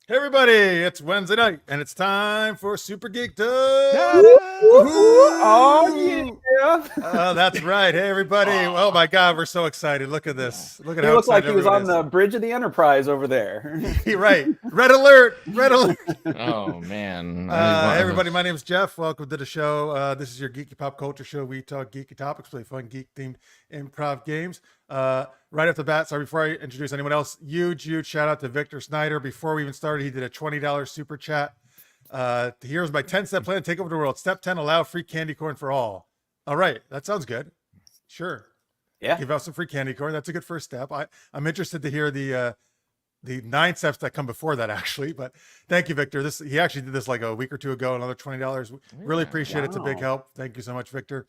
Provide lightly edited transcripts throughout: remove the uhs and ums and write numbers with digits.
Hey everybody, it's Wednesday night and it's time for Super Geeked Up. Oh yeah! That's right. Hey everybody. Oh my God, we're so excited. Look at this. Look at He how looked like excited he was on everyone the bridge of the Enterprise over there. is. Right. Red alert. Red alert. Oh man. Hey everybody, my name is Jeff. Welcome to the show. This is your geeky pop culture show. We talk geeky topics, play fun geek themed improv games. Right off the bat, sorry, before I introduce anyone else, huge shout out to Victor Snyder. Before we even started, he did a $20 super chat. Here's my 10-step plan to take over the world. Step 10, allow free candy corn for all. All right, that sounds good. Sure. Yeah. Give out some free candy corn. That's a good first step. I'm interested to hear the 9 steps that come before that, actually. But thank you, Victor. He actually did this like a week or two ago. Another $20. Really appreciate it. It's a big help. Thank you so much, Victor.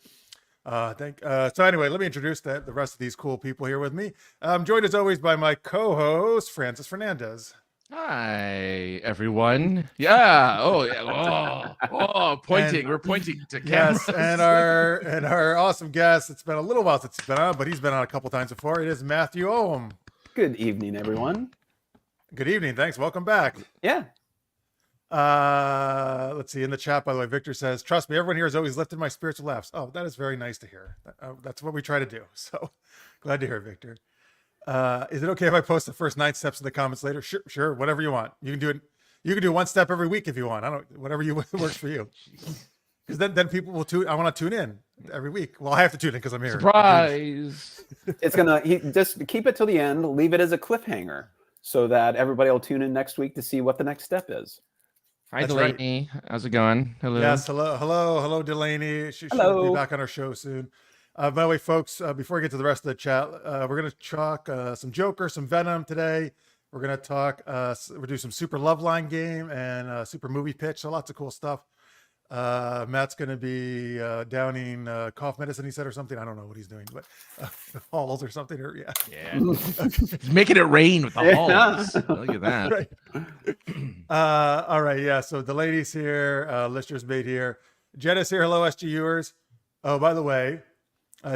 So anyway, let me introduce the rest of these cool people here with me. I'm joined as always by my co-host Francis Fernandez. Hi everyone. Yeah. Oh yeah. Oh, pointing. We're pointing to cameras. Yes, and our awesome guest. It's been a little while since he's been on, but he's been on a couple times before. It is Matthew Ulm. Good evening, everyone. Good evening. Thanks. Welcome back. Yeah. Let's see in the chat, by the way, Victor says, trust me, everyone here has always lifted my spirits with laughs. Oh, that is very nice to hear. That's what we try to do. So glad to hear it, Victor. Is it okay if I post the first 9 steps in the comments later? Sure. Whatever you want. You can do it. You can do 1 step every week if you want. Whatever works for you. Because then people will tune. I want to tune in every week. Well, I have to tune in because I'm here. Surprise. It's just keep it till the end. Leave it as a cliffhanger so that everybody will tune in next week to see what the next step is. Hi, That's Delaney. right. How's it going? Hello. Yes. Hello, Delaney. She'll be back on our show soon. By the way, folks, before we get to the rest of the chat, we're going to talk some Joker, some Venom today. We're going to talk, we'll do some super Loveline game and super movie pitch. So lots of cool stuff. Matt's going to be downing cough medicine, he said, or something. I don't know what he's doing, but halls or something. Or Yeah. He's making it rain with the halls. Look at that. Right. All right. Yeah. So the ladies here, listeners made here. Jenna's here. Hello, SGUers. Oh, by the way,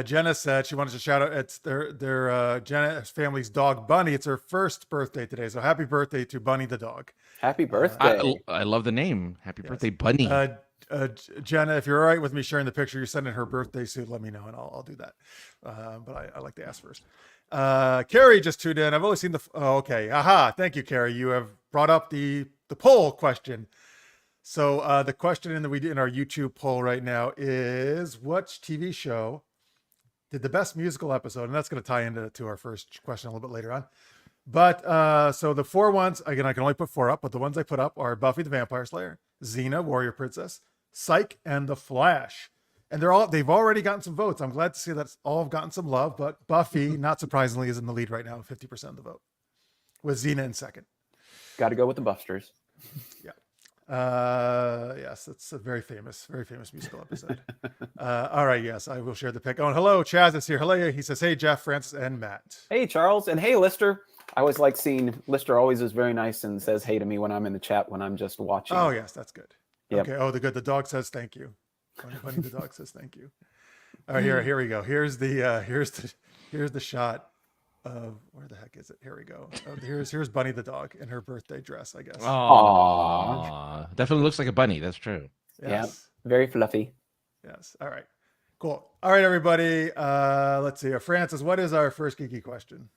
Jenna said she wanted to shout out. It's their Jenna's family's dog Bunny. It's her first birthday today. So happy birthday to Bunny the dog. Happy birthday. I love the name. Happy birthday, Bunny. Jenna, if you're all right with me sharing the picture you're sending her birthday suit, let me know and I'll do that. But I like to ask first. Carrie just tuned in. I've only seen okay. Aha. Thank you, Carrie. You have brought up the poll question. So the question in our YouTube poll right now is, which TV show did the best musical episode? And that's going to tie into our first question a little bit later on. But so the 4 ones, again, I can only put 4 up, but the ones I put up are Buffy the Vampire Slayer, Xena, Warrior Princess, Psych, and The Flash. And they've already gotten some votes. I'm glad to see that all have gotten some love, but Buffy, not surprisingly, is in the lead right now, 50% of the vote, with Xena in second. Got to go with the Busters. Yeah. Yes, it's a very famous musical episode. All right, yes, I will share the pic. Oh, and hello, Chaz is here. Hello, he says, hey, Jeff, Francis, and Matt. Hey, Charles, and hey, Lister. I always like seeing Lister. Always is very nice and says hey to me when I'm in the chat when I'm just watching. Oh yes, that's good. Yep. Okay. Oh, the dog says thank you. Bunny the dog says thank you. All right, here we go. Here's the shot of, where the heck is it? Here we go. Here's Bunny the dog in her birthday dress, I guess. Aww. Definitely looks like a bunny. That's true. Yes. Yeah, very fluffy. Yes. All right. Cool. All right, everybody. Let's see. Francis, what is our first geeky question?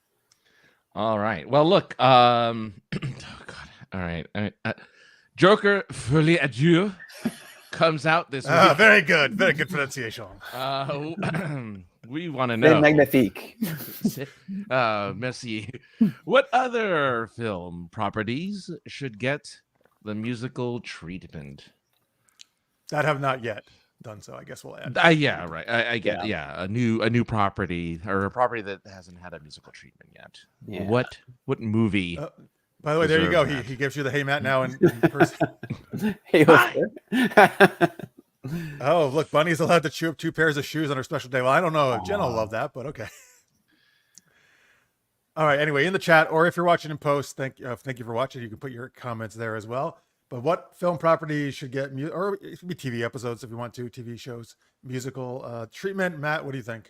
All right. Well, look. Oh God. All right. Joker Folie Adieu comes out this week. Very good. Very good pronunciation. We want to know. Magnifique. Merci. What other film properties should get the musical treatment? That have not yet done so. I guess we'll add. Yeah, right. I get. Yeah, a new property, or a property that hasn't had a musical treatment yet. Yeah. What movie? By the way, there you go. He gives you the hey Matt now in person. Hey, Lister. Oh, look, Bunny's allowed to chew up 2 pairs of shoes on her special day. Well, I don't know if Jen will love that, but okay. All right. Anyway, in the chat, or if you're watching in post, thank you for watching. You can put your comments there as well. But what film property should get, or it could be TV episodes if you want to, TV shows, musical treatment? Matt, what do you think?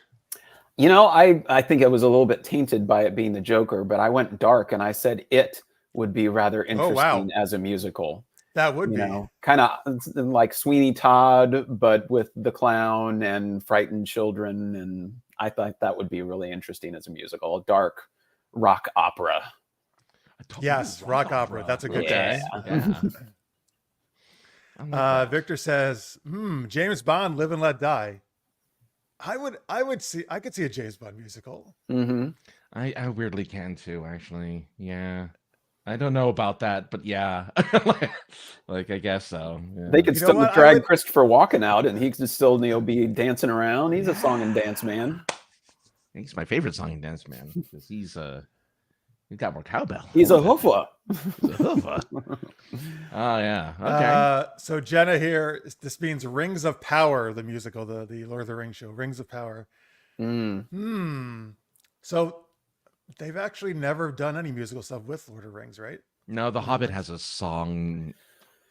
You know, I think it was a little bit tainted by it being the Joker, but I went dark and I said It would be rather interesting wow. as a musical. That would You be. know, kind of like Sweeney Todd, but with the clown and frightened children. And I thought that would be really interesting as a musical, a dark rock opera. Yes, rock opera. That's a good Okay. choice. Yeah. I'm with that. Victor says, James Bond, Live and Let Die. I could see a James Bond musical. Mm-hmm. I weirdly can too, actually. Yeah. I don't know about that, but yeah. like I guess so. Yeah. They could You know still what? drag Christopher Walken out, and he could still be dancing around. He's a song and dance man. He's my favorite song and dance man because he's got more cowbell. He's a hoofer. He's a hoofer. Oh yeah. Okay. So Jenna here, this means Rings of Power, the musical, the Lord of the Rings show, Rings of Power. So they've actually never done any musical stuff with Lord of the Rings, right? No, The Hobbit has a song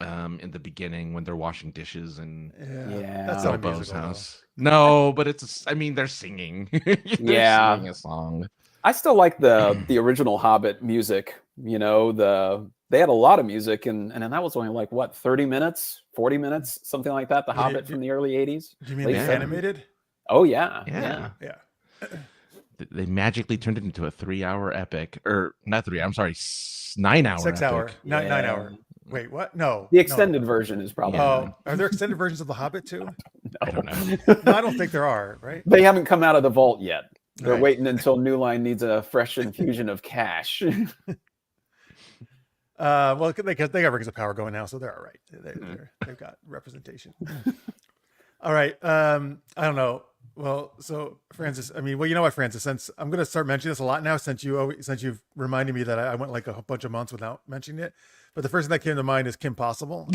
in the beginning when they're washing dishes and That's not a Bilbo's musical. house. No, but they're singing. They're singing a song. I still like the original Hobbit music. You know, they had a lot of music, and that was only like what, 30 minutes, 40 minutes, something like that. The Hobbit from the early 80s. Do you mean the animated? Oh yeah. Yeah. Yeah. They magically turned it into a 3-hour epic, or not 3. I'm sorry, 9-hour. 6 hour, epic. 9 hour. Wait, what? No, The extended version is probably. Oh, are there extended versions of The Hobbit too? I don't know. No, I don't think there are. Right? They haven't come out of the vault yet. They're Right. waiting until New Line needs a fresh infusion of cash. Well, they got Rings of Power going now, so they're all right. They've got representation. All right. I don't know. Well, so Francis, you know what, Francis? Since I'm going to start mentioning this a lot now, since you've reminded me that I went like a bunch of months without mentioning it, but the first thing that came to mind is Kim Possible.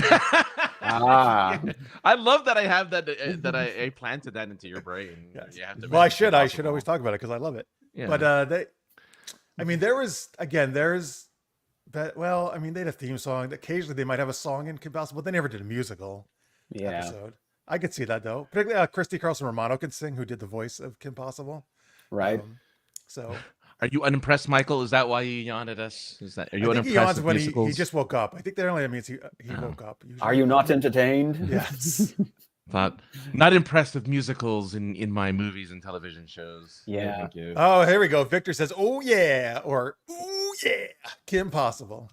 Ah, I love that I have that I planted that into your brain. Yes. You have to Well, I mention should Kim always talk about it because I love it. Yeah. But they had a theme song. Occasionally they might have a song in Kim Possible, but they never did a musical episode. I could see that though. Particularly Christy Carlson Romano can sing, who did the voice of Kim Possible. right. So Are you unimpressed, Michael? Is that why you yawned at us? Are you I think he unimpressed yawns with when musicals? he just woke up. I think that only means he woke up. Usually. Are you not entertained? Yes. Thought not impressed with musicals in my movies and television shows. Yeah. Thank you. Oh, here we go. Victor says, "Oh yeah," or "Ooh yeah," Kim Possible.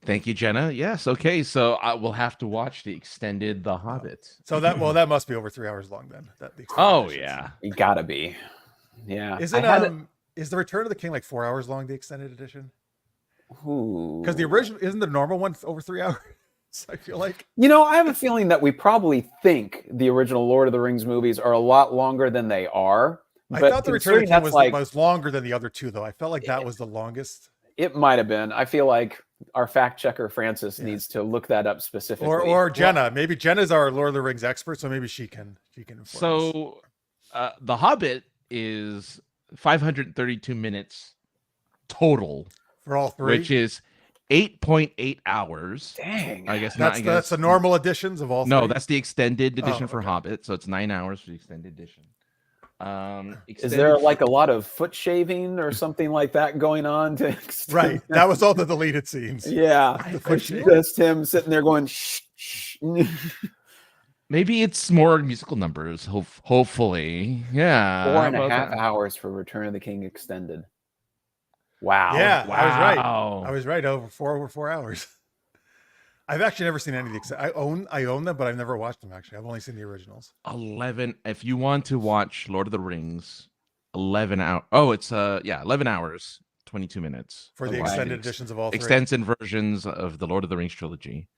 Thank you, Jenna. Yes. Okay. So I will have to watch the extended The Hobbit. So that must be over 3 hours long then. Oh yeah. You gotta be. Yeah. Is I it had it- is the Return of the King like 4 hours long, the extended edition? Ooh. Because the original isn't the normal one over 3 hours. I feel like. You know, I have a feeling that we probably think the original Lord of the Rings movies are a lot longer than they are. I But thought the Return of the considering King that's was longer than the other two, though. I felt like that was the longest. It might have been. I feel like our fact checker Francis needs to look that up specifically. Or Jenna. Maybe Jenna's our Lord of the Rings expert, so maybe she can inform us. So The Hobbit is 532 minutes total For all three, which is 8.8 hours. Dang. I guess that's the normal editions of all three. No, that's the extended edition for okay. Hobbit, so it's 9 hours for the extended edition. Is there like a lot of foot shaving or something like that going on to extend Right. That was all the deleted scenes. Yeah. The foot It's shaving. just him sitting there going shh, shh. Maybe it's more musical numbers, hopefully. Yeah. 4.5 hours for Return of the King extended. Wow. Yeah, Wow. I was right. Over 4 hours. I've actually never seen any of the. I own them, but I've never watched them. Actually, I've only seen the originals. 11. If you want to watch Lord of the Rings, 11 hours. Oh, it's 11 hours, 22 minutes For the Right. extended editions of all three. extensive versions of the Lord of the Rings trilogy.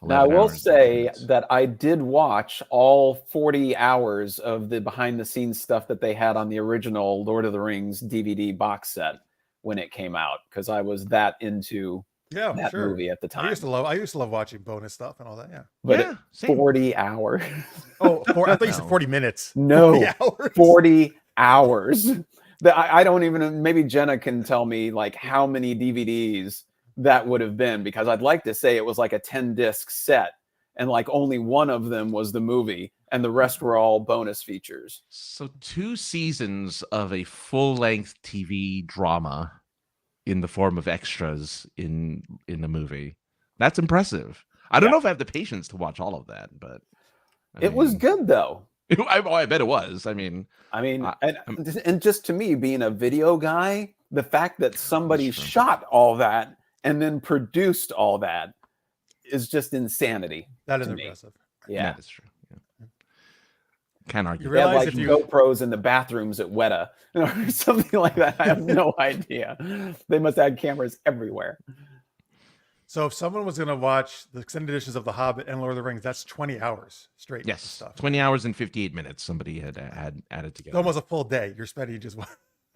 Now, I 11 will hours, 22 say minutes. that I did watch all 40 hours of the behind the scenes stuff that they had on the original Lord of the Rings DVD box set when it came out, because I was that into that sure. movie at the I time. used to love watching bonus stuff and all that. Yeah. But Yeah, same. 40 hours. Oh, I thought you said 40 minutes. No, 40 hours. 40 hours. I don't even, maybe Jenna can tell me like how many DVDs that would have been, because I'd like to say it was like a 10 disc set and like only one of them was the movie and the rest were all bonus features. So 2 seasons of a full-length TV drama in the form of extras in the movie. That's impressive. I don't know if I have the patience to watch all of that, but It was good though. I bet it was. I mean, and just to me, being a video guy, the fact that somebody true. shot all that and then produced all that is just insanity. That is to me. impressive. Yeah. that is true. Yeah. Can't argue. You They had realize like if you GoPros in the bathrooms at Weta or something like that. I have no idea. They must have had cameras everywhere. So if someone was going to watch the extended editions of The Hobbit and Lord of the Rings, that's 20 hours straight. of Yes, stuff. 20 hours and 58 minutes. Somebody had added It's together. almost a full day. You're spending just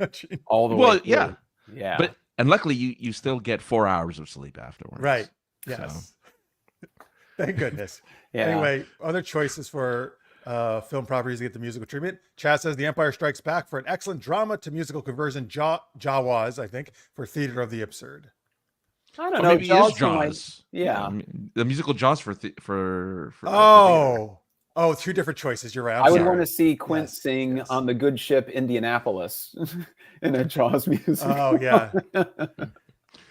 watching. All the way. Well, through. yeah. Yeah. And luckily you still get 4 hours of sleep afterwards. Right. Yes. Thank goodness. Yeah. Anyway, other choices for film properties to get the musical treatment. Chad says The Empire Strikes Back for an excellent drama to musical conversion. Jawas, I think, for theater of the absurd. I don't Or know. maybe it is Jaws. Jaws. Yeah. The musical Jaws for Oh, two different choices. You're right. I would sorry. want to see Quint Yes, sing yes. on the good ship Indianapolis in a Jaws music. Oh, yeah.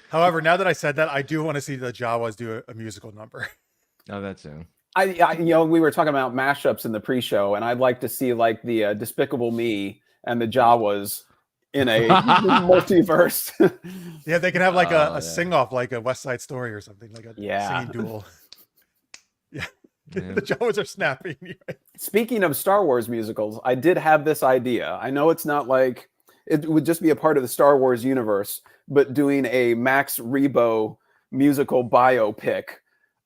However, now that I said that, I do want to see the Jawas do a musical number. Oh, that's it. We were talking about mashups in the pre-show, and I'd like to see like the Despicable Me and the Jawas in a multiverse. Yeah, they can have like a yeah. sing-off, like a West Side Story or something, like a singing duel. Yeah. Yeah. The Jawas are snapping. Speaking of Star Wars musicals, I did have this idea. I know it's not like it would just be a part of the Star Wars universe, but doing a Max Rebo musical biopic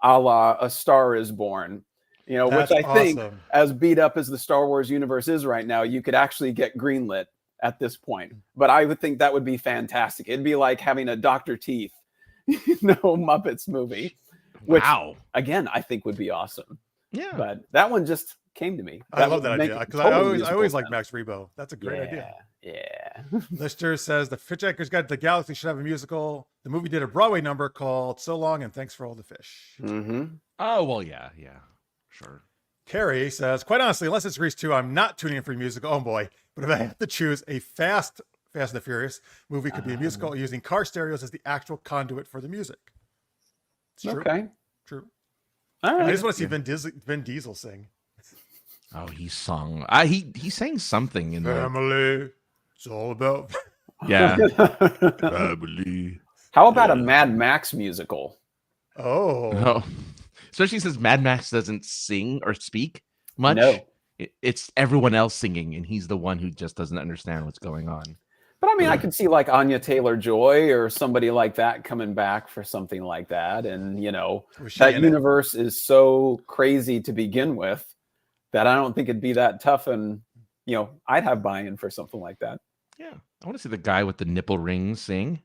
a la A Star is Born, That's which I think, awesome. as beat up as the Star Wars universe is right now, you could actually get greenlit at this point. But I would think that would be fantastic. It'd be like having a Dr. Teeth, Muppets movie, which, Wow. again, I think would be awesome. Yeah. But that one just came to me. I love that would make idea because total I always musical like sense. Max Rebo. That's a great idea. Yeah. Lister says the Hitchhiker's Guide to the Galaxy should have a musical. The movie did a Broadway number called So Long and Thanks for All the Fish. Mm-hmm. Oh, well, yeah, sure. Carrie says, quite honestly, unless it's Grease 2, I'm not tuning in for a musical. Oh boy. But if I have to choose a Fast and the Furious movie, could be a musical using car stereos as the actual conduit for the music. It's true. Okay. True. All right. I just want to see Vin Diesel sing. Oh, he sung. He sang something in the Family. It's all about yeah. Family. How about a Mad Max musical? Oh. No. Especially since Mad Max doesn't sing or speak much. No. It's everyone else singing, and he's the one who just doesn't understand what's going on. But I mean, I could see like Anya Taylor-Joy or somebody like that coming back for something like that. And, Was she that in it? universe is so crazy to begin with that I don't think it'd be that tough. And, I'd have buy-in for something like that. Yeah. I want to see the guy with the nipple ring sing.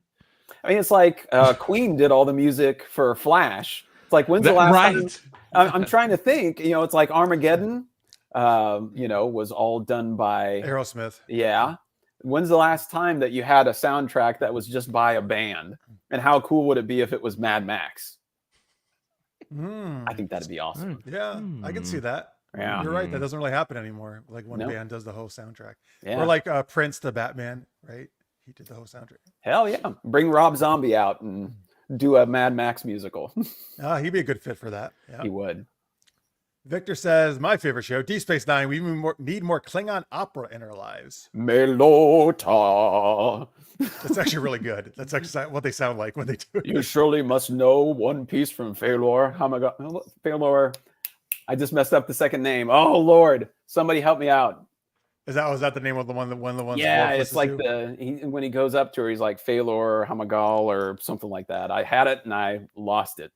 I mean, it's like Queen did all the music for Flash. It's like, when's the last time? I'm trying to think, it's like Armageddon, was all done by Aerosmith. Yeah. When's the last time that you had a soundtrack that was just by a band? And how cool would it be if it was Mad Max? I think that'd be awesome. Yeah, I can see that. Yeah. You're right. That doesn't really happen anymore. Like one No. band does the whole soundtrack. Yeah. Or like Prince, the Batman, right? He did the whole soundtrack. Hell yeah. Bring Rob Zombie out and do a Mad Max musical. He'd be a good fit for that. Yeah. He would. Victor says, my favorite show, Deep Space Nine. We need more Klingon opera in our lives. Melota. That's actually really good. That's actually what they sound like when they do it. You surely must know One Piece from Phalor. Oh my God. Phalor. I just messed up the second name. Oh Lord. Somebody help me out. Was that the name of the one? One of the ones. Yeah, Worf it's listens like to? when he goes up to her, he's like Phalor, Hamagal, or something like that. I had it and I lost it.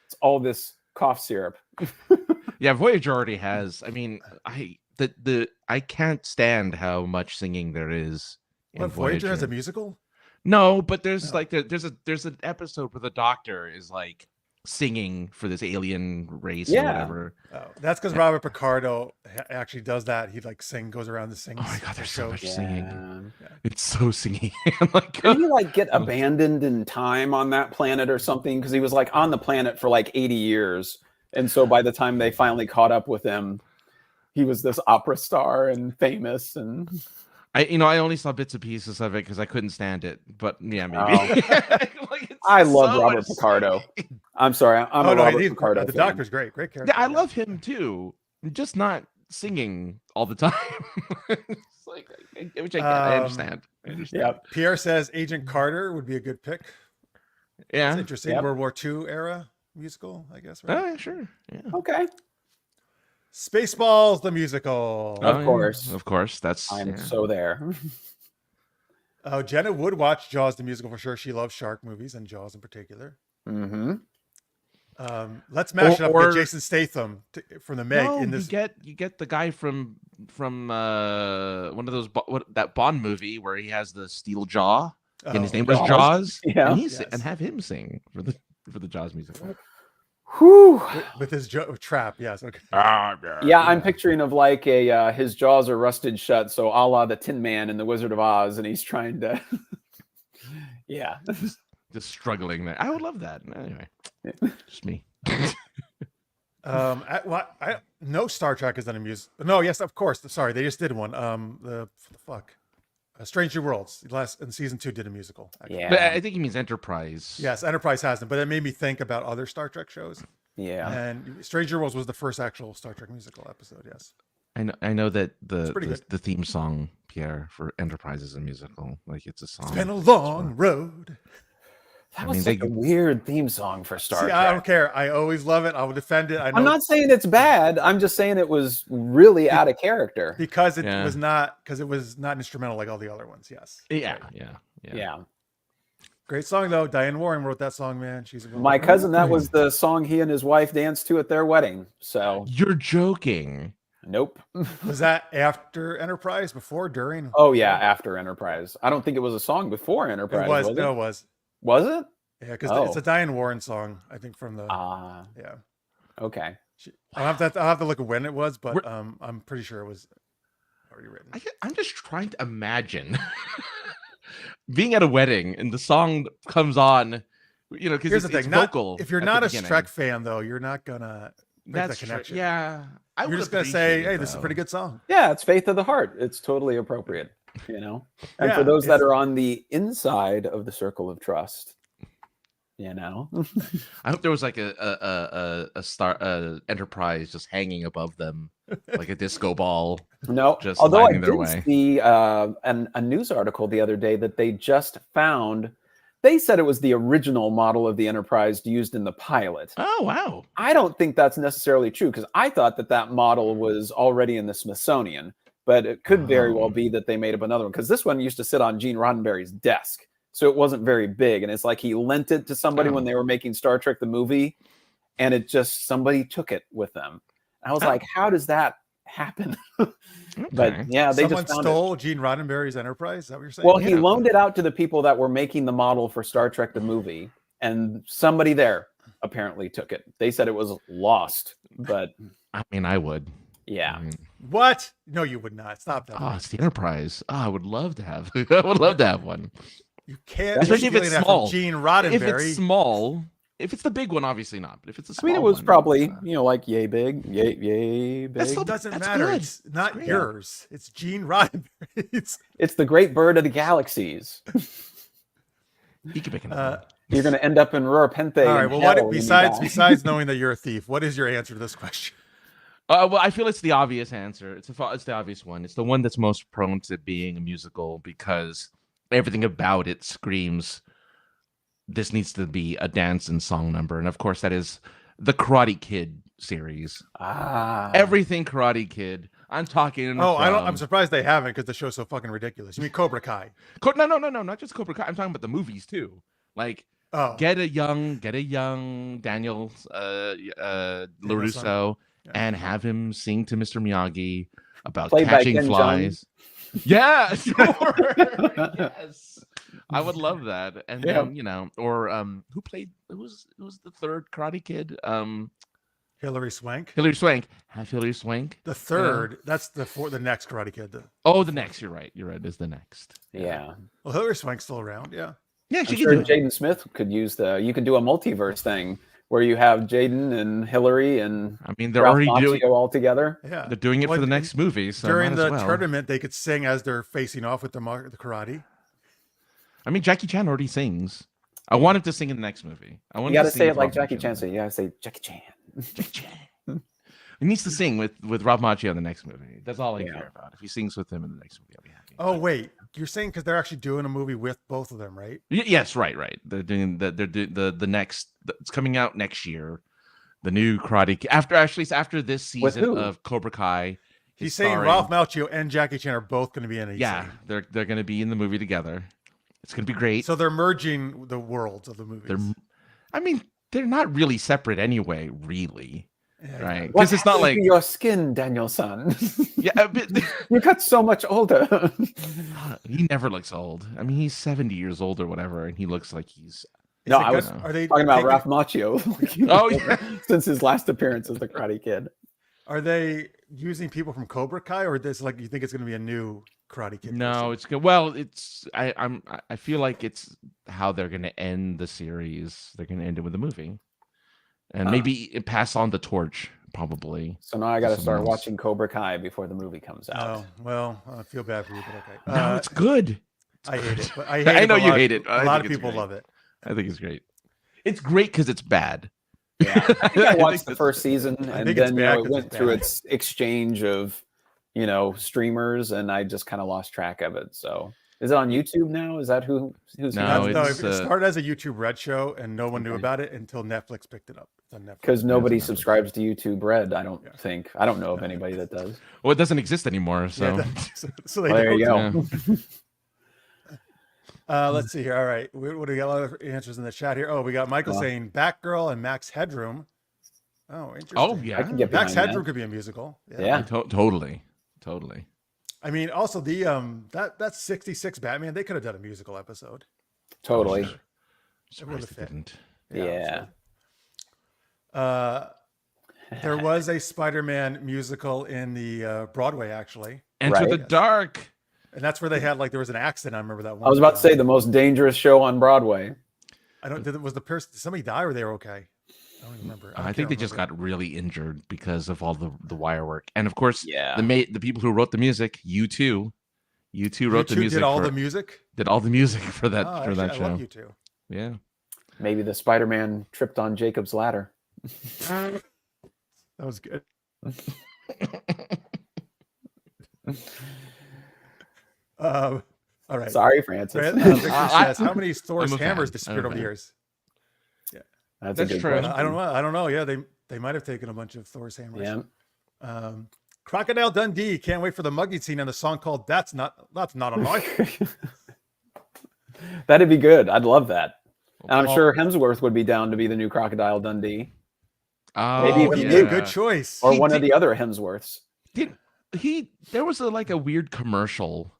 It's all this cough syrup. Yeah, Voyager already has. I mean, I can't stand how much singing there is in What, Voyager has a musical? No, but there's there's an episode where the Doctor is like singing for this alien race or whatever. Oh, that's because Robert Picardo actually does that. He like goes around and sings. Oh my God, there's so much Yeah. singing. It's so singy. I'm like, Did he like get abandoned in time on that planet or something? Because he was like on the planet for like 80 years. And so by the time they finally caught up with him, he was this opera star and famous. And I only saw bits and pieces of it because I couldn't stand it. But yeah, maybe. Like, it's I love so Robert Picardo. I'm sorry, I'm Oh a no, Robert he's Picardo the fan. Doctor's great character. Yeah, I love him too. Just not singing all the time. It's like, which I understand. I understand. Yep. Pierre says Agent Carter would be a good pick. Yeah. It's interesting. Yep. World War II era musical, I guess. Right? Oh, sure. Yeah. Okay. Spaceballs, the musical. Of course. Of course. That's I'm so there. Oh, Jenna would watch Jaws the musical for sure. She loves shark movies and Jaws in particular. Mm-hmm. Let's mash it up. Or- Get Jason Statham from the Meg No, in this. you get the guy from one of those that Bond movie where he has the steel jaw and his name was Jaws. Jaws. Yeah. And Yes. and have him sing for the Jaws musical. Whew. with his trap. Yes. Okay. Yeah, I'm picturing of like a his jaws are rusted shut, so a la the Tin Man in the Wizard of Oz, and he's trying to. Yeah. Just struggling there. I would love that. Anyway, just me. No Star Trek has done a music. No, yes, of course. Sorry, they just did one. Stranger Worlds in season 2 did a musical. Actually. Yeah. But I think he means Enterprise. Yes, Enterprise has them, but it made me think about other Star Trek shows. Yeah. And Stranger Worlds was the first actual Star Trek musical episode. Yes. I know that pretty good. the theme song, Pierre, for Enterprise is a musical. Like it's a song. It's been a long road. That was such a weird theme song for Star Trek. I don't care. I always love it. I will defend it. I'm not saying it's bad. I'm just saying it was really out of character. Because it was not instrumental like all the other ones. Yes. Yeah. Great song though. Diane Warren wrote that song, man. She's My cousin. That was the song he and his wife danced to at their wedding. So you're joking. Nope. Was that after Enterprise? Before? During? Oh yeah, after Enterprise. I don't think it was a song before Enterprise. It was. Was it? No, it was. Was it? Yeah, because it's a Diane Warren song. I think from the. Yeah. Okay. I'll have to look at when it was, but I'm pretty sure it was already written. I'm just trying to imagine being at a wedding and the song comes on. You know, because it's vocal. If you're not a Trek fan, though, you're not gonna make that connection. Yeah. You're just gonna say, "Hey, this is a pretty good song." Yeah, it's Faith of the Heart. It's totally appropriate, you know. And for those that are on the inside of the circle of trust, you know. I hope there was like a star Enterprise just hanging above them, like a disco ball. No, just although I lighting their way. did see a news article the other day that they just found. They said it was the original model of the Enterprise used in the pilot. Oh, wow. I don't think that's necessarily true because I thought that model was already in the Smithsonian, but it could very well be that they made up another one because this one used to sit on Gene Roddenberry's desk. So it wasn't very big. And it's like he lent it to somebody when they were making Star Trek, the movie, and it just somebody took it with them. I was like, how does that happen? But yeah, they Someone just found stole Gene Roddenberry's Enterprise. Is that what you're saying? Well, he loaned it out to the people that were making the model for Star Trek the movie, and somebody there apparently took it. They said it was lost, but I mean, I would. Yeah. What? No, you would not. Stop that. Oh, it's the Enterprise. Oh, I would love to have. I would love to have one. You can't. Especially if it's small. Gene Roddenberry. If it's small. If it's the big one, obviously not. But if it's a small it was one, probably, like yay big, yay big. It doesn't matter. Good. It's not yours. It's Gene Roddenberry's. It's the great bird of the galaxies. You can pick another. You're going to end up in Rurapente. All right. Well, what besides knowing that you're a thief, what is your answer to this question? Well, I feel it's the obvious answer. It's the obvious one. It's the one that's most prone to being a musical because everything about it screams this needs to be a dance and song number. And of course, that is the Karate Kid series. Everything Karate Kid. I'm talking. I'm surprised they haven't because the show's so fucking ridiculous. You mean Cobra Kai? No, not just Cobra Kai. I'm talking about the movies too. Like, get a young Daniel LaRusso and have him sing to Mr. Miyagi about catching flies. Yeah, sure. Yes. I would love that. And then, who was the third Karate Kid? Hilary Swank. Have Hilary Swank. The third. That's the next Karate Kid. The next. You're right. Is the next. Yeah. Well, Hilary Swank's still around. Yeah. Yeah, I'm sure Jaden Smith could use you could do a multiverse thing where you have Jaden and Hillary and I mean, they're Ralph already doing Macchio all together. Yeah. they're doing it Well, for the next movie. So during might the as well. tournament, they could sing as they're facing off with the karate. I mean, Jackie Chan already sings. I want him to sing in the next movie. I want You him got to to sing say it with like Rob Jackie Macchio. Chan. So you got to say Jackie Chan. Jackie Chan. He needs to sing with Rob Macchio in the next movie. That's all I Yeah. care about. If he sings with him in the next movie, I'll be happy. Oh wait, you're saying because they're actually doing a movie with both of them, right? Yes, right. They're doing the next. It's coming out next year. The new Karate Kid. It's after this With season who? of Cobra Kai. He's saying starring- Ralph Macchio and Jackie Chan are both going to be in it. he's Yeah, saying. they're going to be in the movie together. It's going to be great. So they're merging the worlds of the movies. I mean, they're not really separate anyway, really. Yeah, Right? What Because it's not happened like to your skin, Daniel-san? yeah, a bit, You got so much older. he never looks old. I mean, he's 70 years old or whatever, and he looks like he's. Is No, it I good? was Are they talking about taking- Ralph Macchio. Oh, yeah. Since his last appearance as the Karate Kid. Are they using people from Cobra Kai, or this like you think it's going to be a new Karate Kid? No, person? it's good. Well, it's I feel like it's how they're going to end the series. They're going to end it with a movie, and maybe pass on the torch. Probably. So now I got to Someone start else. watching Cobra Kai before the movie comes out. Oh well, I feel bad for you, but okay. No, it's good. I hate it. But I, hate I it, know but you hate it. A I lot of think it's people great. love it. I think it's great. It's great because it's bad. Yeah, I think I watched the that's- first season, and think it's then bad it 'cause went it's through bad. its exchange of, streamers, and I just kind of lost track of it. So, is it on YouTube now? Is that who's No, That's- it's, it started as a YouTube Red show, and no one knew Okay. about it until Netflix picked it up. It's on Netflix. because nobody Netflix. subscribes to YouTube Red? I don't Yeah. think. I don't know of anybody that does. Well, it doesn't exist anymore. So Yeah, so they Well, there you don't. go. Let's see here. All right, what do we got? A lot of answers in the chat here. Oh, we got Michael saying Batgirl and Max Headroom. Oh, interesting. oh yeah, I can get Max behind Headroom that. could be a musical. Yeah. totally. I mean, also the that 66 Batman, they could have done a musical episode. Totally. It would Surprised have they fit. didn't. Yeah. There was a Spider-Man musical in the Broadway actually, Enter the Right. Dark. and that's where they had like there was an accident. I remember that one. I was about to say the most dangerous show on Broadway. I don't. Was the person? Did somebody die or they were okay? I don't even remember. I can't think they just remember. got really injured because of all the wire work, and of course, Yeah. the people who wrote the music, U2 wrote the U2 music. Did all for, the music. did all the music for that Oh, for actually, that I show. love U2. Yeah. Maybe the Spider-Man tripped on Jacob's ladder. That was good. All right. Sorry, Francis. Victor I- says, how many Thor's I'm a fan. hammers I'm disappeared a over the fan. years? That's a That's good true. question. I don't know. I don't know. Yeah, they might have taken a bunch of Thor's hammers. Yeah. Crocodile Dundee can't wait for the mugging scene on the song called "That's Not a Knife." That'd be good. I'd love that. And I'm Well- sure Hemsworth would be down to be the new Crocodile Dundee, Oh, Maybe if Would he be a did. good choice. or He one of did- the other Hemsworths. There was a weird commercial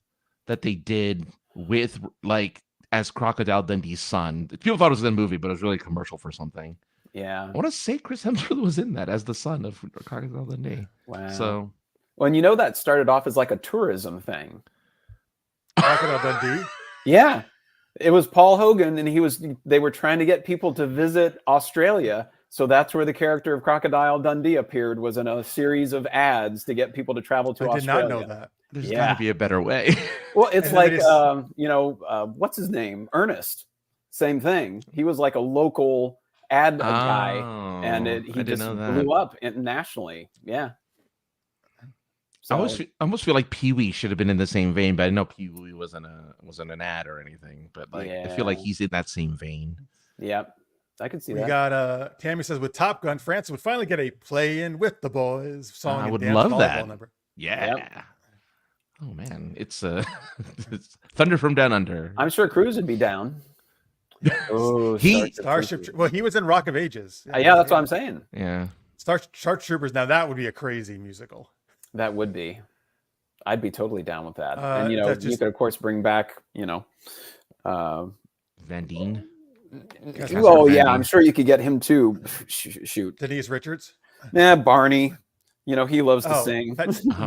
that they did with like as Crocodile Dundee's son. People thought it was a movie, but it was really a commercial for something. Yeah. I want to say Chris Hemsworth was in that as the son of Crocodile Dundee. Wow. So well, and you know that started off as like a tourism thing. Crocodile Dundee. Yeah. It was Paul Hogan, and they were trying to get people to visit Australia. So that's where the character of Crocodile Dundee appeared, was in a series of ads to get people to travel to I did Australia. not know that. there's Yeah. got to be a better way. Well, it's And like, then they what's his name? Ernest. Same thing. He was like a local ad guy, and Oh, I he didn't just know that. blew up internationally. Yeah. I almost feel like Pee Wee should have been in the same vein, but I know Pee Wee wasn't an ad or anything. But like, I feel like Yeah. he's in that same vein. Yeah, I could see We that. got Tammy says with Top Gun, Francis would finally get a "Play In with the Boys" song. I and would dance love volleyball that. Number. Yeah. Oh man, it's it's Thunder from Down Under. I'm sure Cruz would be down. Oh, Starship. Well, he was in Rock of Ages. Yeah, that's what I'm saying. Yeah. Starship Troopers. Now that would be a crazy musical. That would be. I'd be totally down with that. That's And you just- could of course bring back, Van Dien. oh yeah, I'm sure you could get him too. Shoot. Denise Richards. Yeah, Barney. He loves to Oh, sing.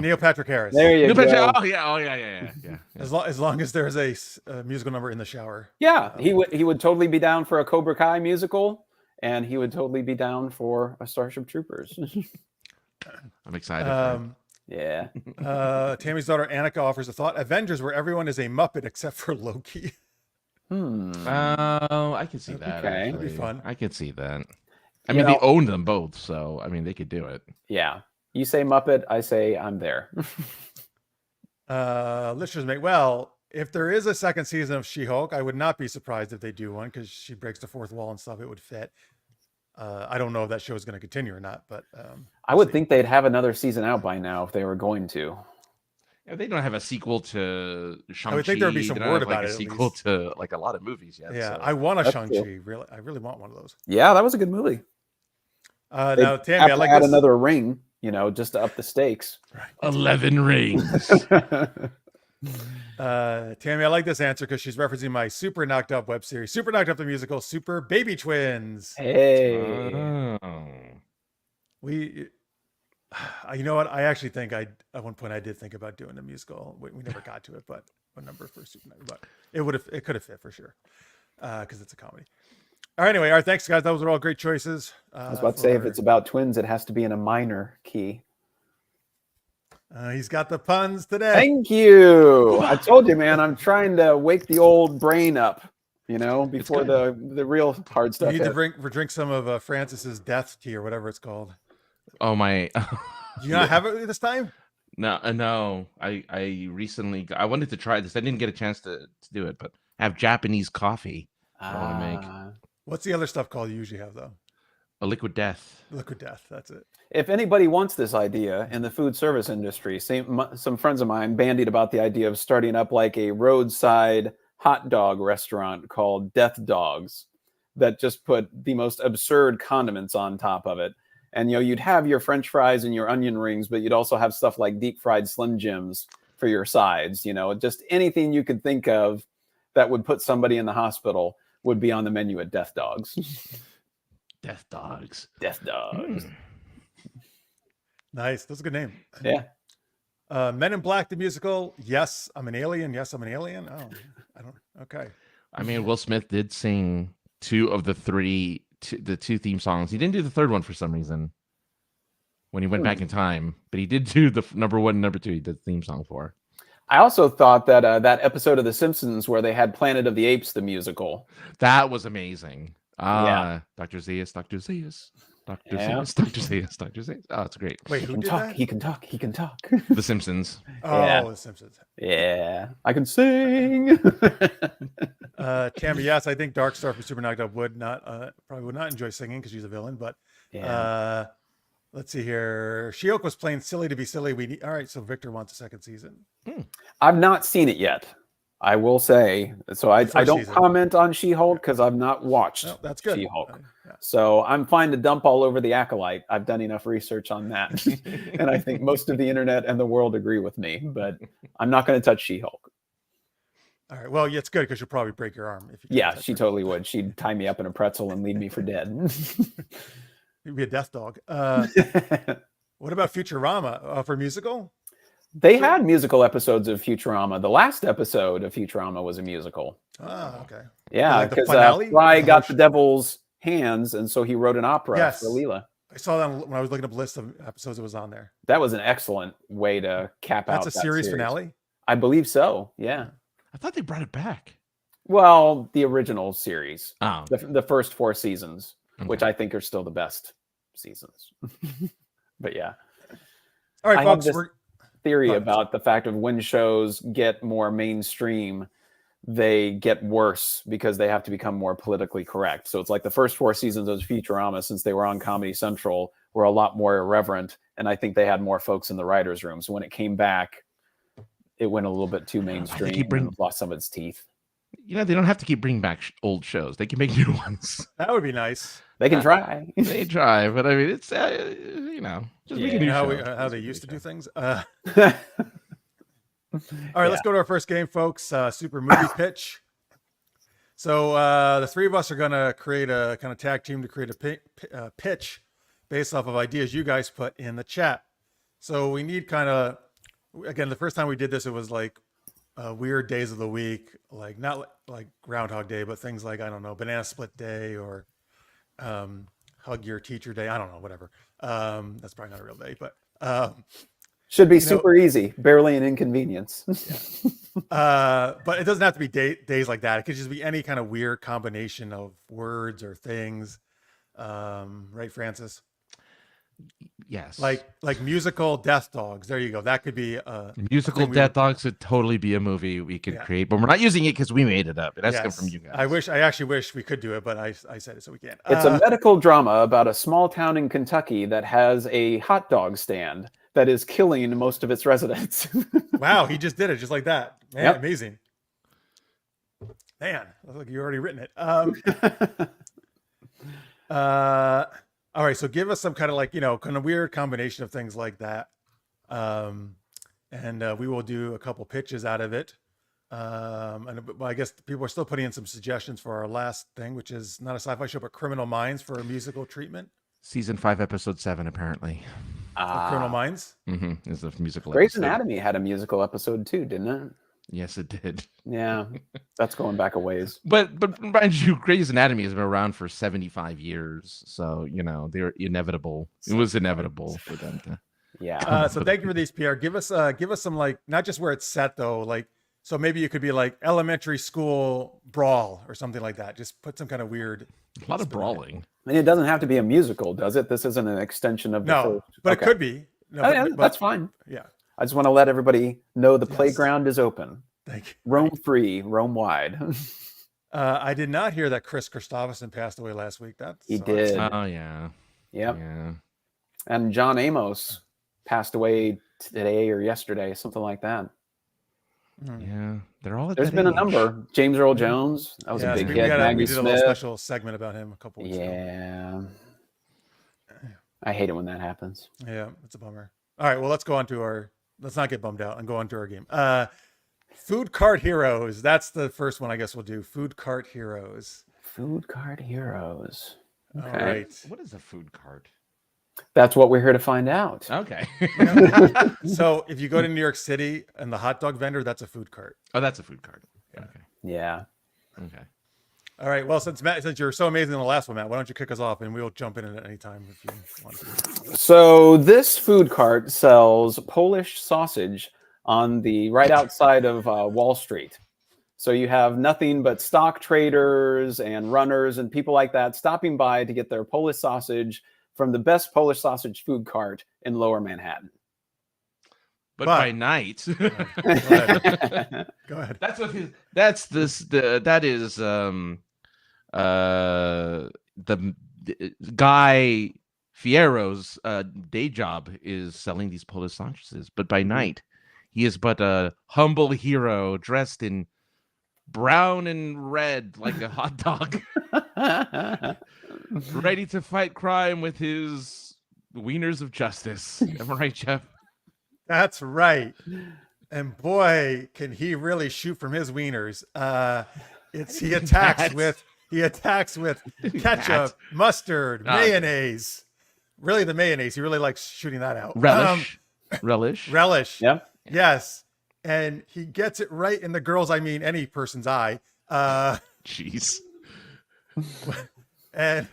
Neil Patrick Harris. There you Neil go. Patrick- oh yeah. As long as there's a musical number in the shower. Yeah, he would totally be down for a Cobra Kai musical, and he would totally be down for a Starship Troopers. I'm excited. For it. Yeah. Tammy's daughter Annika offers a thought: Avengers, where everyone is a Muppet except for Loki. Oh, I can see that. Okay. Actually. That'd be fun. I can see that. I You mean, they know- own them both, so I mean, they could do it. Yeah. You say Muppet, I say I'm there. Listeners make well. If there is a second season of She-Hulk, I would not be surprised if they do one because she breaks the fourth wall and stuff. It would fit. I don't know if that show is going to continue or not, but I would think they'd have another season out by now if they were going to. Yeah, they don't have a sequel to Shang-Chi. I would think there'd be some They don't word have, like, about a it, at sequel least. to like a lot of movies yet. yeah, so. I want a That's Shang-Chi. I really want one of those. Yeah, that was a good movie. Now, They'd Tammy, have I to like add this. another ring, just to up the stakes. 11 rings. Tammy, I like this answer because she's referencing my Super Knocked Up web series, Super Knocked Up the musical, Super Baby Twins. Hey. Oh. We, you know what? I actually think at one point I did think about doing a musical. We never got to it, but a number for Super Knocked Up. But it could have fit for sure because it's a comedy. All right, anyway, all right, thanks guys. Those were all great choices. I was about to say, if it's about twins, it has to be in a minor key. He's got the puns today. Thank you. I told you, man, I'm trying to wake the old brain up, before the real hard You stuff. need to hits. drink some of Francis's death tea or whatever it's called. Oh my. Do you not have it this time? No. I recently I wanted to try this. I didn't get a chance to do it, but I have Japanese coffee. I want to make What's the other stuff called you usually have though? a liquid death. Liquid death. That's it. If anybody wants this idea in the food service industry, some friends of mine bandied about the idea of starting up like a roadside hot dog restaurant called Death Dogs that just put the most absurd condiments on top of it. And, you'd have your French fries and your onion rings, but you'd also have stuff like deep fried Slim Jims for your sides. Just anything you could think of that would put somebody in the hospital would be on the menu at Death Dogs. Death dogs. Death Dogs. Nice. That's a good name. Yeah. Men in Black, the musical. Yes, I'm an alien. Yes, I'm an alien. Oh, I don't. Okay. I mean, Will Smith did sing two of the the two theme songs. He didn't do the third one for some reason when he went back in time, but he did do the number one and number two. He did the theme song for. I also thought that that episode of The Simpsons where they had Planet of the Apes, the musical. That was amazing. Yeah. Dr. Zeus, Dr. Zeus, Dr. Yeah. Zeus, Dr. Zeus, Dr. Zeus. Oh, it's great. Wait, He who can did talk. that? He can talk. He can talk. The Simpsons. Oh, Yeah. The Simpsons. Yeah, I can sing. Tammy, yes, I think Dark Star from Super Knocked Up probably would not enjoy singing because she's a villain. But Yeah. let's see here. She-Hulk was playing silly to be silly. All right, so Victor wants a second season. I've not seen it yet. I will say. So I first don't season. comment on She-Hulk because I've not watched No, that's good. She-Hulk. Yeah. So I'm fine to dump all over the Acolyte. I've done enough research on that. And I think most of the internet and the world agree with me, but I'm not going to touch She-Hulk. All right. Well, yeah, it's good because you'll probably break your arm. If you Yeah, touch she her. totally would. She'd tie me up in a pretzel and leave me for dead. You'd be a death dog. What about Futurama for musical? They had musical episodes of Futurama. The last episode of Futurama was a musical. Ah, okay. Yeah, Like the because finale? Fry The got whole the devil's hands, and so he wrote an opera Yes. for Leela. I saw that when I was looking up a list of episodes that was on there. That was an excellent way to cap out. That's a that series finale. I believe so. Yeah. I thought they brought it back. Well, the original series, Oh, the first 4 seasons, which okay. I think are still the best seasons. But yeah, All right, I have folks. this- We're theory Go ahead. about the fact of when shows get more mainstream, they get worse because they have to become more politically correct. So it's like the first 4 seasons of Futurama, since they were on Comedy Central, were a lot more irreverent, and I think they had more folks in the writers' room. So when it came back, it went a little bit too mainstream and lost some of its teeth. They don't have to keep bringing back old shows. They can make new ones. that would be nice. They can try. They try, but I mean, it's just make a You new know show. how they used to do things. All right, let's go to our first game, folks. Super movie pitch. So the three of us are going to create a kind of tag team to create a pitch based off of ideas you guys put in the chat. So we need kind of, again, the first time we did this, it was like weird days of the week, like not like Groundhog Day, but things like, I don't know, Banana Split Day or hug your teacher day. I don't know, whatever. That's probably not a real day, but should be super easy, barely an inconvenience. But it doesn't have to be days like that. It could just be any kind of weird combination of words or things. Right, Francis? Yes. Like musical death dogs. There you go. That could be musical death dogs would totally be a movie we could create, but we're not using it because we made it up. It has to come from you guys. I actually wish we could do it, but I said it so we can't. It's a medical drama about a small town in Kentucky that has a hot dog stand that is killing most of its residents. Wow, he just did it just like that. Man, Yep. Amazing. Man, looks like you've already written it. All right, so give us some kind of like, kind of weird combination of things like that. And we will do a couple pitches out of it. And I guess people are still putting in some suggestions for our last thing, which is not a sci-fi show, but Criminal Minds for a musical treatment. Season 5, episode 7, apparently. Criminal Minds? Mm-hmm. Is the musical Grey's episode. Anatomy had a musical episode too, didn't it? Yes, it did. Yeah, that's going back a ways. But mind you, Grey's Anatomy has been around for 75 years, so they're inevitable. It was inevitable for them to. Yeah. So thank you for these, Pierre. Give us some like not just where it's set though, like so maybe it could be like elementary school brawl or something like that. Just put some kind of weird. A lot of brawling. And it doesn't have to be a musical, does it? This isn't an extension of the first. But it could be. No, but that's fine. Yeah. I just want to let everybody know the playground is open. Thank you. Roam free, roam wide. I did not hear that Chris Christopherson passed away last week. He did. Oh yeah. Yep. Yeah. And John Amos passed away today or yesterday, something like that. Yeah, they're all. There's been a number. James Earl Jones. That was a big hit. Maggie we did Smith. a little special segment about him a couple weeks ago. Yeah. I hate it when that happens. Yeah, it's a bummer. All right, well, let's not get bummed out and go on to our game. Food Cart Heroes. That's the first one I guess we'll do. Food Cart Heroes. Food Cart Heroes. Okay. All right. What is a food cart? That's what we're here to find out. Okay. So if you go to New York City and the hot dog vendor, that's a food cart. Oh, that's a food cart. Yeah. Okay. Yeah. Okay. All right. Well, since you're so amazing in the last one, Matt, why don't you kick us off and we'll jump in at any time if you want to. So this food cart sells Polish sausage on the right outside of Wall Street. So you have nothing but stock traders and runners and people like that stopping by to get their Polish sausage from the best Polish sausage food cart in Lower Manhattan. But by night. Go ahead. That's what that is the guy Fiero's day job is selling these Polish sausages, but by night he is but a humble hero dressed in brown and red like a hot dog, ready to fight crime with his wieners of justice. Am I right, Jeff? That's right. And boy, can he really shoot from his wieners. He attacks with ketchup, mustard, mayonnaise. Really the mayonnaise. He really likes shooting that out. Relish. Yeah. Yes. And he gets it right in the girl's, any person's eye. Jeez. And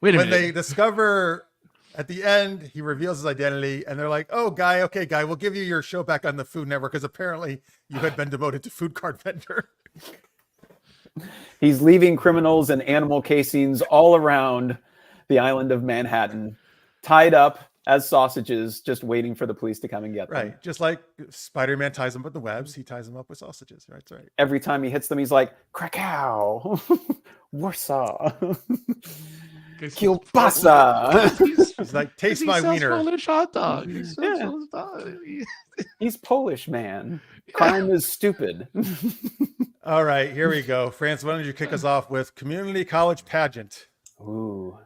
wait a when minute. they discover at the end, he reveals his identity and they're like, "Oh, okay, guy, we'll give you your show back on the Food Network because apparently you had been demoted to food cart vendor." He's leaving criminals and animal casings all around the island of Manhattan, tied up as sausages, just waiting for the police to come and get them. Right. Just like Spider-Man ties them up with the webs, he ties them up with sausages. Right. That's right. Every time he hits them, he's like, Krakow, Warsaw, Kielbasa. He's like, taste my wiener. Polish hot dog. He's Polish, man. Crime is stupid. All right, here we go. France, why don't you kick us off with Community College Pageant? Ooh.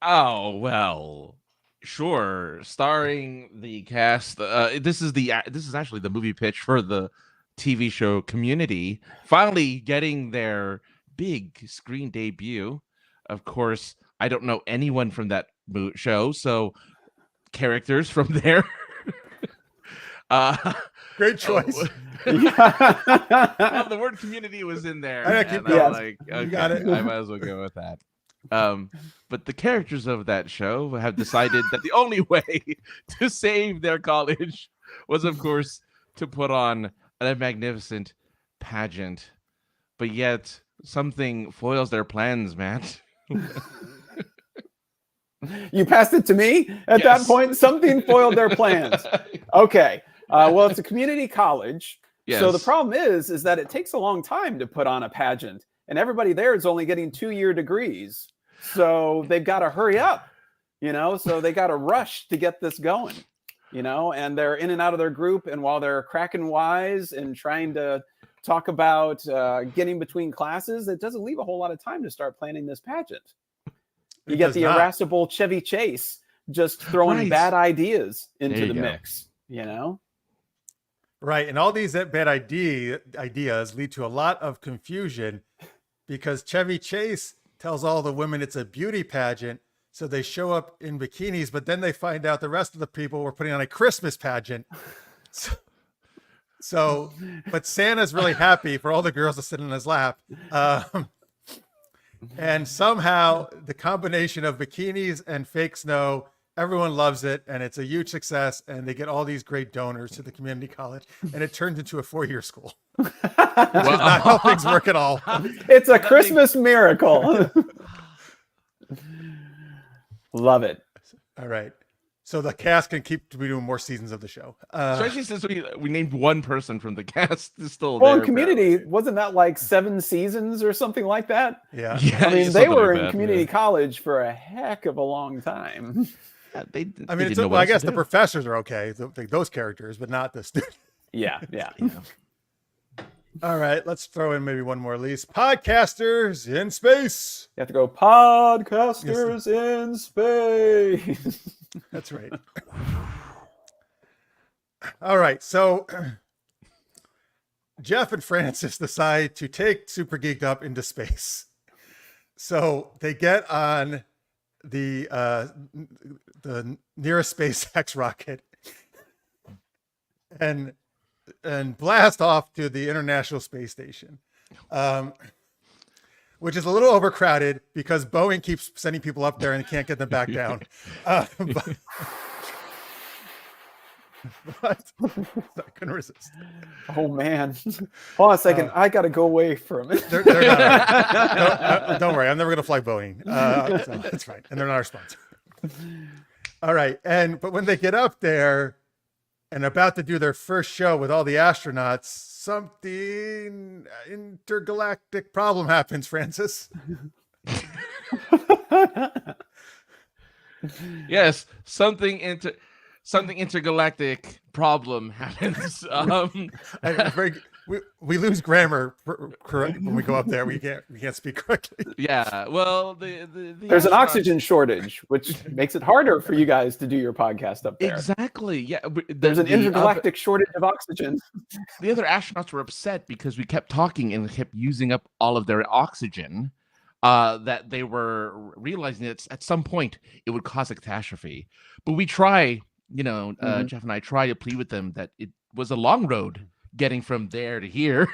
Oh, well, sure. Starring the cast. This is actually the movie pitch for the TV show Community, finally getting their big screen debut. Of course, I don't know anyone from that show, so characters from there. Great choice. Well, the word community was in there. I keep and going. I'm like, okay, got it. I might as well go with that. But the characters of that show have decided that the only way to save their college was, of course, to put on a magnificent pageant. But yet, something foils their plans, Matt. You passed it to me at that Yes. point. Something foiled their plans. Okay. Well, it's a community college. Yes. So the problem is that it takes a long time to put on a pageant, and everybody there is only getting 2-year degrees. So they've got to hurry up, so they got to rush to get this going, and they're in and out of their group. And while they're cracking wise and trying to talk about getting between classes, it doesn't leave a whole lot of time to start planning this pageant. You get the irascible Chevy Chase just throwing bad ideas into the mix, Right. And all these bad ideas lead to a lot of confusion because Chevy Chase tells all the women it's a beauty pageant. So they show up in bikinis, but then they find out the rest of the people were putting on a Christmas pageant. But Santa's really happy for all the girls to sit in his lap. And somehow the combination of bikinis and fake snow, everyone loves it. And it's a huge success. And they get all these great donors to the community college. And it turns into a 4-year school. Which is not how things work at all. It's a Christmas miracle. Love it. All right. So the cast can keep doing more seasons of the show. Especially since we named one person from the cast is still well, there. in Community, wasn't that like 7 seasons or something like that? Yeah. I mean, they were in community college for a heck of a long time. Yeah, I guess the professors are okay, those characters, but not the students. Yeah. All right, let's throw in maybe one more, Elise. Podcasters in space. You have to go podcasters in space. That's right. All right, so Jeff and Francis decide to take Super Geeked Up into space. So they get on the nearest SpaceX rocket and blast off to the International Space Station, which is a little overcrowded because Boeing keeps sending people up there and can't get them back down. But I couldn't resist. Oh man! Hold on a second. I gotta go away for a minute. They're not, don't worry, I'm never gonna fly Boeing. So that's fine, and they're not our sponsor. All right, but when they get up there and about to do their first show with all the astronauts, something intergalactic problem happens, Francis. Yes, something intergalactic problem happens. We lose grammar when we go up there. We can't speak correctly. Yeah, well, there's an oxygen shortage, which makes it harder for you guys to do your podcast up there. Exactly. Yeah, there's an intergalactic shortage of oxygen. The other astronauts were upset because we kept talking and kept using up all of their oxygen. That they were realizing that at some point it would cause a catastrophe. But we try. Jeff and I try to plead with them that it was a long road getting from there to here.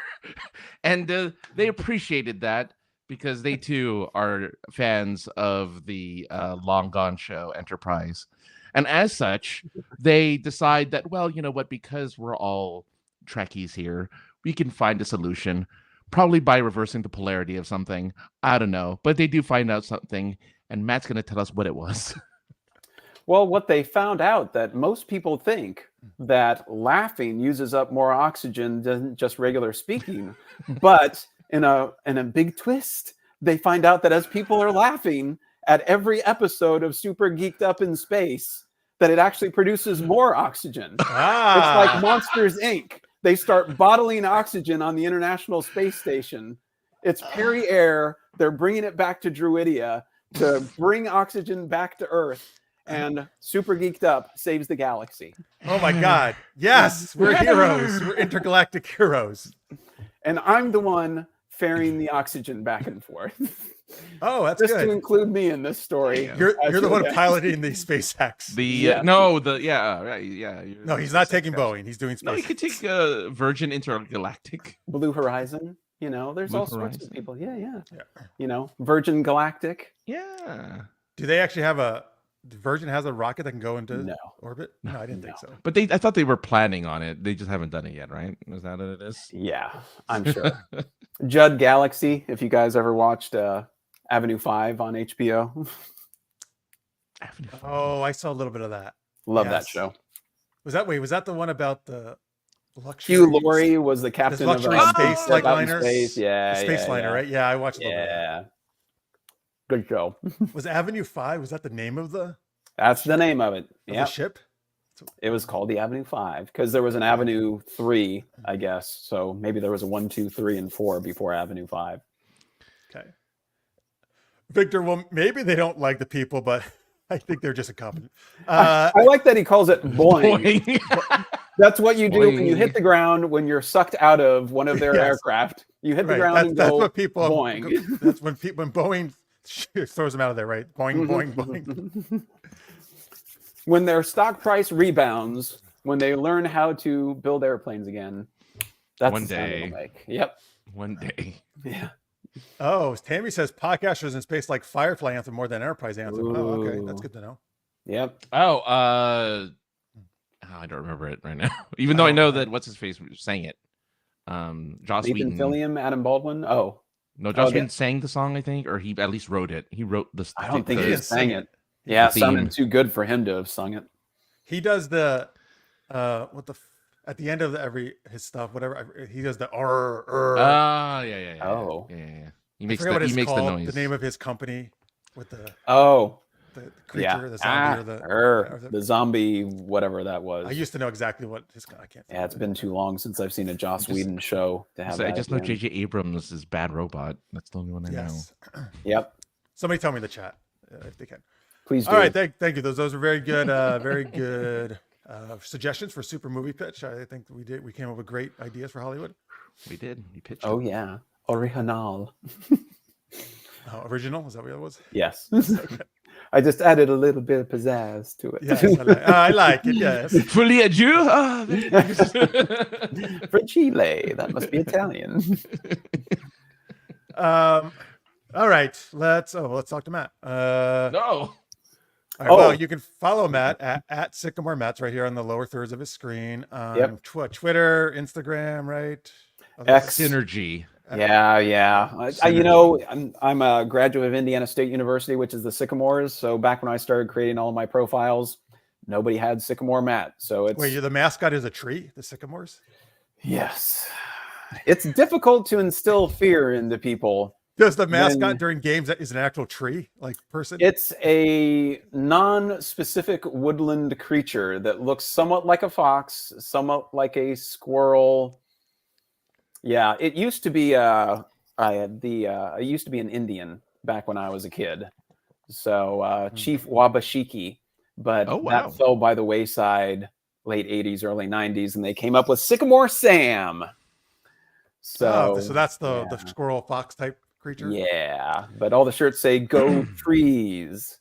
And they appreciated that because they too are fans of the long gone show Enterprise. And as such, they decide that, well, you know what, because we're all Trekkies here, we can find a solution, probably by reversing the polarity of something. I don't know. But they do find out something, and Matt's going to tell us what it was. Well, what they found out that most people think that laughing uses up more oxygen than just regular speaking. But in a big twist, they find out that as people are laughing at every episode of Super Geeked Up in Space, that it actually produces more oxygen. It's like Monsters, Inc. They start bottling oxygen on the International Space Station. It's Perry Air. They're bringing it back to Druidia to bring oxygen back to Earth. And Super Geeked Up saves the galaxy. Oh my God. Yes, we're heroes. We're intergalactic heroes. And I'm the one ferrying the oxygen back and forth. Oh, that's Just to good. include me in this story. Yeah. You're the one piloting the SpaceX. Yeah. You're No, the he's not SpaceX taking guy. Boeing. He's doing SpaceX. No, you could take Virgin Intergalactic. Blue Horizon. There's Blue all sorts Horizon. of people. Yeah. Yeah. Virgin Galactic. Yeah. Do they actually have Virgin has a rocket that can go into No. orbit? No, I didn't think so. But I thought they were planning on it. They just haven't done it yet, right? Is that what it is? Yeah, I'm sure. Judd Galaxy, if you guys ever watched Avenue 5 on HBO. Oh, I saw a little bit of that. Love Yes. that show. Was that the one about the luxury? Hugh Laurie was the captain of luxury space, Step like Out in liners? Space. Yeah, The space yeah, liner, yeah. right? Yeah, I watched a little bit of Yeah. Good show. that. Was Avenue 5? Was that the name of the That's the name of it. the Yeah. ship? It was called the Avenue 5 because there was an Avenue 3, I guess. So maybe there was a 1, 2, 3, and 4 before Avenue 5. Okay. Victor, well, maybe they don't like the people, but I think they're just incompetent. I like that he calls it boing. Boing. That's what you do when you Boing. hit the ground when you're sucked out of one of their Yes. aircraft. You hit the Right, ground and that's go what people. boing. That's when Boeing throws them out of there, right? Boing, boing, boing. When their stock price rebounds, when they learn how to build airplanes again, that's One the sound day. it'll make. Yep. One day. Yeah. Oh, Tammy says podcasters in space like Firefly Anthem more than Enterprise Anthem. Oh, okay, that's Ooh. good to know. Yep. I don't remember it right now. Even though I know that what's his face sang it. Joss Nathan Whedon. Fillion, Adam Baldwin. Oh, No, Joss Okay. Whedon sang the song, I think, or he at least wrote it. He wrote the. I don't think he he didn't sang sing it. Yeah, it theme. sounded too good for him to have sung it. He does the at the end of his stuff, whatever he does the Yeah. Oh. Yeah. He I makes forget what the it's noise. called. The name of his company with the Oh, creature, yeah. the zombie, The zombie, whatever that was. I used to know exactly what his. I can't. Yeah, it's been too long since I've seen a Joss Whedon show to have So I that just know again. J.J. Abrams is Bad Robot. That's the only one I know. Yes. Yep. Somebody tell me in the chat if they can. Please do. All right, thank you. Those are very good, very good suggestions for super movie pitch. I think we came up with great ideas for Hollywood. We did. We pitched. Oh yeah. Original. Original, is that what it was? Yes. I just added a little bit of pizzazz to it. Yes, I like it. Yes. Folie à Dieu. Ah, very nice. For Chile. That must be Italian. All right, let's talk to Matt. No. All right, Oh. well, you can follow Matt at Sycamore Matt's right here on the lower thirds of his screen. Yep. Twitter, Instagram, right? X. Synergy. Yeah. I'm a graduate of Indiana State University, which is the Sycamores. So back when I started creating all of my profiles, nobody had Sycamore Matt. So it's Wait, the mascot is a tree, the sycamores? yes. It's difficult to instill fear into people. Does the mascot When- during games that is an actual tree, like person? It's a non-specific woodland creature that looks somewhat like a fox, somewhat like a squirrel. Yeah, it used to be it used to be an Indian back when I was a kid. So Chief Wabashiki, but Oh, wow. that fell by the wayside late 80s, early 90s, and they came up with Sycamore Sam. So, so that's the yeah. squirrel fox type creature. Yeah, but all the shirts say "Go trees."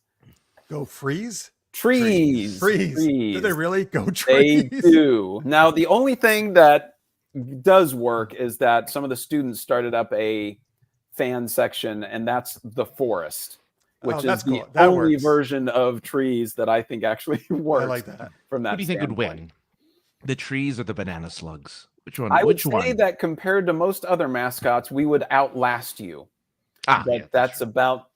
Go freeze. Trees. Freeze. Trees. Do they really go They trees? do. Now, the only thing that does work is that some of the students started up a fan section, and that's the forest, which Oh, is that's the cool. That only works. version of trees that I think actually works. I like that. From that Who do you think would standpoint. win? The trees or the banana slugs? Which one? I would Which say one? that compared to most other mascots, we would outlast you. Ah, But yeah, for that's sure. about.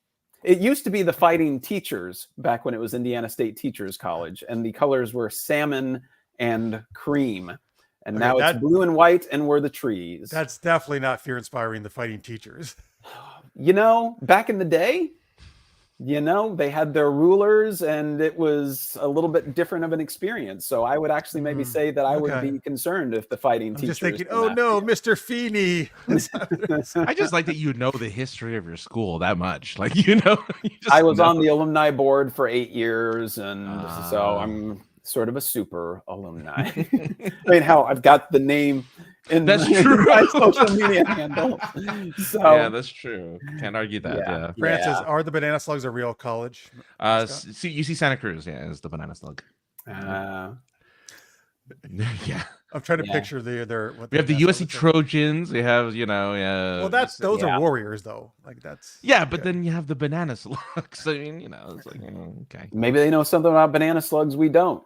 It used to be the Fighting Teachers back when it was Indiana State Teachers College, and the colors were salmon and cream. And Okay, now it's blue and white, and we're the trees. That's definitely not fear inspiring the fighting teachers. Back in the day, they had their rulers, and it was a little bit different of an experience. So I would actually maybe say that I would okay. be concerned if the Fighting I'm Teachers. just thinking, came oh after no, you. Mr. Feeney. I just like that you know the history of your school that much. Like, you just I was know. on the alumni board for 8 years, and so Ah. I'm sort of a super alumni. I mean, how I've got the name in That's my, true. my social media handle. So Yeah, that's true. Can't argue that. Yeah. Yeah. Francis, Yeah. are the banana slugs a real college mascot? See, UC Santa Cruz. Yeah, is the banana slug. Yeah. I'm trying to Yeah. picture their what We have the mascot USC looks like. Trojans. We have, yeah. Well, those Yeah. are warriors, though. Like that's Yeah, but then you have the banana slugs. I mean, it's like, okay. Maybe they know something about banana slugs we don't.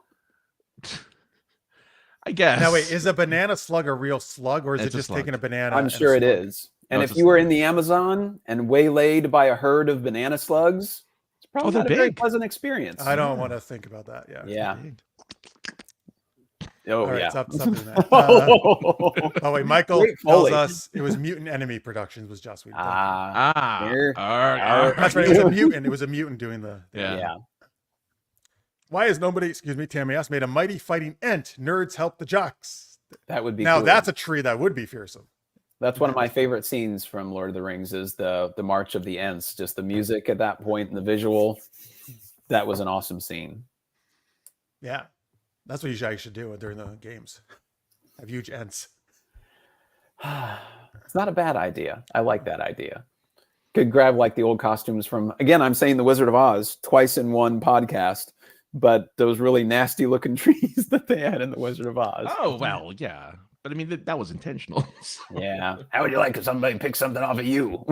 I guess. Now wait, is a banana slug a real slug, or is It's it a just slug. taking a banana? I'm and sure a it slug? is. And No, if it's a you were slug. in the Amazon and waylaid by a herd of banana slugs, it's probably they're not a very big. pleasant experience. I don't want to think about that. Yeah. Yeah. Big. Oh, All right, yeah. stop doing that. Oh wait, Michael Great tells Folie. us it was Mutant Enemy Productions was Joss Whedon. Here. That's right. It was a mutant. It was a mutant doing the. Yeah. Why has nobody? Excuse me, Tammy asked. Made a mighty fighting ent. Nerds help the jocks. That would be Now cool. that's a tree that would be fearsome. That's one of my favorite scenes from Lord of the Rings is the March of the Ents. Just the music at that point and the visual. That was an awesome scene. Yeah, that's what you guys should do during the games. Have huge ents. It's not a bad idea. I like that idea. Could grab like the old costumes from, again, I'm saying The Wizard of Oz twice in one podcast, but those really nasty looking trees that they had in The Wizard of Oz. Oh, well, yeah. But I mean, that was intentional. So. Yeah. How would you like if somebody picked something off of you?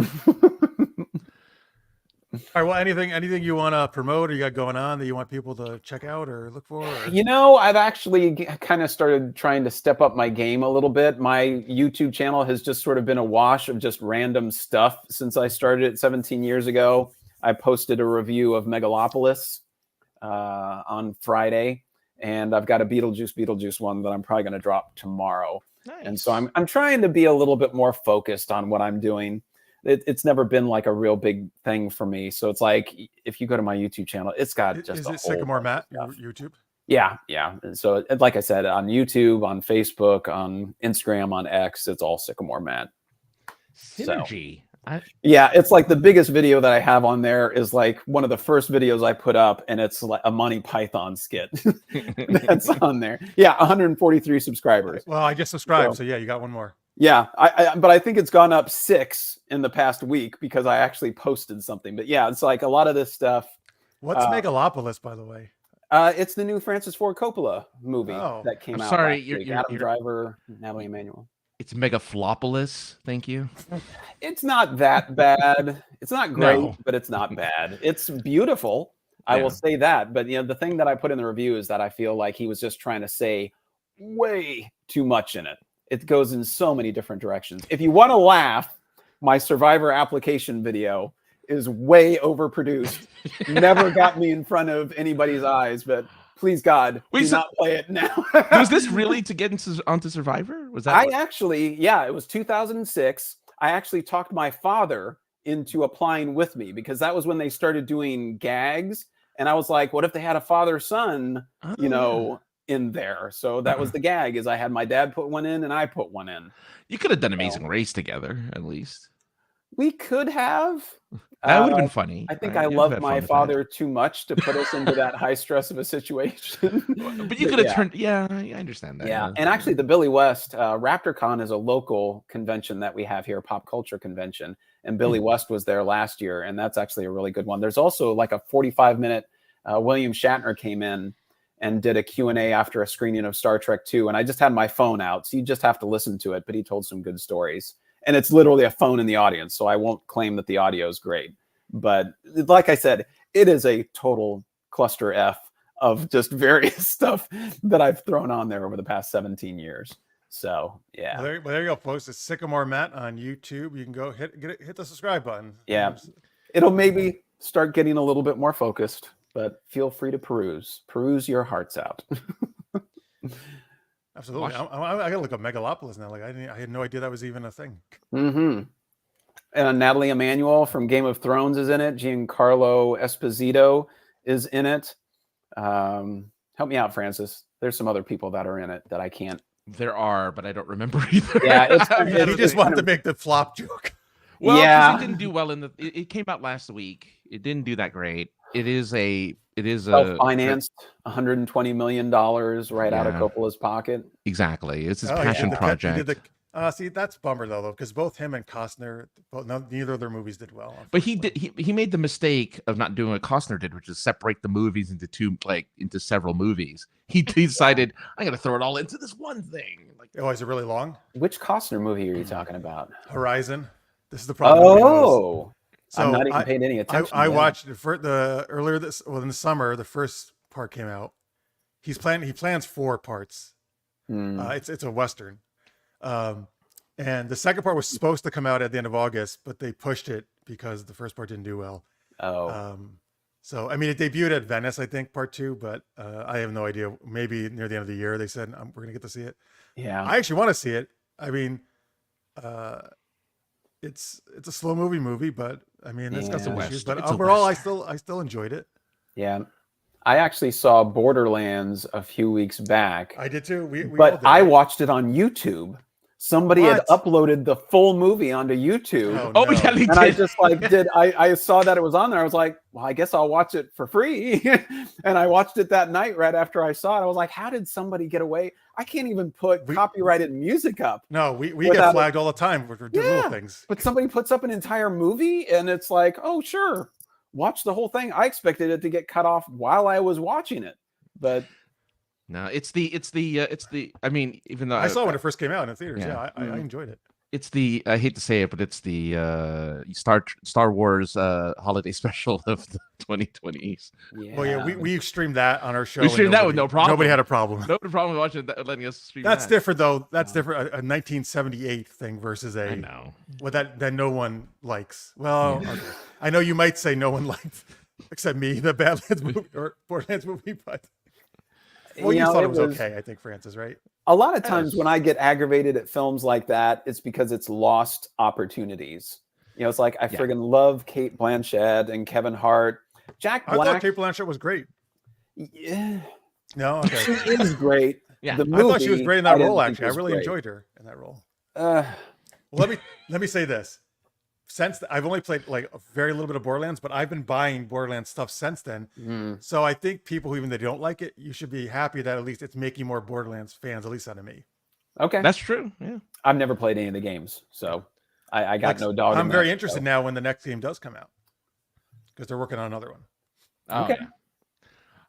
All right. Well, anything you want to promote or you got going on that you want people to check out or look for? Or? You know, I've actually kind of started trying to step up my game a little bit. My YouTube channel has just sort of been a wash of just random stuff since I started it 17 years ago. I posted a review of Megalopolis on Friday, and I've got a Beetlejuice one that I'm probably going to drop tomorrow. Nice. And so I'm trying to be a little bit more focused on what I'm doing. It's never been like a real big thing for me. So it's like, if you go to my YouTube channel, it's got just Is a it whole Sycamore bunch Matt, of your stuff. YouTube? Yeah. And so like I said, on YouTube, on Facebook, on Instagram, on X, it's all Sycamore Matt. Synergy. Yeah, it's like the biggest video that I have on there is like one of the first videos I put up, and it's like a Monty Python skit that's on there. Yeah, 143 subscribers. Well, I just subscribed, so yeah, you got one more. Yeah, but I think it's gone up 6 in the past week because I actually posted something. But yeah, it's like a lot of this stuff. What's Megalopolis, by the way? It's the new Francis Ford Coppola movie that came out. Sorry, last week. Adam Driver, Natalie Emmanuel. It's Megaflopolis. Thank you. It's not that bad. It's not great, No. but it's not bad. It's beautiful. I will say that. But the thing that I put in the review is that I feel like he was just trying to say way too much in it. It goes in so many different directions. If you want to laugh, my Survivor application video is way overproduced. Never got me in front of anybody's eyes, but please God, do not play it now. Was this really to get onto Survivor? Was that? It was 2006. I actually talked my father into applying with me because that was when they started doing gags. And I was like, what if they had a father-son, in there? So that was the gag, is I had my dad put one in and I put one in. You could have done Amazing Race together, at least. We could have. That would have been funny. I think I love my father too much to put us into that high stress of a situation. But you could have turned. Yeah, I understand that. Yeah, and actually, the Billy West RaptorCon is a local convention that we have here, pop culture convention, and Billy West was there last year, and that's actually a really good one. There's also like a 45-minute. William Shatner came in and did a Q&A after a screening of Star Trek II, and I just had my phone out, so you just have to listen to it. But he told some good stories. And it's literally a phone in the audience, so I won't claim that the audio is great. But like I said, it is a total cluster F of just various stuff that I've thrown on there over the past 17 years. So, yeah. Well, there you go, folks. It's Sycamore Matt on YouTube. You can go hit the subscribe button. Yeah. It'll maybe start getting a little bit more focused, but feel free to peruse your hearts out. Absolutely. I gotta look up Megalopolis now. Like I had no idea that was even a thing. Mm-hmm. And Natalie Emmanuel from Game of Thrones is in it. Giancarlo Esposito is in it. Help me out, Francis. There's some other people that are in it that I can't. There are, but I don't remember either. Yeah, he just wanted to make the flop joke. Well, yeah, it didn't do well it came out last week. It didn't do that great. It is self-financed, $120 million right out of Coppola's pocket. Exactly. It's his passion project. See, that's bummer though, because both him and Costner, neither of their movies did well. But he made the mistake of not doing what Costner did, which is separate the movies into several movies. He decided I'm gonna throw it all into this one thing. Like, Oh, is it really long? Which Costner movie are you talking about? Horizon. This is the problem. Oh, So I'm not even paying any attention. I watched it for in the summer. The first part came out. He plans 4 parts. It's a Western. And the second part was supposed to come out at the end of August, but they pushed it because the first part didn't do well. So I mean, it debuted at Venice, I think, part 2, but I have no idea. Maybe near the end of the year, they said we're gonna get to see it. Yeah, I actually want to see it. I mean, it's a slow movie, but I mean, it's got some issues. But overall, I still enjoyed it. Yeah. I actually saw Borderlands a few weeks back. I did too. We but I watched it on YouTube. Somebody had uploaded the full movie onto YouTube. Oh, yeah, they did. And I just I saw that it was on there. I was like, well, I guess I'll watch it for free. And I watched it that night right after I saw it. I was like, how did somebody get away? I can't even put copyrighted music up. No, we get flagged all the time for little things. But somebody puts up an entire movie and it's like, oh, sure, watch the whole thing. I expected it to get cut off while I was watching it. But no, it's the I mean, even though I saw when it first came out in the theaters. Yeah. I enjoyed it. It's I hate to say it, but it's the Star Wars holiday special of the 2020s. Yeah. Well, yeah, we streamed that on our show. We streamed that with no problem. Nobody had a problem. No problem watching that, letting us stream. That's different though. That's different. A 1978 thing versus I know. Well, that no one likes. Well, okay. I know you might say no one liked, except me, the Badlands movie or Borderlands movie, but. Well, you thought it was okay, I think, Francis, right? A lot of times when I get aggravated at films like that, it's because it's lost opportunities. You know, it's like I friggin' love Kate Blanchett and Kevin Hart. Jack Black. I thought Kate Blanchett was great. Yeah. No, okay. She is great. Yeah. The movie, I thought she was great in that role, actually. I really enjoyed her in that role. Well, let me say this. Since I've only played like a very little bit of Borderlands, but I've been buying Borderlands stuff since then. So I think people who even they don't like it, you should be happy that at least it's making more Borderlands fans, at least out of me. Okay, that's true. Yeah, I've never played any of the games, so I got no dog. I'm very interested now when the next game does come out because they're working on another one. Okay. Yeah.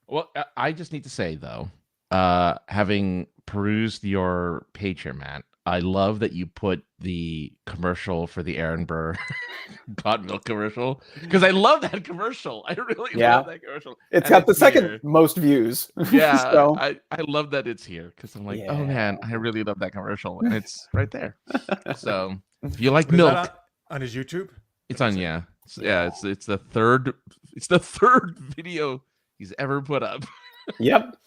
Well, I just need to say though, having perused your page here, Matt, I love that you put the commercial for the Aaron Burr God Milk commercial because I love that commercial. I really love that commercial. It's got the second most views. Yeah, so. I love that it's here because I'm like, oh man, I really love that commercial, and it's right there. So if you like milk, on his YouTube, it's on. It's the third video he's ever put up. Yep.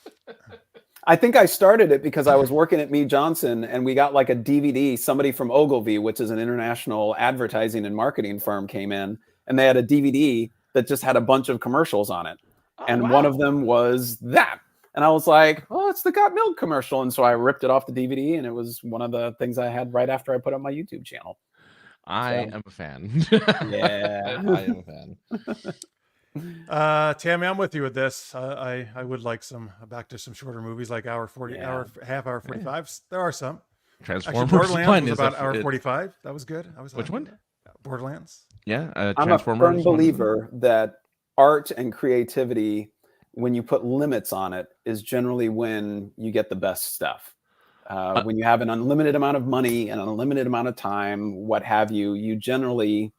I think I started it because I was working at Mead Johnson and we got like a DVD. Somebody from Ogilvy, which is an international advertising and marketing firm, came in and they had a DVD that just had a bunch of commercials on it. One of them was that. And I was like, oh, it's the Got Milk commercial. And so I ripped it off the DVD and it was one of the things I had right after I put up my YouTube channel. I am a fan. Yeah. I am a fan. Tammy, I'm with you with this. I would like back to some shorter movies like half hour 45. There are some. Transformers. Actually, Borderlands was about hour 45. That was good. Which one? Borderlands. Yeah, I'm a firm believer that art and creativity, when you put limits on it, is generally when you get the best stuff. When you have an unlimited amount of money and an unlimited amount of time, what have you, you generally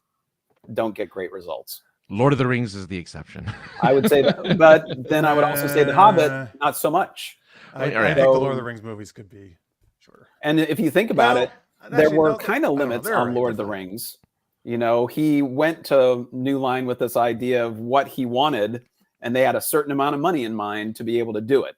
don't get great results. Lord of the Rings is the exception. I would say that, but then I would also say The Hobbit, not so much. I think the Lord of the Rings movies could be shorter. And if you think about it, there were kind of limits on Lord of the Rings. You know, he went to New Line with this idea of what he wanted, and they had a certain amount of money in mind to be able to do it.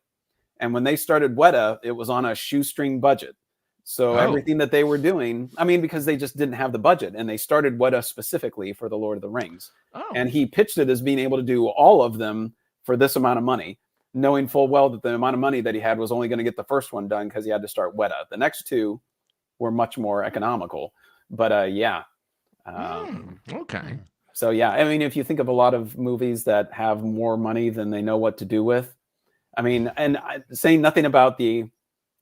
And when they started Weta, it was on a shoestring budget. So everything that they were doing, I mean, because they just didn't have the budget, and they started Weta specifically for the Lord of the Rings. And he pitched it as being able to do all of them for this amount of money, knowing full well that the amount of money that he had was only going to get the first one done because he had to start Weta. The next two were much more economical. But okay. So yeah, I mean, if you think of a lot of movies that have more money than they know what to do with, I mean, and saying nothing about the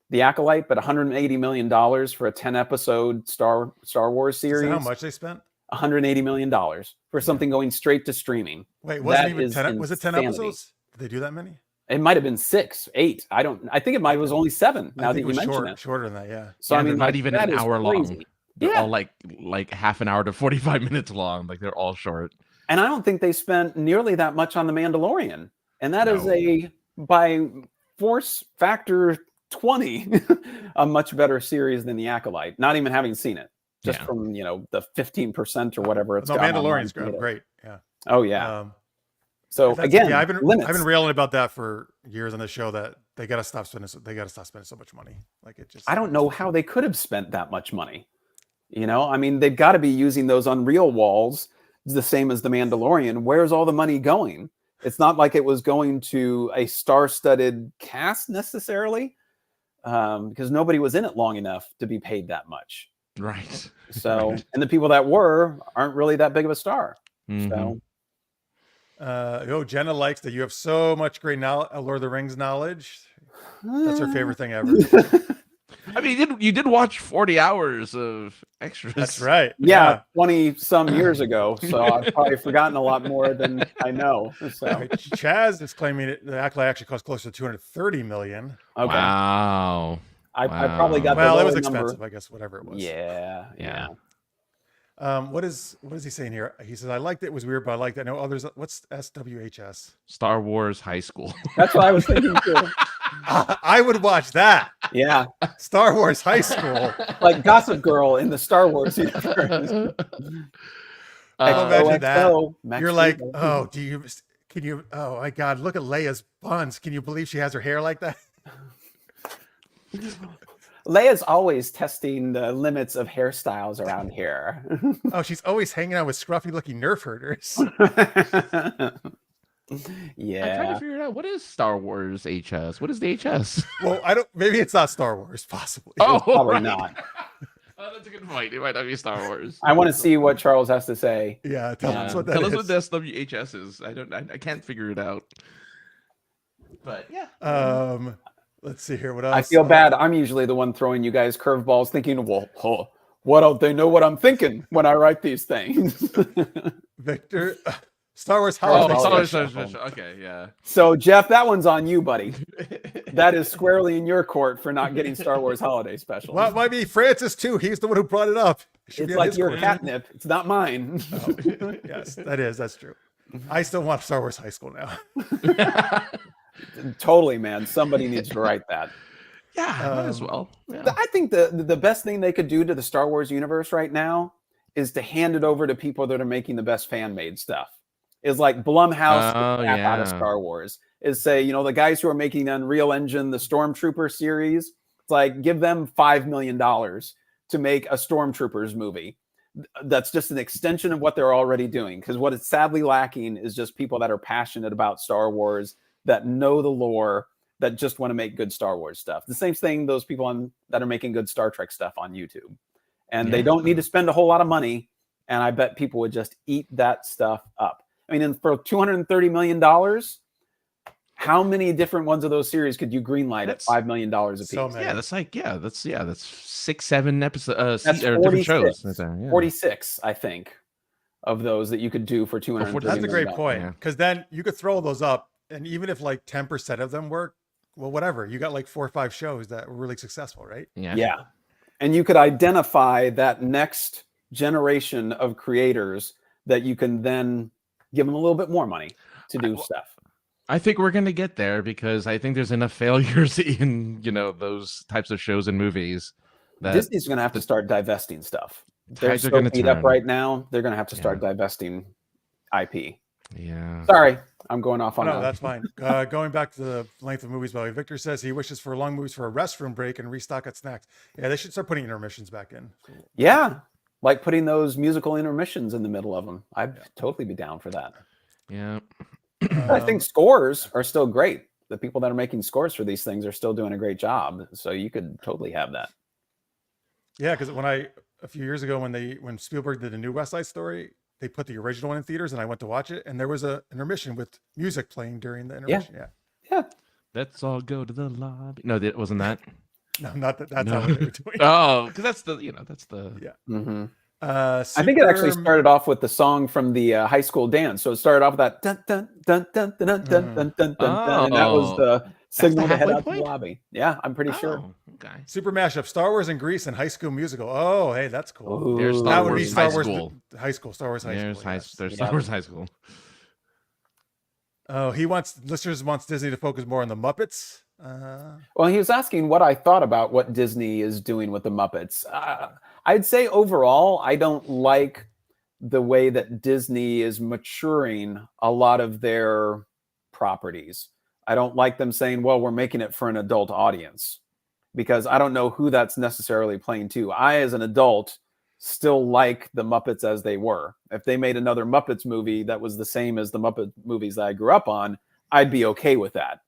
The Acolyte, but $180 million for a 10-episode Star Wars Is series. that how much they spent? $180 million for something going straight to streaming. Wait, wasn't That even is 10? Was it 10 insanity. episodes? Did they do that many? It might have been 6, 8. I think it might was only 7. Now I that think you it was mention it. shorter than that. Yeah. So Yeah, I mean, they're not like, even that an is hour long. crazy. They're Yeah. all like half an hour to 45 minutes long. Like they're all short. And I don't think they spent nearly that much on The Mandalorian. And that is No. by force factor 20, a much better series than The Acolyte. Not even having seen it, just Yeah. from the 15% or whatever it's No, got. Mandalorian's online. great. Yeah. Oh yeah. If So that's- again, yeah, I've been limits. railing about that for years on the show that they got to stop spending. They got to stop spending so much money. Like it just. I don't know how they could have spent that much money. I mean, they've got to be using those Unreal walls the same as The Mandalorian. Where's all the money going? It's not like it was going to a star-studded cast necessarily, because nobody was in it long enough to be paid that much. Right. So, and the people that aren't really that big of a star. Mhm. So, Jenna likes that you have so much great Lord of the Rings knowledge. That's her favorite thing ever. I mean, you did watch 40 hours of extras. That's right. yeah, 20 some years ago. So I've probably forgotten a lot more than I know. So, Right. Chaz is claiming the Acolyte actually cost closer to 230 million. okay. Wow. I probably got Well, the it was lower number. expensive, I guess. Whatever it was. Yeah. What is he saying here? He says, I liked it. It was weird, but I liked it. I know others. What's SWHS? Star Wars High School. That's what I was thinking too. I would watch that. Yeah, Star Wars High School. like Gossip Girl in the Star Wars universe. Imagine XOXO, that. Max You're like, Steel. can you, oh my God, look at Leia's buns. Can you believe she has her hair like that? Leia's always testing the limits of hairstyles around here. Oh, she's always hanging out with scruffy looking nerf herders. I'm trying Yeah. to figure it out. What is Star Wars HS? What is the HS? Well, maybe it's not Star Wars, possibly. Oh, Probably right. not. Oh, that's a good point. It might not be Star Wars. I want to see what Charles has to say. Yeah, tell us what that Tell is. us what the SWHS is. I can't figure it out. But yeah. Let's see here. What else? I feel bad. I'm usually the one throwing you guys curveballs, thinking, well, what else? They know what I'm thinking when I write these things. Victor, Star Wars Holiday. Okay, yeah. So, Jeff, that one's on you, buddy. That is squarely in your court for not getting Star Wars Holiday Special. Well, it might be Francis too. He's the one who brought it up. It should It's be on like his your court. catnip. It's not mine. Oh, yes, that's true. I still want Star Wars High School now. Totally, man. Somebody needs to write that. Yeah, might as well. Yeah. I think the best thing they could do to the Star Wars universe right now is to hand it over to people that are making the best fan-made stuff. Is like Blumhouse out of Star Wars. Is say, the guys who are making the Unreal Engine, the Stormtrooper series, it's like give them $5 million to make a Stormtroopers movie. That's just an extension of what they're already doing. Because what is sadly lacking is just people that are passionate about Star Wars, that know the lore, that just want to make good Star Wars stuff. The same thing, those people that are making good Star Trek stuff on YouTube. And they don't need to spend a whole lot of money. And I bet people would just eat that stuff up. I mean, for $230 million, how many different ones of those series could you greenlight at $5 million a piece? So many. Yeah, that's 6-7 episodes. That's different shows. 46, I think, of those that you could do for $230 That's a great million. point. Because then you could throw those up, and even if like 10% of them work, well, whatever. You got like 4 or 5 shows that were really successful, right? Yeah. And you could identify that next generation of creators that you can then give them a little bit more money to do stuff. I think we're gonna get there because I think there's enough failures in those types of shows and movies that Disney's going to have to start divesting stuff. They're tides are so gonna beat up turn. right now. They're going to have to start divesting IP. Yeah. Sorry, I'm going off on No, that. that's fine. Going back to the length of movies, by the way, Victor says he wishes for long movies for a restroom break and restock at snacks. Yeah, they should start putting intermissions back in. Yeah, like putting those musical intermissions in the middle of them. I'd totally be down for that. Yeah. I think scores are still great. The people that are making scores for these things are still doing a great job. So you could totally have that. Yeah, because a few years ago when Spielberg did a new West Side Story, they put the original one in theaters, and I went to watch it, and there was an intermission with music playing during the intermission. Yeah. Yeah. Let's all go to the lobby. No, it wasn't that. No, not that. That's not what they were doing. Oh, because that's the Yeah. Mm-hmm. I I think it actually started off with the song from the high school dance. So it started off with that dun dun dun dun dun dun dun dun dun dun, and that was the signal to head halfway out to the point? lobby. Yeah, I'm pretty sure. Okay. Super mashup: Star Wars and Grease and High School Musical. Oh, hey, that's cool. There's Ooh. Star That would Wars be Star High Wars School. High School. Star Wars High There's School. Yes. there's Yeah. Star Wars High School. Oh, listeners wants Disney to focus more on the Muppets. Well, he was asking what I thought about what Disney is doing with the Muppets. I'd say overall, I don't like the way that Disney is maturing a lot of their properties. I don't like them saying, well, we're making it for an adult audience, because I don't know who that's necessarily playing to. I, as an adult, still like the Muppets as they were. If they made another Muppets movie that was the same as the Muppet movies that I grew up on, I'd be okay with that.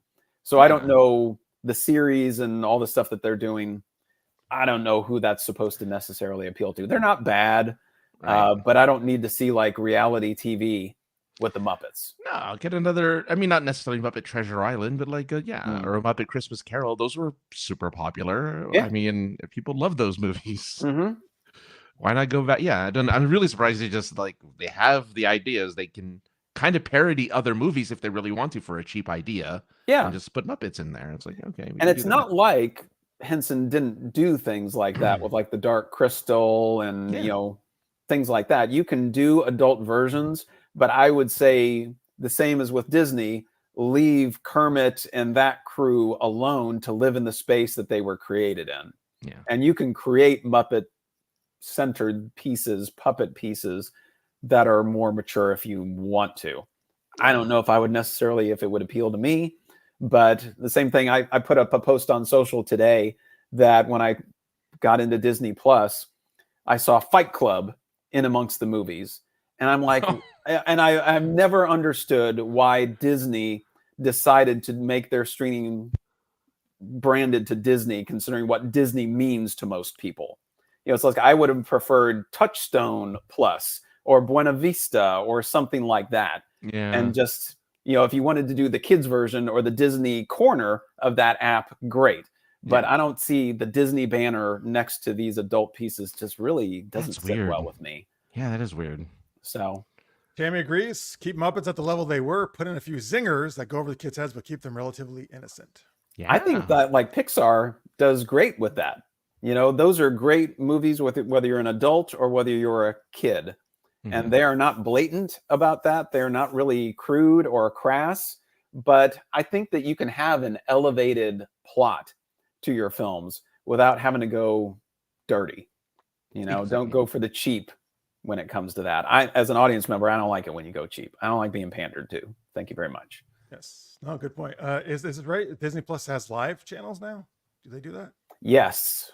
So I don't know the series and all the stuff that they're doing. I don't know who that's supposed to necessarily appeal to. They're not bad, but I don't need to see like reality TV with the Muppets. No, get another. I mean, not necessarily Muppet Treasure Island, but like or a Muppet Christmas Carol. Those were super popular. Yeah. I mean, people love those movies. Mm-hmm. Why not go back? Yeah, I'm really surprised they have the ideas. They can kind of parody other movies if they really want to for a cheap idea. Yeah, and just put Muppets in there. It's like, okay. And it's not like Henson didn't do things like that with like the Dark Crystal and things like that. You can do adult versions, but I would say the same as with Disney, leave Kermit and that crew alone to live in the space that they were created in. Yeah. And you can create Muppet centered pieces, puppet pieces that are more mature if you want to. I don't know if I would necessarily, if it would appeal to me, but the same thing, I put up a post on social today that when I got into Disney Plus, I saw Fight Club in amongst the movies. And I'm like, and I've never understood why Disney decided to make their streaming branded to Disney, considering what Disney means to most people. It's like I would have preferred Touchstone Plus or Buena Vista or something like that. Yeah. And just, if you wanted to do the kids version or the Disney corner of that app, great. But I don't see the Disney banner next to these adult pieces. Just really doesn't sit well with me. Yeah, that is weird. So Tammy agrees. Keep Muppets at the level they were. Put in a few zingers that go over the kids' heads, but keep them relatively innocent. Yeah. I think that like Pixar does great with that. Those are great movies with whether you're an adult or whether you're a kid. Mm-hmm. And they are not blatant about that. They're not really crude or crass. But I think that you can have an elevated plot to your films without having to go dirty. Don't go for the cheap when it comes to that. As an audience member, I don't like it when you go cheap. I don't like being pandered to. Thank you very much. Yes. No, good point. Is it right? Disney Plus has live channels now? Do they do that? Yes.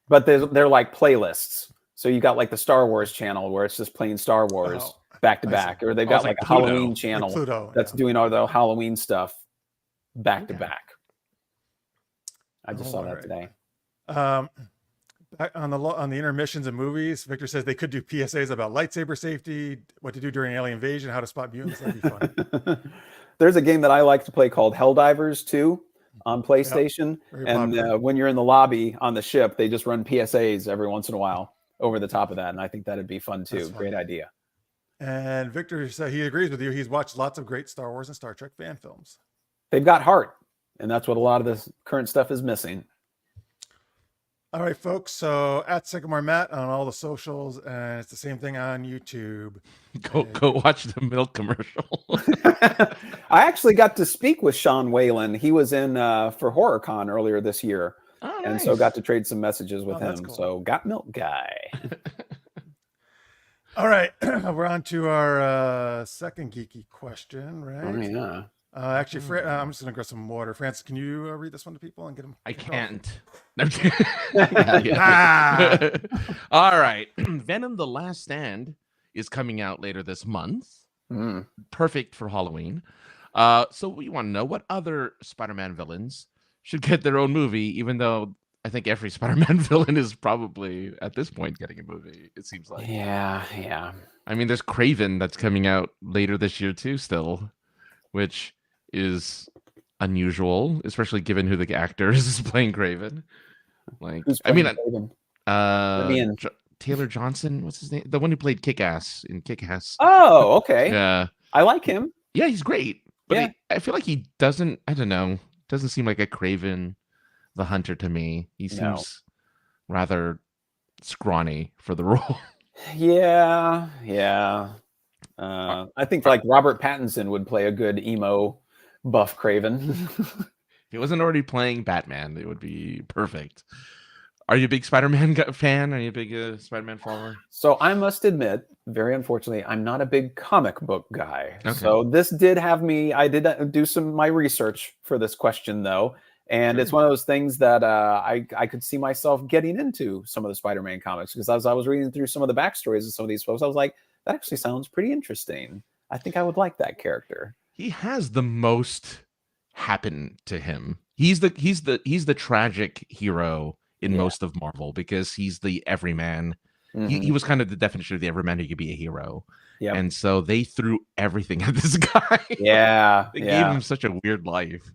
But they're like playlists. So you got like the Star Wars channel where it's just playing Star Wars back to back. Or they've got like a Pluto. Halloween channel like Pluto, that's doing all the Halloween stuff back to back. I just saw that today. On the intermissions of movies, Victor says they could do PSAs about lightsaber safety, what to do during alien invasion, how to spot mutants. That'd be fun. There's a game that I like to play called Helldivers 2 on PlayStation. Yep, and when you're in the lobby on the ship, they just run PSAs every once in a while over the top of that. And I think that'd be fun too. Great idea. And Victor said he agrees with you. He's watched lots of great Star Wars and Star Trek fan films. They've got heart. And that's what a lot of this current stuff is missing. All right, folks. So at Sycamore Matt on all the socials, and it's the same thing on YouTube. Go watch the milk commercial. I actually got to speak with Sean Whalen. He was in for HorrorCon earlier this year. Oh, and nice. so got to trade some messages with him. Cool. So got milk guy. All right, we're on to our second geeky question, right? Oh yeah. Actually, I'm just gonna grab some water. Francis, can you read this one to people and get them? I can't. All right. Venom: The Last Stand is coming out later this month. Perfect for Halloween. So we want to know what other Spider-Man villains should get their own movie, even though I think every Spider-Man villain is probably at this point getting a movie, it seems like. Yeah. I mean, there's Kraven that's coming out later this year too still, which is unusual, especially given who the actor is playing Kraven. Like, Who's I mean, playing Craven? Me and- Taylor Johnson, what's his name? The one who played Kick-Ass in Kick-Ass. Oh, okay. Yeah, I like him. yeah, he's great. But Yeah. I feel like he doesn't. I don't know. Doesn't seem like a Craven the Hunter to me. He No. seems rather scrawny for the role. Yeah. I think like Robert Pattinson would play a good emo buff Craven. If he wasn't already playing Batman, it would be perfect. Are you a big Spider-Man fan? Are you a big Spider-Man follower? So I must admit, very unfortunately, I'm not a big comic book guy. Okay. So this did have me. I did do some my research for this question though, and it's one of those things that I could see myself getting into some of the Spider-Man comics, because as I was reading through some of the backstories of some of these folks, I was like, that actually sounds pretty interesting. I think I would like that character. He has the most happen to him. He's the tragic hero in most of Marvel, because he's the everyman. He was kind of the definition of the everyman who could be a hero. Yeah. And so they threw everything at this guy. Yeah. They gave him such a weird life.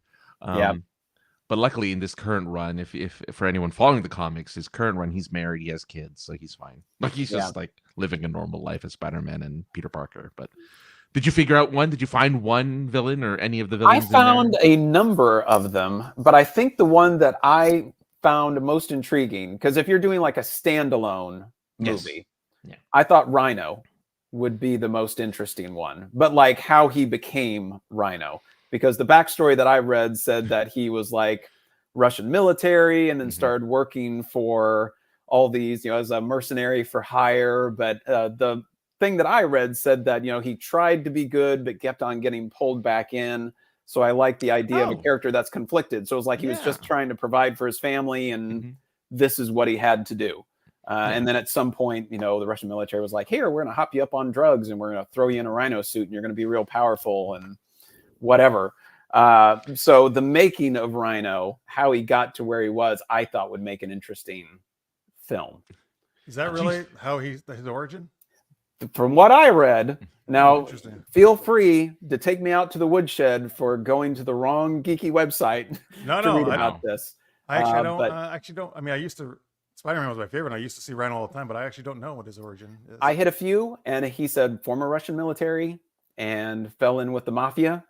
Yeah. But luckily in this current run, if for anyone following the comics, his current run, he's married, he has kids, so he's fine. Like he's just like living a normal life as Spider-Man and Peter Parker. But did you figure out one? Did you find one villain or any of the villains? I found a number of them, but I think the one that I found most intriguing, because if you're doing like a standalone movie, I thought Rhino would be the most interesting one, but like how he became Rhino, because the backstory that I read said that he was like Russian military and then started working for all these, as a mercenary for hire. But the thing that I read said that, he tried to be good, but kept on getting pulled back in. So I like the idea of a character that's conflicted. So it was like he was just trying to provide for his family, and this is what he had to do. And then at some point, the Russian military was like, here, we're going to hop you up on drugs and we're going to throw you in a rhino suit and you're going to be real powerful and whatever. So the making of Rhino, how he got to where he was, I thought would make an interesting film. Is that really how his origin? From what I read. Now, feel free to take me out to the woodshed for going to the wrong geeky website to read about this. I actually don't. I mean, I used to. Spider-Man was my favorite. I used to see Rhino all the time, but I actually don't know what his origin is. I hit a few, and he said former Russian military and fell in with the mafia.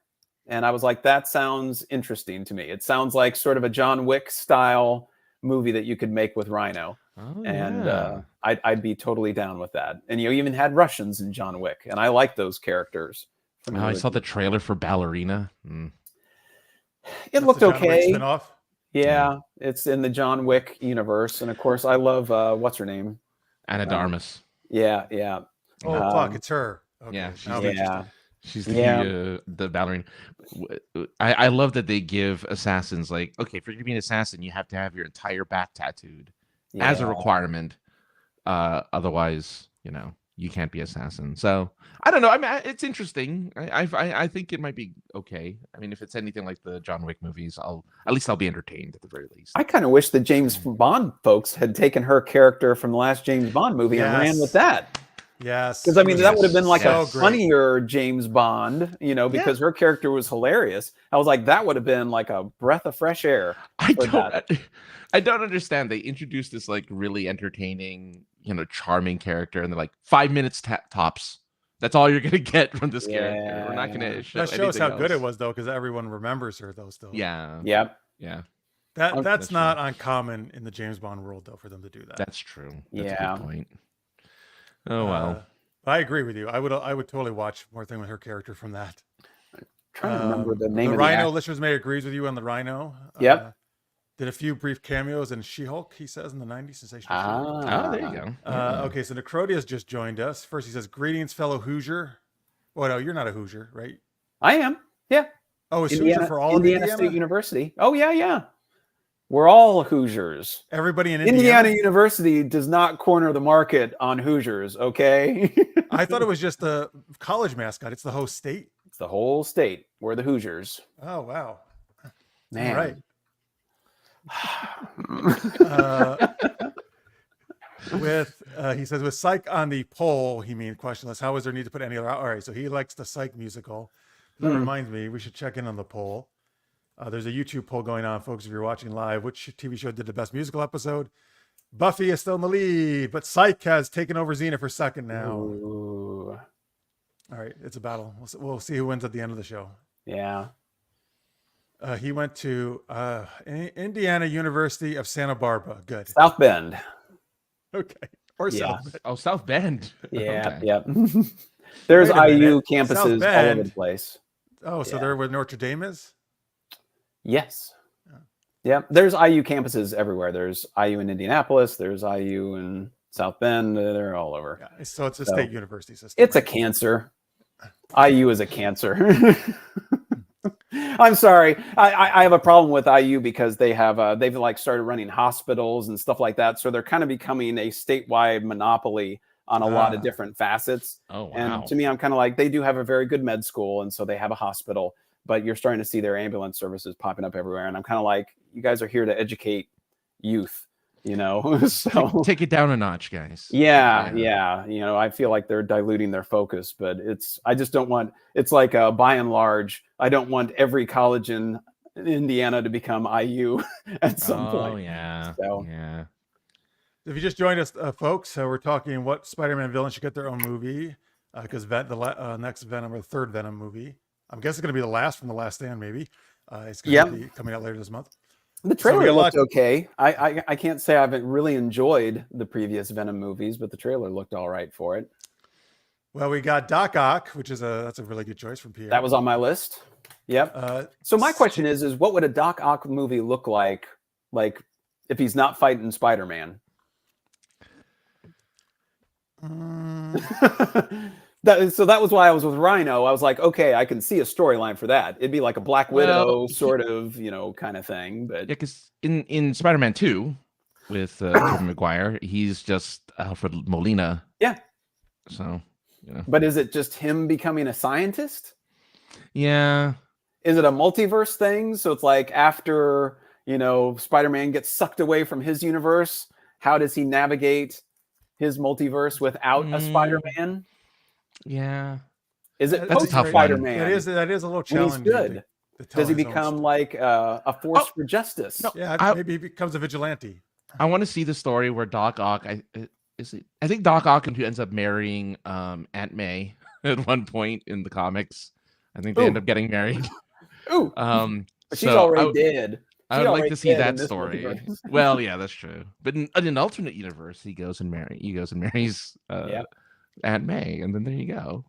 And I was like, that sounds interesting to me. It sounds like sort of a John Wick style movie that you could make with Rhino. I'd be totally down with that. And you even had Russians in John Wick, and I like those characters. I saw the trailer for Ballerina. It looked okay. Spin-off? Yeah, it's in the John Wick universe, and of course, I love what's her name, Anna de Armas. Yeah. Oh fuck, it's her. Okay. Yeah, she's the ballerina. I love that they give assassins like, okay, for you to be an assassin, you have to have your entire back tattooed as a requirement. Otherwise, you can't be assassin. So I don't know. I mean, it's interesting. I think it might be okay. I mean, if it's anything like the John Wick movies, I'll be entertained at the very least. I kind of wish the James Bond folks had taken her character from the last James Bond movie and ran with that. Yes, because I mean that would have been like a funnier James Bond, because her character was hilarious. I was like, that would have been like a breath of fresh air. I don't understand. They introduced this like really entertaining, charming character, and they're like 5 minutes tops. That's all you're gonna get from this character. We're not gonna. That shows how good it was, though, because everyone remembers her, though. Still. Yeah. Yep. Yeah. That's not uncommon in the James Bond world, though, for them to do that. That's true. That's a good point. Oh well. I agree with you. I would totally watch more thing with her character from that. I'm trying to remember the name. The of Rhino listeners may agrees with you on the Rhino. Yep. Did a few brief cameos in She-Hulk, he says, in the 90s. Sensational. Oh, there you go. Okay, so Necrodia's just joined us. First, he says, greetings, fellow Hoosier. Oh, no, you're not a Hoosier, right? I am. Yeah. Oh, is Hoosier for all Indiana of Indiana? State University. Oh, yeah. We're all Hoosiers. Everybody in Indiana University does not corner the market on Hoosiers, okay? I thought it was just the college mascot. It's the whole state. It's the whole state. We're the Hoosiers. Oh, wow. Man. All right. He says with Psych on the poll, he means questionless. How is there need to put any other? All right, so he likes the Psych musical. That reminds me, we should check in on the poll. There's a YouTube poll going on, folks. If you're watching live, which TV show did the best musical episode? Buffy is still in the lead, but Psych has taken over Xena for second now. Ooh. All right, it's a battle. We'll see who wins at the end of the show. Yeah. He went to Indiana University of Santa Barbara. Good. South Bend. Okay. Or Yeah. South Bend. Oh, South Bend. Yeah. Okay. Yep. There's Wait a IU minute. campuses South all Bend. over the place. Oh, so Yeah. they're where Notre Dame is? Yes. Yeah. There's IU campuses everywhere. There's IU in Indianapolis. There's IU in South Bend. They're all over. Yeah. So it's a So, state university system. It's a right? cancer. IU is a cancer. I'm sorry. I have a problem with IU because they've like started running hospitals and stuff like that. So they're kind of becoming a statewide monopoly on a lot of different facets. Oh, wow. And to me, I'm kind of like, they do have a very good med school, and so they have a hospital, but you're starting to see their ambulance services popping up everywhere. And I'm kind of like, you guys are here to educate youth, you know? So Take it down a notch, guys. yeah. You know, I feel like they're diluting their focus, but I just don't want, it's like by and large, I don't want every college in Indiana to become IU at some point. Oh, yeah. So- Yeah. If you just joined us, folks, we're talking what Spider-Man villain should get their own movie, because the next Venom, or the third Venom movie, I'm guessing it's going to be the last from The Last Stand, maybe. It's going to be coming out later this month. The So we trailer got looked okay. I can't say I haven't really enjoyed the previous Venom movies, but the trailer looked all right for it. Well, we got Doc Ock, which is that's a really good choice from Pierre. That was on my list. Yep. So my question is what would a Doc Ock movie look like if he's not fighting Spider-Man? So that was why I was with Rhino. I was like, okay, I can see a storyline for that. It'd be like a Black Widow sort of, kind of thing. But Yeah, because in Spider-Man 2 with Tobey Maguire, he's just Alfred Molina. Yeah. So, But is it just him becoming a scientist? Yeah. Is it a multiverse thing? So it's like after, Spider-Man gets sucked away from his universe, how does he navigate his multiverse without a Spider-Man? Yeah. Is it That's a tough one. Spider-Man? That is a little When he's challenging. good. to tell Does he his own become story. like a force for justice? No. Yeah, maybe he becomes a vigilante. I want to see the story where Doc Ock, I think Doc Ock ends up marrying Aunt May at one point in the comics. I think they end up getting married. Ooh, but she's so already dead. I would like to see that in this story. multiverse. Well, yeah, that's true. But in an alternate universe, he goes and marries Aunt May, and then there you go.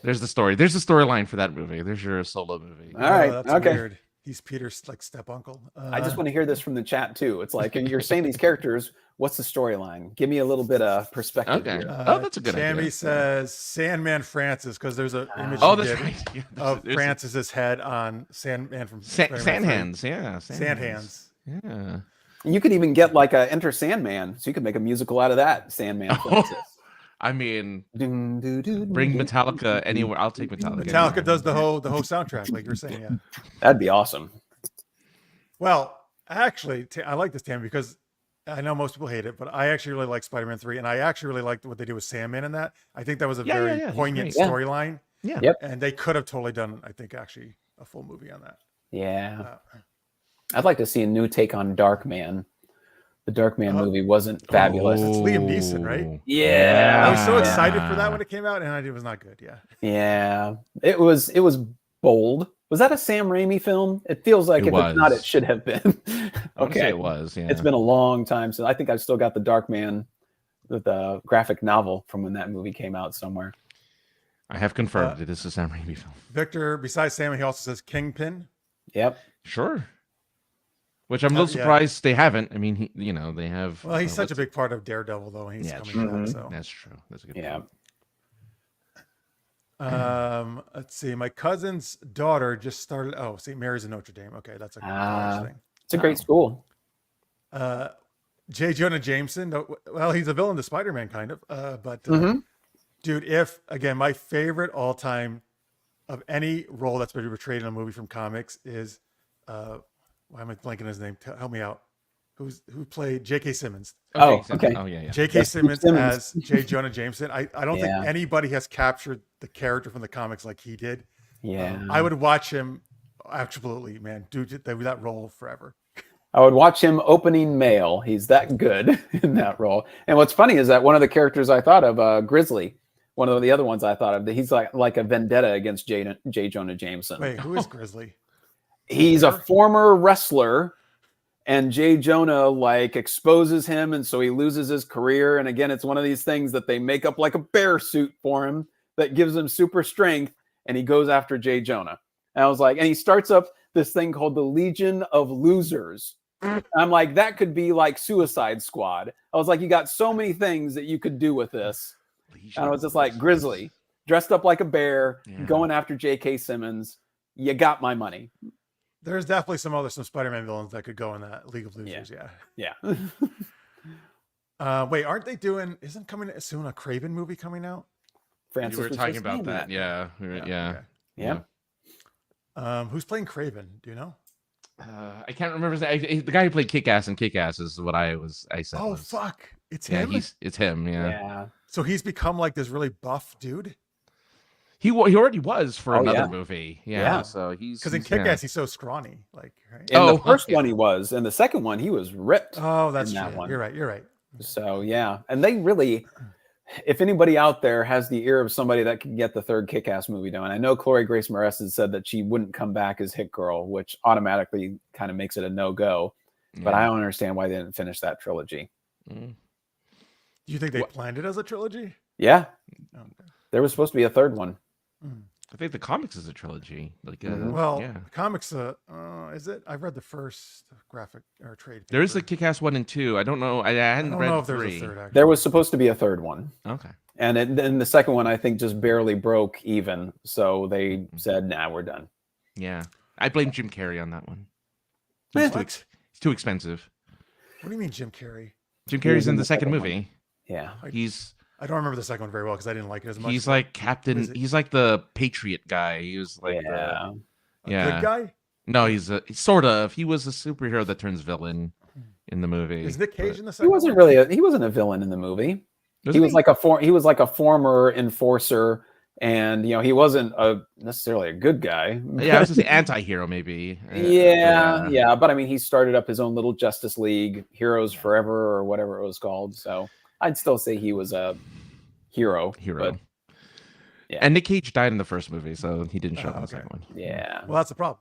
There's the story. There's the storyline for that movie. There's your solo movie. All right. That's Okay. weird. He's Peter's step uncle. I just want to hear this from the chat too. It's like you're saying these characters. What's the storyline? Give me a little bit of perspective Okay. here. That's a good Tammy idea. says Sandman Francis, because there's an image Oh, he that's did right. Yeah, of there's Francis's head on Sandman from Spider-Man 3. Sandhands. Yeah. Sandhands. Yeah. You could even get like a Enter Sandman, so you could make a musical out of that. Sandman Francis. I mean, Dun, dun, dun, bring dun, Metallica anywhere. I'll take Metallica. Metallica anywhere. does the whole soundtrack, like you're saying. Yeah. That'd be awesome. Well, actually, I like this, Tammy, because I know most people hate it, but I actually really like Spider-Man 3, and I actually really liked what they did with Sandman in that. I think that was a very poignant great. storyline. Yeah. Yep. And they could have totally done, I think, actually a full movie on that. Yeah. I'd like to see a new take on Darkman. The Darkman movie wasn't Oh. fabulous. It's Liam Neeson, right? Yeah. I was so excited for that when it came out, and it was not good. Yeah. Yeah. It was bold. Was that a Sam Raimi film? It feels like It if it's not, was. it should have been. I would say Okay. it was. Yeah. It's been a long time since I think I've still got the Darkman, the graphic novel from when that movie came out somewhere. I have confirmed it is a Sam Raimi film. Victor, besides Sam, he also says Kingpin. Yep. Sure. Which I'm a little surprised they haven't. I mean, they have. Well, he's such a big part of Daredevil, though, and he's coming back. So That's true. That's a good Yeah. point. Let's see. My cousin's daughter just started. Oh, St. Mary's in Notre Dame. Okay, that's a college thing. It's a great school. J. Jonah Jameson. Well, he's a villain to Spider-Man, kind of. But dude, again, my favorite all-time of any role that's been portrayed in a movie from comics is why am I blanking his name? Help me out. Who played J.K. Simmons? Okay. Oh, yeah. J.K. Simmons as J. Jonah Jameson. I don't think Yeah. anybody has captured the character from the comics like he did. Yeah. I would watch him absolutely, man. Dude, that role forever. I would watch him opening mail. He's that good in that role. And what's funny is that one of the characters I thought of, Grizzly, one of the other ones I thought of, he's like a vendetta against J. Jonah Jameson. Wait, who is Grizzly? He's a former wrestler, and J. Jonah like exposes him, and so he loses his career. And again, it's one of these things that they make up like a bear suit for him that gives him super strength, and he goes after J. Jonah. And I was like, and he starts up this thing called the Legion of Losers. I'm like, that could be like Suicide Squad. I was like, you got so many things that you could do with this. And I was just like, Grizzly, dressed up like a bear, going after J.K. Simmons. You got my money. There's definitely some Spider-Man villains that could go in that League of Losers. Yeah. Wait, aren't they doing? Isn't coming soon a Craven movie coming out? Francis You were was talking just about saying that. Yeah. Okay. Yeah. Who's playing Craven? Do you know? I can't remember his name. The guy who played Kick-Ass and Kick-Ass is what I said. Oh, was. fuck. It's Yeah, him? it's him. Yeah. Yeah. So he's become like this really buff dude? He already was for Oh, another yeah. movie. Yeah. So he's Because in he's- Kick-Ass, he's so scrawny. Like, right? In the first yeah. one he was, and the second one he was ripped. Oh, that's in true. that one. You're right. So yeah, and they really, if anybody out there has the ear of somebody that can get the third Kick-Ass movie done, I know Chloe Grace Moretz has said that she wouldn't come back as Hit Girl, which automatically kind of makes it a no-go. But I don't understand why they didn't finish that trilogy. Do you think they planned it as a trilogy? Yeah, Okay. there was supposed to be a third one. I think the comics is a trilogy. Like, Well, yeah. the comics, is it? I've read the first graphic or trade. There is the paper. Kick-Ass 1 and 2. I don't know. I I hadn't don't read know if there's 3. a third. Actually. There was supposed to be a third one, Okay. and then the second one I think just barely broke even. So they said, "Nah, we're done." Yeah. I blame Jim Carrey on that one. What? It's too expensive. What do you mean, Jim Carrey? Jim Carrey's in the second one. movie. Yeah, I don't remember the second one very well because I didn't like it as much. He's like Is Captain. it- He's like the Patriot guy. He was like yeah. a yeah. good guy. No, he's sort of. He was a superhero that turns villain in the movie. Is Nick Cage but- in the He second? wasn't one? really he wasn't a villain in the movie. He was like a former enforcer, and he wasn't necessarily a good guy. Yeah, I was just say anti-hero maybe. Yeah, but I mean, he started up his own little Justice League, Heroes Forever, or whatever it was called. So I'd still say he was a hero. but, yeah. And Nick Cage died in the first movie, so he didn't show up in the okay. second one. yeah. Well, that's the problem.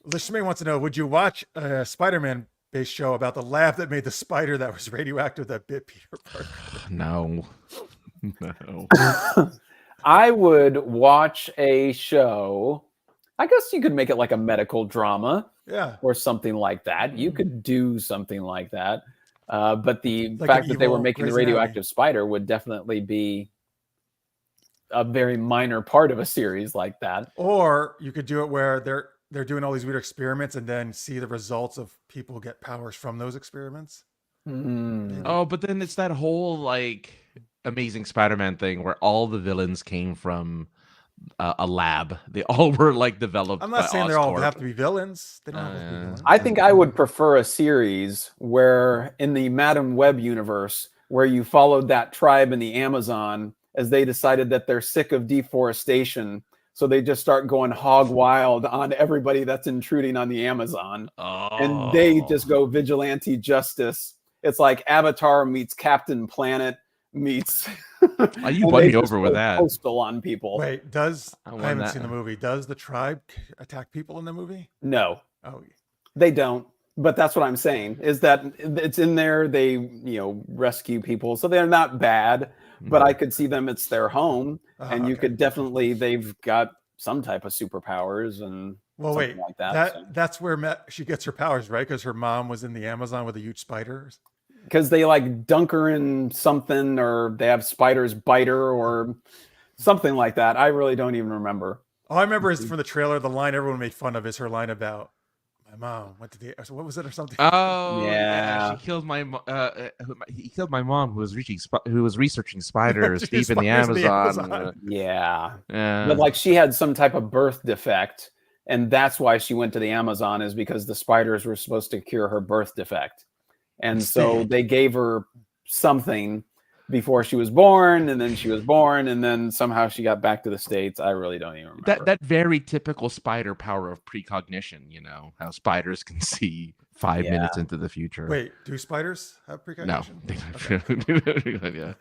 Lishmay wants to know: would you watch a Spider-Man based show about the lab that made the spider that was radioactive that bit Peter Parker? No. No. I would watch a show. I guess you could make it like a medical drama Yeah. or something like that. You could do something like that. But the Like fact an that they were evil making the Grey's Anatomy. radioactive spider would definitely be a very minor part of a series like that. Or you could do it where they're doing all these weird experiments and then see the results of people who get powers from those experiments. Mm. Oh, but then it's that whole like Amazing Spider-Man thing where all the villains came from a lab. They all were like developed. I'm not by saying they all Oscorp. have to be villains. They don't have to be villains. I think I would prefer a series where in the Madam Web universe, where you followed that tribe in the Amazon as they decided that they're sick of deforestation. So they just start going hog wild on everybody that's intruding on the Amazon. And they just go vigilante justice. It's like Avatar meets Captain Planet meets. You won me over with that. Postal on people. Wait, I won haven't that. seen the movie. Does the tribe attack people in the movie? No, Oh, they don't. But that's what I'm saying is that it's in there. They, rescue people. So they're not bad, but I could see them. It's their home. And you okay. could definitely, they've got some type of superpowers and Well, something wait, like that. that's where she gets her powers, right? Because her mom was in the Amazon with a huge spider. Because they like dunk her in something, or they have spiders bite her, or something like that. I really don't even remember. All I remember is from the trailer, the line everyone made fun of is her line about my mom went to the. What was it or something? Oh Yeah. she killed my. He killed my mom, who was researching spiders deep in the Spiders in the Amazon. Amazon. Yeah. Yeah. But like she had some type of birth defect, and that's why she went to the Amazon, is because the spiders were supposed to cure her birth defect. And so they gave her something before she was born, and then she was born, and then somehow she got back to the States. I really don't even remember. That very typical spider power of precognition, how spiders can see 5 minutes into the future. Wait, do spiders have precognition? No. Yeah.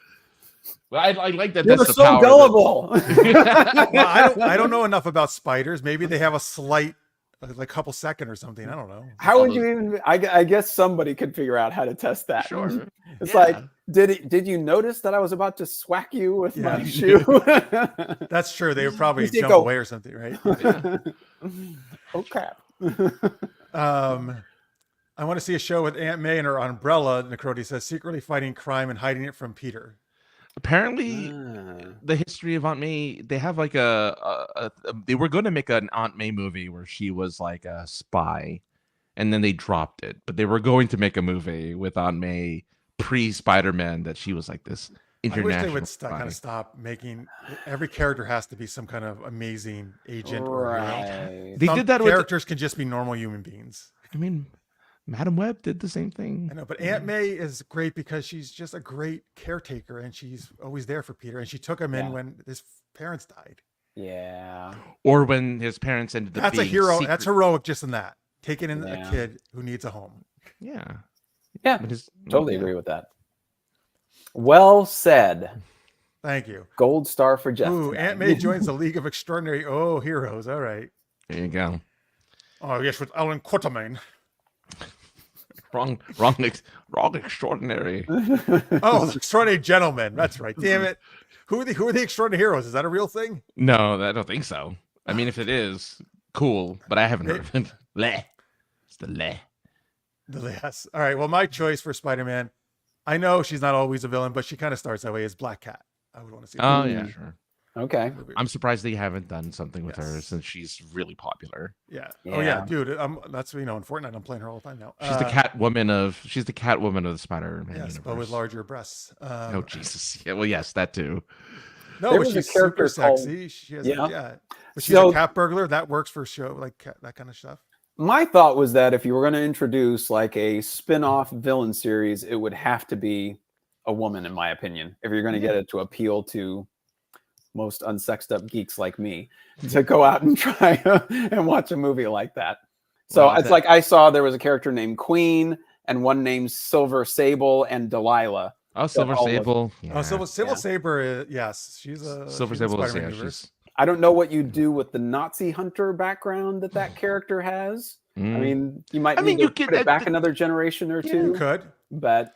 Well, I like that. You're That's the so power gullible. Well, I don't know enough about spiders. Maybe they have a slight, like couple second or something. I don't know. How would you even? I guess somebody could figure out how to test that. Sure. It's Yeah. like, did you notice that I was about to swack you with my shoe? That's true. They would probably You think jump go- away or something, right? Oh crap. I want to see a show with Aunt May and her umbrella, Necroti says, secretly fighting crime and hiding it from Peter. Apparently, the history of Aunt May, they have like they were going to make an Aunt May movie where she was like a spy, and then they dropped it. But they were going to make a movie with Aunt May pre-Spider-Man that she was like this international I wish they would spy. kind of stop making every character has to be some kind of amazing agent or hero. Right. They Some did that with characters can just be normal human beings. I mean, Madam Web did the same thing. I know, but Aunt May is great because she's just a great caretaker and she's always there for Peter. And she took him in when his parents died. Yeah. Or when his parents ended up That's a being hero. secret- That's heroic just in that. Taking in Yeah. a kid who needs a home. Yeah. Yeah. But Totally agree with that. Well said. Thank you. Gold star for Jeff. Ooh, tonight. Aunt May joins the League of Extraordinary Heroes. All right. There you go. Oh, yes, with Alan Quatermain. Wrong extraordinary. Oh, the Extraordinary Gentlemen. That's right. Damn it. Who are the Extraordinary Heroes? Is that a real thing? No, I don't think so. I mean, if it is, cool, but I haven't heard of it. Leh. It's the leh. Yes. All right. Well, my choice for Spider-Man, I know she's not always a villain, but she kind of starts that way, is Black Cat. I would want to see Oh, that. yeah, sure. Okay. I'm surprised they haven't done something with her Yes. since she's really popular. Yeah. Yeah. Oh, yeah, dude. That's, in Fortnite, I'm playing her all the time now. She's the Catwoman of the Spider-Man Yes, universe. but with larger breasts. Oh, Jesus. Yeah, well, yes, that too. No, There but was a she's character super called- sexy. She has, Yeah. But she's So- a cat burglar. That works for show, like that kind of stuff. My thought was that if you were going to introduce like a spin-off villain series, it would have to be a woman, in my opinion, if you're going to get it to appeal to most unsexed up geeks like me to go out and try and watch a movie like that. So Well, it's like I saw there was a character named Queen and one named Silver Sable and Delilah. Oh, Silver all of- Sable. Oh, Silver Yeah. Saber, yes. She's a Silver she's in Sable is Spider-Man yeah, universe. she's I don't know what you do with the Nazi hunter background that character has. I Mm. mean, you might I mean, need you to could- put it back another generation or You two, could. but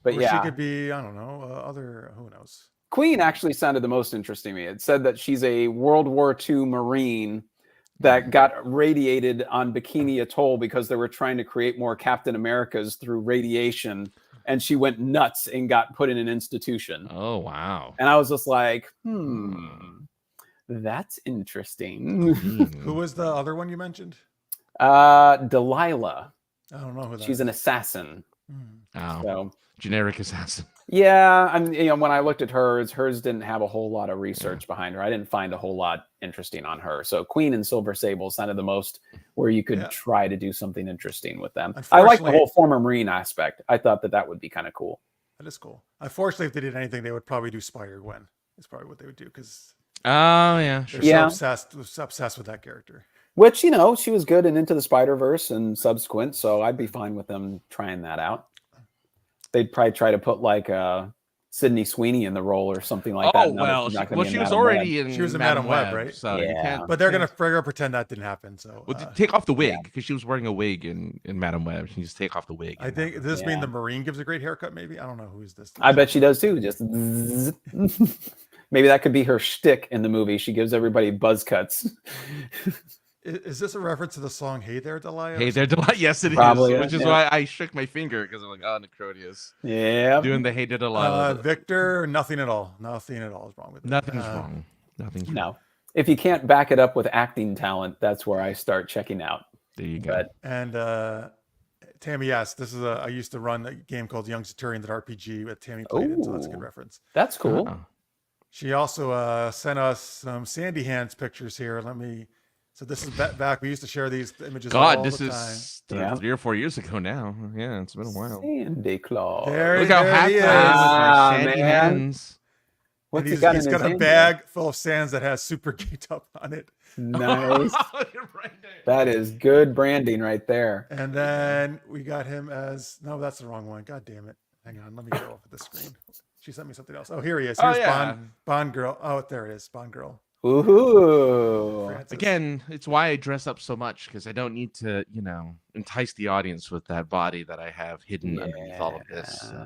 Or yeah. she could be, I don't know, who knows? Queen actually sounded the most interesting to me. It said that she's a World War II Marine that got radiated on Bikini Atoll because they were trying to create more Captain Americas through radiation. And she went nuts and got put in an institution. Oh, wow. And I was just like, that's interesting. Who was the other one you mentioned? Delilah. I don't know who that She's is. an assassin. Oh, So generic assassin. yeah, when I looked at hers didn't have a whole lot of research behind her. I didn't find a whole lot interesting on her. So Queen and Silver Sable sounded the most where you could Yeah. try to do something interesting with them. I like the Unfortunately- whole former Marine aspect. I thought that would be kind of cool. That is cool. Unfortunately, if they did anything, they would probably do Spider-Gwen. It's probably what they would do because Oh, yeah, they're sure. Yeah. so obsessed with that character. Which, she was good in Into the Spider-Verse and subsequent, so I'd be fine with them trying that out. They'd probably try to put like Sydney Sweeney in the role or something like that. Oh, now that well, she's not she, gonna well, be she in was Madam Web. already in She was in Madam Web, right? So you Yeah. can't. But they're gonna pretend that didn't happen. So Well, take off the wig because she was wearing a wig in Madam Web. She just take off the wig. I think does this mean Yeah. the Marine gives a great haircut. Maybe I don't know who's this. I bet she does too. Just zzz. Maybe that could be her shtick in the movie. She gives everybody buzz cuts. Is this a reference to the song "Hey There, Delilah"? Hey, they're delight. Yes, it is. Probably, Which is yeah. why I shook my finger because I'm like, oh, Necrodius Yeah. doing the hey did a lot. Victor, nothing at all. Nothing at all is wrong with it. Nothing's wrong. Nothing's wrong. No. If you can't back it up with acting talent, that's where I start checking out. There you go. But And Tammy, yes, this is I used to run a game called Young Centurion that RPG that Tammy played in, so that's a good Ooh. reference. that's cool. Oh. She also sent us some Sandy Hands pictures here. Let me So this is back. We used to share these images God, all this the is time. Yeah. 3 or 4 years ago now. Yeah, it's been a while. Santa Claus. There, Look how there happy he I am is. with my Ah, sandy man. hands. What's And he got in he's his got a hand bag full of sands that has super geeked up on it. there? Nice. You're right there. That is good branding right there. And then we got him as no, that's the wrong one. God damn it. Hang on, let me go off of the screen. She sent me something else. Oh, here he is. Oh, Here's yeah. Bond girl. Oh, there it is. Bond girl. Ooh. Francis. Again, it's why I dress up so much because I don't need to, entice the audience with that body that I have hidden underneath all of this. Yeah.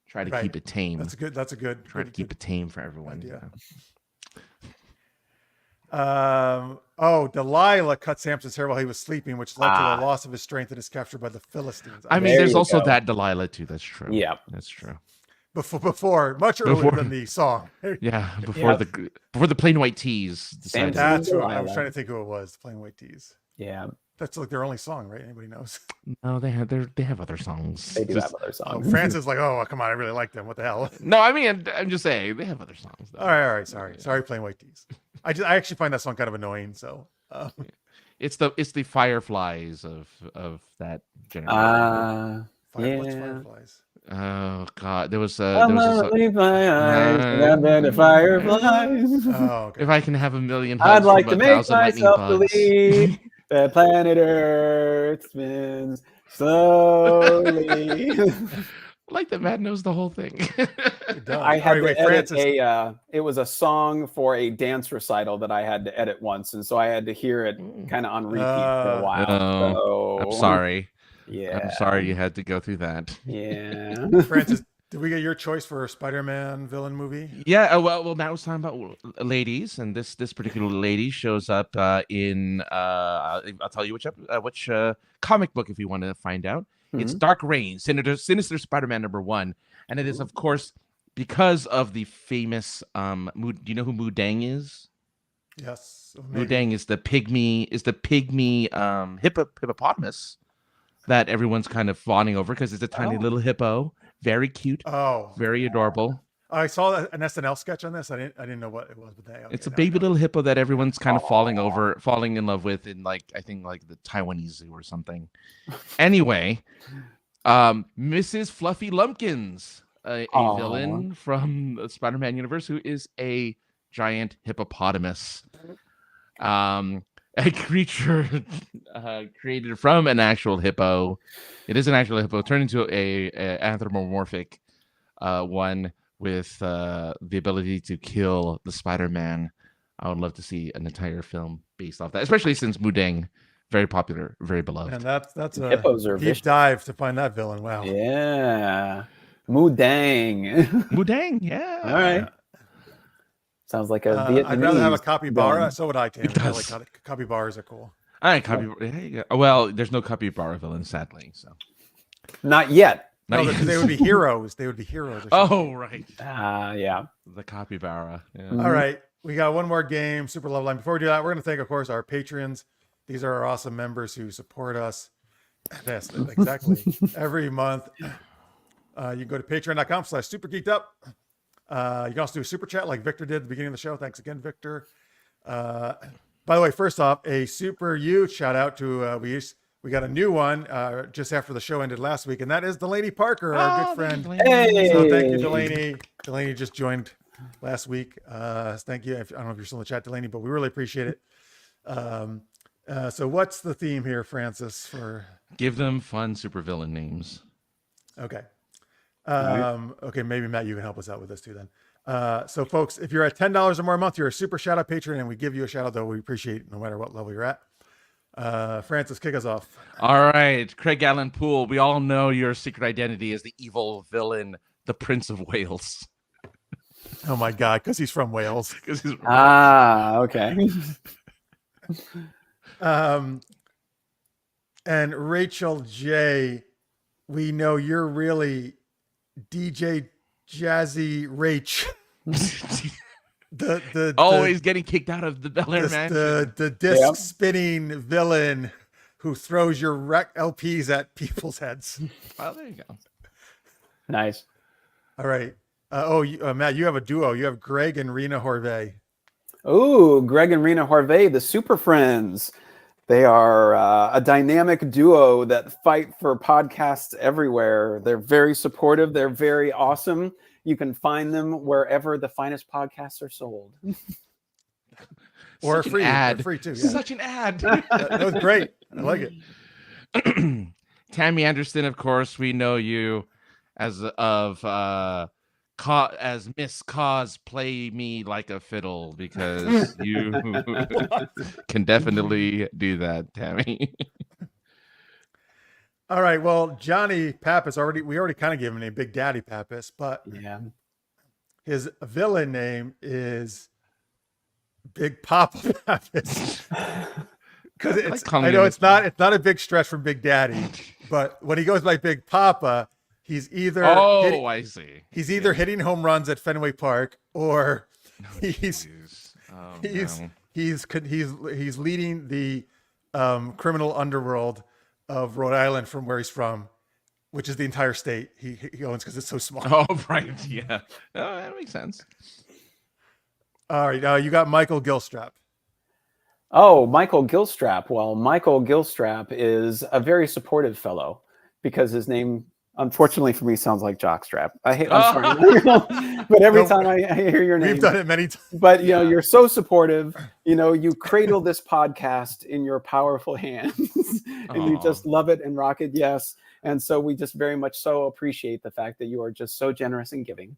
Try to Right. keep it tame. That's a good. Try to keep it tame for everyone. idea. Delilah cut Samson's hair while he was sleeping, which led to the loss of his strength and is captured by the Philistines. I mean, There there's you also go. that Delilah too. That's true. Yeah. That's true. Before much earlier than the song. Yeah, before the plain white tees. decided- Samson. That's what I was Delilah. trying to think who it was. The Plain White Tees. Yeah. That's like their only song, right? Anybody knows? No, they have other songs. They do Just- have other Oh, songs. Francis is like, oh, come on, I really like them. What the hell? No, I mean, I'm just saying they have other songs. Though. All right. Sorry, Plain White Tees. I actually find that song kind of annoying. So It's the Fireflies of that generation. What's Yeah. Fireflies? Oh God, there was I'm a gonna song- leave my eyes, and I bet the fireflies. Oh, okay. If I can have a million I'd hugs like from to a make thousand lightning myself bugs. believe that planet Earth spins slowly. Like that Matt knows the whole thing. It does. I had All right, to edit Francis. it was a song for a dance recital that I had to edit once, and so I had to hear it kind of on repeat for a while. Oh, I'm So, sorry. Yeah. I'm sorry you had to go through that. Yeah. Francis, did we get your choice for a Spider-Man villain movie? Yeah, well, now it's time about ladies, and this particular lady shows up in I'll tell you which comic book if you want to find out. It's Dark Reign, Sinister Spider-Man #1, and it is of course because of the famous do you know who Mudang is? Yes. Maybe. Mudang is the pygmy hippopotamus that everyone's kind of fawning over because it's a tiny little hippo, very cute, Oh, very adorable. I saw an SNL sketch on this. I didn't know what it was, but It's a baby little hippo that everyone's kind of falling in love with in I think the Taiwanese zoo or something. Anyway, Mrs. Fluffy Lumpkins, a villain from the Spider-Man universe who is a giant hippopotamus. A creature created from an actual hippo. It is an actual hippo turned into a anthropomorphic one with the ability to kill the Spider-Man. I would love to see an entire film based off that, especially since Mudang, very popular, very beloved. And that's a Hippos are deep vicious. dive to find that villain. Wow. Yeah. Mudang. Mudang, yeah. All right. Sounds like a Vietnamese. I'd rather have a capybara. villain. So would I, Tam. It I does. like capybaras are cool. All right, well, there's no capybara villain, sadly. So Not yet. No, Not yet. they would be heroes. They would be heroes. Or something. Oh, right. Yeah. The capybara. Yeah. Mhm. All right. We got one more game, Super Loveline. Before we do that, we're going to thank, of course, our patrons. These are our awesome members who support us. Yes, exactly. Every month. You can go to patreon.com/supergeekedup. You can also do a super chat like Victor did at the beginning of the show. Thanks again, Victor. By the way, first off, a super huge shout out to we got a new one just after the show ended last week, and that is Delaney Parker, our good friend. Hey. So thank you, Delaney. Delaney just joined last week. Thank you. I don't know if you're still in the chat, Delaney, but we really appreciate it. So what's the theme here, Francis? For Give them fun supervillain names. okay. Okay, maybe Matt, you can help us out with this too then. So folks, if you're at $10 or more a month, you're a super shout out patron, and we give you a shout out, though we appreciate it no matter what level you're at. Francis, kick us off. All right, Craig Allen Poole. We all know your secret identity as the evil villain, the Prince of Wales. Oh my God, because he's from Wales. Okay. And Rachel J, we know you're really DJ Jazzy Rach. the Always getting kicked out of the Bel Air Mansion. the disc spinning villain who throws your wreck LPs at people's heads. Well, there you go. Nice. All right. Matt, you have a duo. You have Greg and Rena Horvey. Oh, Greg and Rena Harvey, the Super Friends. They are a dynamic duo that fight for podcasts everywhere. They're very supportive. They're very awesome. You can find them wherever the finest podcasts are sold. Or Such an free. ad. They're free too. Yeah. Such an ad. That was great. I like it. Tammy Anderson, of course, we know you as as Miss Cause Play Me Like a Fiddle, because you can definitely do that, Tammy. All right. Well, Johnny Pappas we already kind of gave him a name, Big Daddy Pappas, but Yeah. his villain name is Big Papa Pappas. Because I know it's not a big stretch from Big Daddy, but when he goes by Big Papa, he's either I see. He's either hitting home runs at Fenway Park, or he's leading the criminal underworld of Rhode Island from where he's from, which is the entire state he owns because it's so small. Oh, right. Yeah. Oh, that makes sense. All right. You got Michael Gilstrap. Oh, Michael Gilstrap. Well, Michael Gilstrap is a very supportive fellow because his name, unfortunately for me, sounds like Jockstrap. I'm sorry. But every time I hear your name. We've done it many times. But, you're so supportive. You cradle this podcast in your powerful hands and you just love it and rock it. Yes. And so we just very much so appreciate the fact that you are just so generous and giving.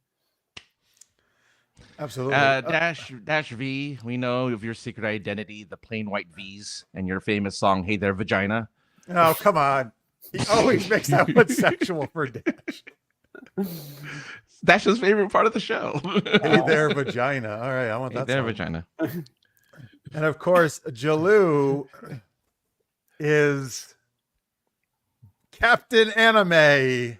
Absolutely. Dash V, we know of your secret identity, the plain white V's, and your famous song, Hey There, Vagina. Oh, come on. He always makes that one sexual for Dash. Dash's favorite part of the show. Hey there, vagina. All right, I want that. Hey there, song. vagina. And of course, Jalou is Captain Anime.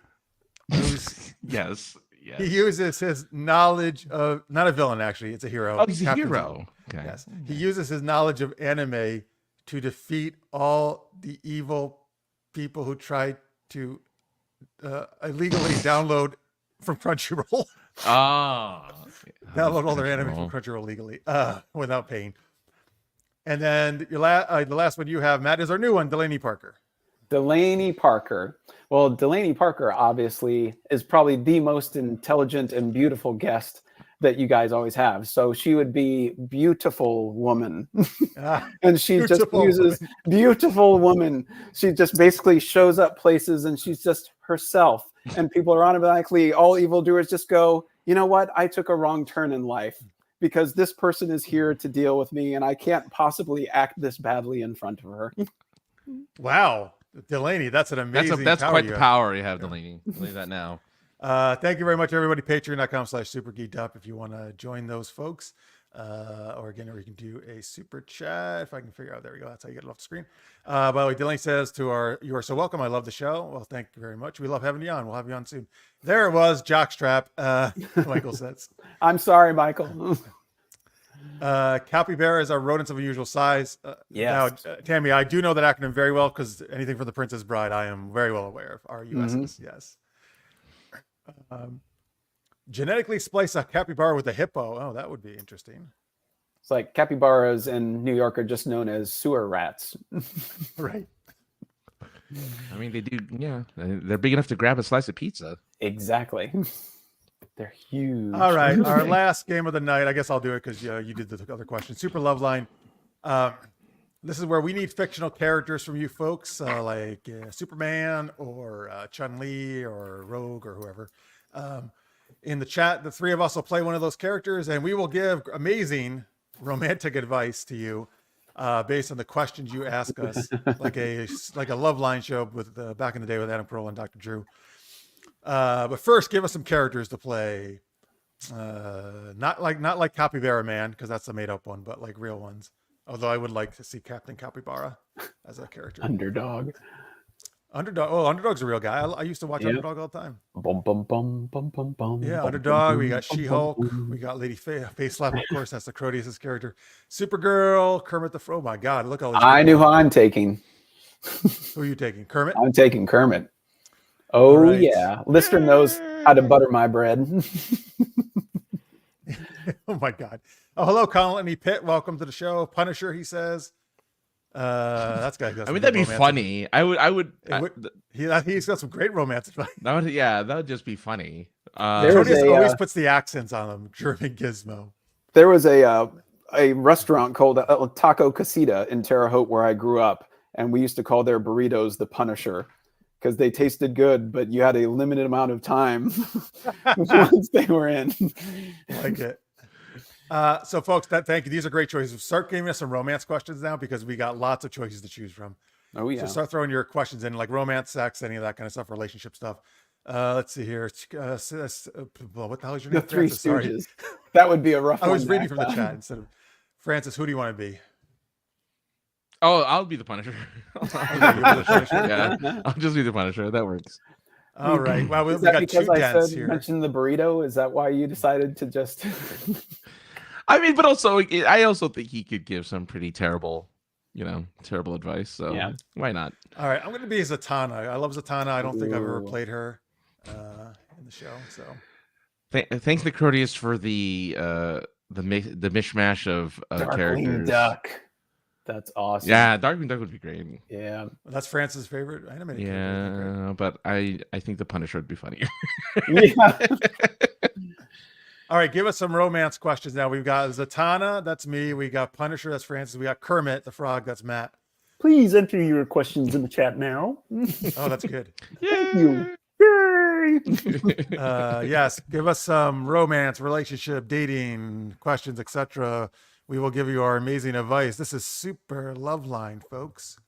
Yes. He uses his knowledge of, not a villain, actually, it's a hero. Oh, he's a Captain hero. Okay. Yes. He uses his knowledge of anime to defeat all the evil people who try to illegally download from Crunchyroll. Download all their anime from Crunchyroll legally without paying. And then the last one you have, Matt, is our new one, Delaney Parker. Delaney Parker. Well, Delaney Parker obviously is probably the most intelligent and beautiful guest that you guys always have. So she would be beautiful woman. And she just uses beautiful woman. She just basically shows up places and she's just herself. And people are automatically, all evildoers just go, you know what? I took a wrong turn in life because this person is here to deal with me and I can't possibly act this badly in front of her. Wow. Delaney, that's an amazing That's quite the power you have, Delaney. Believe that now. Thank you very much, everybody. Patreon.com/super-geeked-up if you want to join those folks. Or you can do a super chat if I can figure out. There we go. That's how you get it off the screen. By the way, Delaney says you are so welcome. I love the show. Well, thank you very much. We love having you on. We'll have you on soon. There it was, Jockstrap. Michael says. I'm sorry, Michael. Capybara is our rodents of unusual size. Yes. Now, Tammy, I do know that acronym very well because anything from The Princess Bride, I am very well aware of. RUSS, yes. Genetically splice a capybara with a hippo. Oh, that would be interesting. It's like capybaras in New York are just known as sewer rats. Right. I mean, they do. Yeah, they're big enough to grab a slice of pizza. Exactly. They're huge. All right. Our last game of the night. I guess I'll do it because you did the other question. Super Loveline. This is where we need fictional characters from you folks, like Superman or Chun-Li or Rogue or whoever. In the chat, the three of us will play one of those characters, and we will give amazing romantic advice to you based on the questions you ask us, like a Loveline show with back in the day with Adam Carolla and Dr. Drew. But first, give us some characters to play. Not like Capybara Man, because that's a made-up one, but like real ones. Although I would like to see Captain Capybara as a character. Underdog. Oh, Underdog's a real guy. I used to watch Underdog all the time. Bum, bum, bum, bum, bum, bum, yeah, bum, Underdog. bum, We got bum, She-Hulk. bum, bum. We got Lady Face Slap, of course. That's the Crotius' character. Supergirl. Kermit the Frog. Oh my God, look all these. I knew who I'm taking. Who are you taking? Kermit? I'm taking Kermit. Oh, right. yeah. Lister knows how to butter my bread. Oh my God. Oh, hello, Colin Pitt. Welcome to the show. Punisher, he says. That's guy. I mean, that'd be funny. He's got some great romance advice. That would just be funny. Tony always puts the accents on them. German Gizmo. There was a restaurant called Taco Casita in Terre Haute where I grew up, and we used to call their burritos the Punisher because they tasted good, but you had a limited amount of time once they were in. Like it. So, folks, thank you. These are great choices. Start giving us some romance questions now because we got lots of choices to choose from. Oh, yeah. So start throwing your questions in, like romance, sex, any of that kind of stuff, relationship stuff. Let's see here. What the hell is your name? The Three Francis, sorry. Stooges. That would be a rough one. I was reading from the chat instead of Francis. Who do you want to be? Oh, I'll be the Punisher. Yeah, I'll just be the Punisher. That works. All right. Well, we got two dents here. Mentioned the burrito. Is that why you decided to just? I mean, but also, I also think he could give some pretty terrible advice. So yeah, why not? All right, I'm going to be Zatanna. I love Zatanna. I don't think I've ever played her in the show. So thanks, Necrotius, for the mishmash of characters. Duck. That's awesome. Yeah, Darkwing Duck would be great. Yeah, that's Francis' favorite animated character. Yeah, but I think the Punisher would be funnier. Yeah. All right, give us some romance questions now. We've got Zatanna, that's me. We got Punisher, that's Francis. We got Kermit the Frog, that's Matt. Please enter your questions in the chat now. Oh, that's good. Thank you. Yay! Yes, give us some romance, relationship, dating questions, etc. We will give you our amazing advice. This is Super Loveline, folks.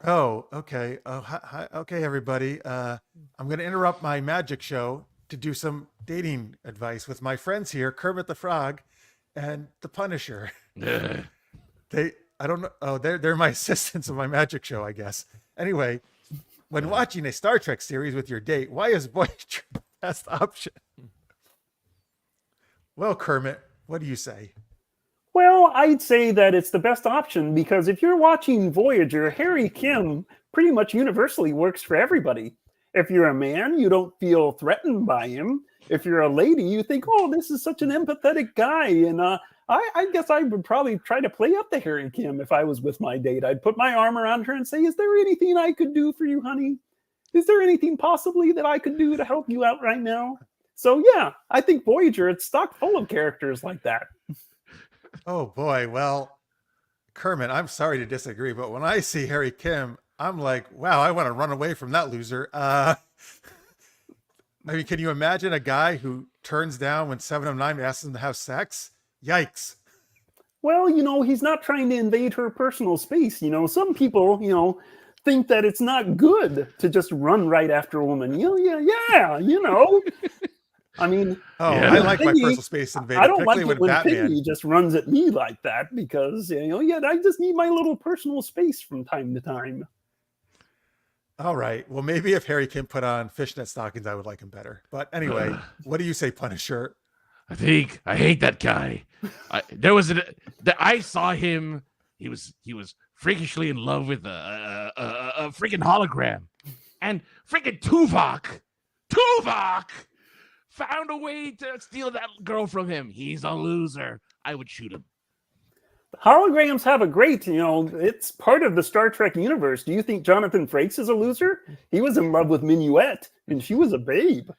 Oh, okay. Oh, hi. Okay, everybody. I'm going to interrupt my magic show to do some dating advice with my friends here, Kermit the Frog and the Punisher. I don't know. Oh, they're my assistants of my magic show, I guess. Anyway, when watching a Star Trek series with your date, why is Voyager the best option? Well, Kermit, what do you say? Well, I'd say that it's the best option because if you're watching Voyager, Harry Kim pretty much universally works for everybody. If you're a man, you don't feel threatened by him. If you're a lady, you think, oh, this is such an empathetic guy. And I guess I would probably try to play up to Harry Kim if I was with my date. I'd put my arm around her and say, is there anything I could do for you, honey? Is there anything possibly that I could do to help you out right now? So, yeah, I think Voyager, it's stocked full of characters like that. Oh, boy. Well, Kermit, I'm sorry to disagree, but when I see Harry Kim, I'm like, wow, I want to run away from that loser. I mean, can you imagine a guy who turns down when 7 of 9 asks him to have sex? Yikes. Well, he's not trying to invade her personal space. Some people, think that it's not good to just run right after a woman. I mean, I like my personal space invaded. I don't like it when Batman Piggy just runs at me like that because, I just need my little personal space from time to time. All right. Well, maybe if Harry Kim put on fishnet stockings, I would like him better. But anyway, what do you say, Punisher? I hate that guy. I saw him. He was freakishly in love with a freaking hologram, and freaking Tuvok found a way to steal that girl from him. He's a loser. I would shoot him. Holograms have a great, it's part of the Star Trek universe. Do you think Jonathan Frakes is a loser? He was in love with Minuet, and she was a babe.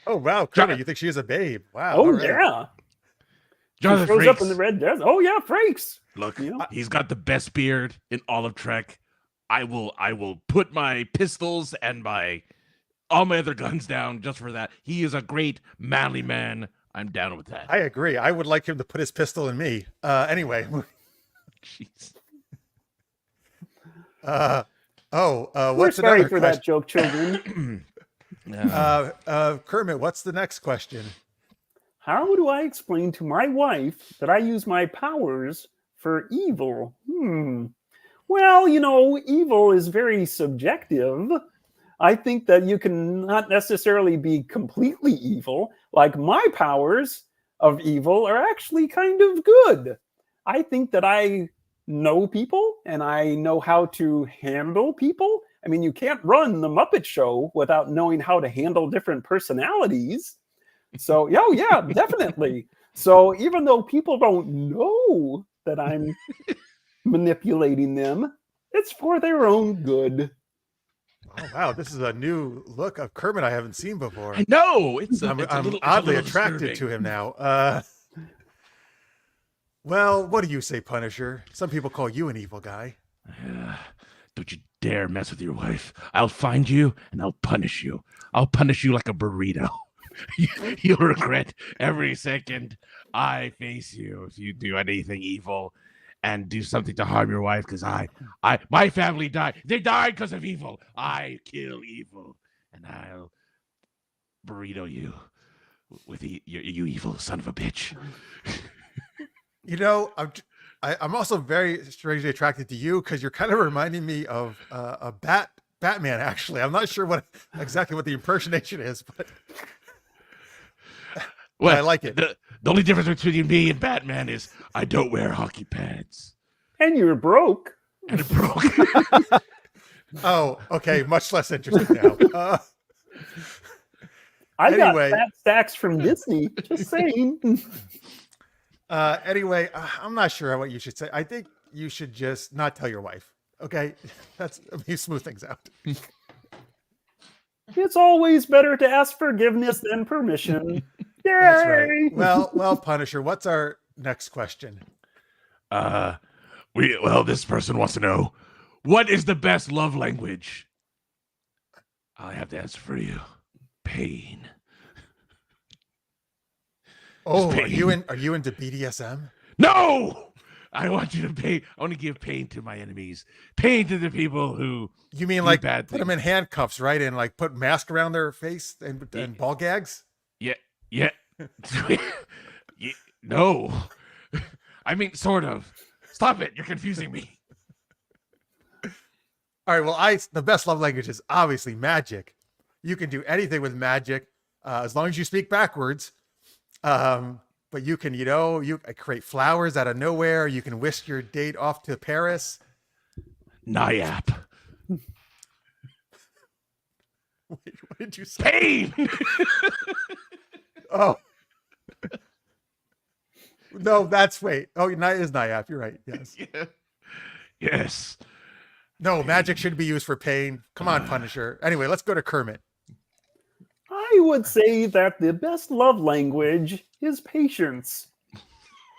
Oh, wow. Kermit, you think she is a babe? Wow. Oh, right. Yeah. Jonathan shows Frakes. Up in the Red Desert. Oh, yeah, Frakes. Look, he's got the best beard in all of Trek. I will put my pistols and all my other guns down just for that. He is a great, manly man. I'm down with that. I agree. I would like him to put his pistol in me. Anyway. Jeez. We're sorry for that joke, children. Kermit, what's the next question? How do I explain to my wife that I use my powers for evil? Well, evil is very subjective. I think that you can not necessarily be completely evil. Like my powers of evil are actually kind of good. I think that I know people and I know how to handle people. I mean, you can't run the Muppet Show without knowing how to handle different personalities. So, yeah, definitely. So even though people don't know that I'm manipulating them, it's for their own good. Oh wow, this is a new look of Kermit I haven't seen before. I know it's I'm it's a little, oddly it's a little attracted to him now. Well, what do you say, Punisher? Some people call you an evil guy. Don't you dare mess with your wife. I'll find you and I'll punish you. I'll punish you like a burrito. You'll regret every second I face you if you do anything evil and do something to harm your wife, because my family died. They died because of evil. I kill evil, and I'll burrito you with you evil son of a bitch. You know, I'm also very strangely attracted to you because you're kind of reminding me of a Batman. Actually, I'm not sure exactly what the impersonation is, but well, I like it. The only difference between me and Batman is I don't wear hockey pads. And you're broke. And it broke. Oh, okay. Much less interesting now. I got Anyway. fat stacks from Disney. Just saying. Anyway, I'm not sure what you should say. I think you should just not tell your wife. Okay, you smooth things out. It's always better to ask forgiveness than permission. Yay! That's right. Well, Punisher, what's our next question? This person wants to know, what is the best love language? I have the answer for you. Pain. Oh, pain. Are you into BDSM? No! I want you to pay. I want to give pain to my enemies. Pain to the people who You mean do like bad put them in handcuffs, right? And like put mask around their face and ball gags? Yeah. No. I mean, sort of. Stop it. You're confusing me. All right. Well, the best love language is obviously magic. You can do anything with magic as long as you speak backwards. But you can, you create flowers out of nowhere. You can whisk your date off to Paris. Nyap. Wait, what did you say? Pain. Oh. No, wait. Oh, it is Nyap. You're right. Yes. Yeah. Yes. No, magic should be used for pain. Come on, Punisher. Anyway, let's go to Kermit. I would say that the best love language is patience.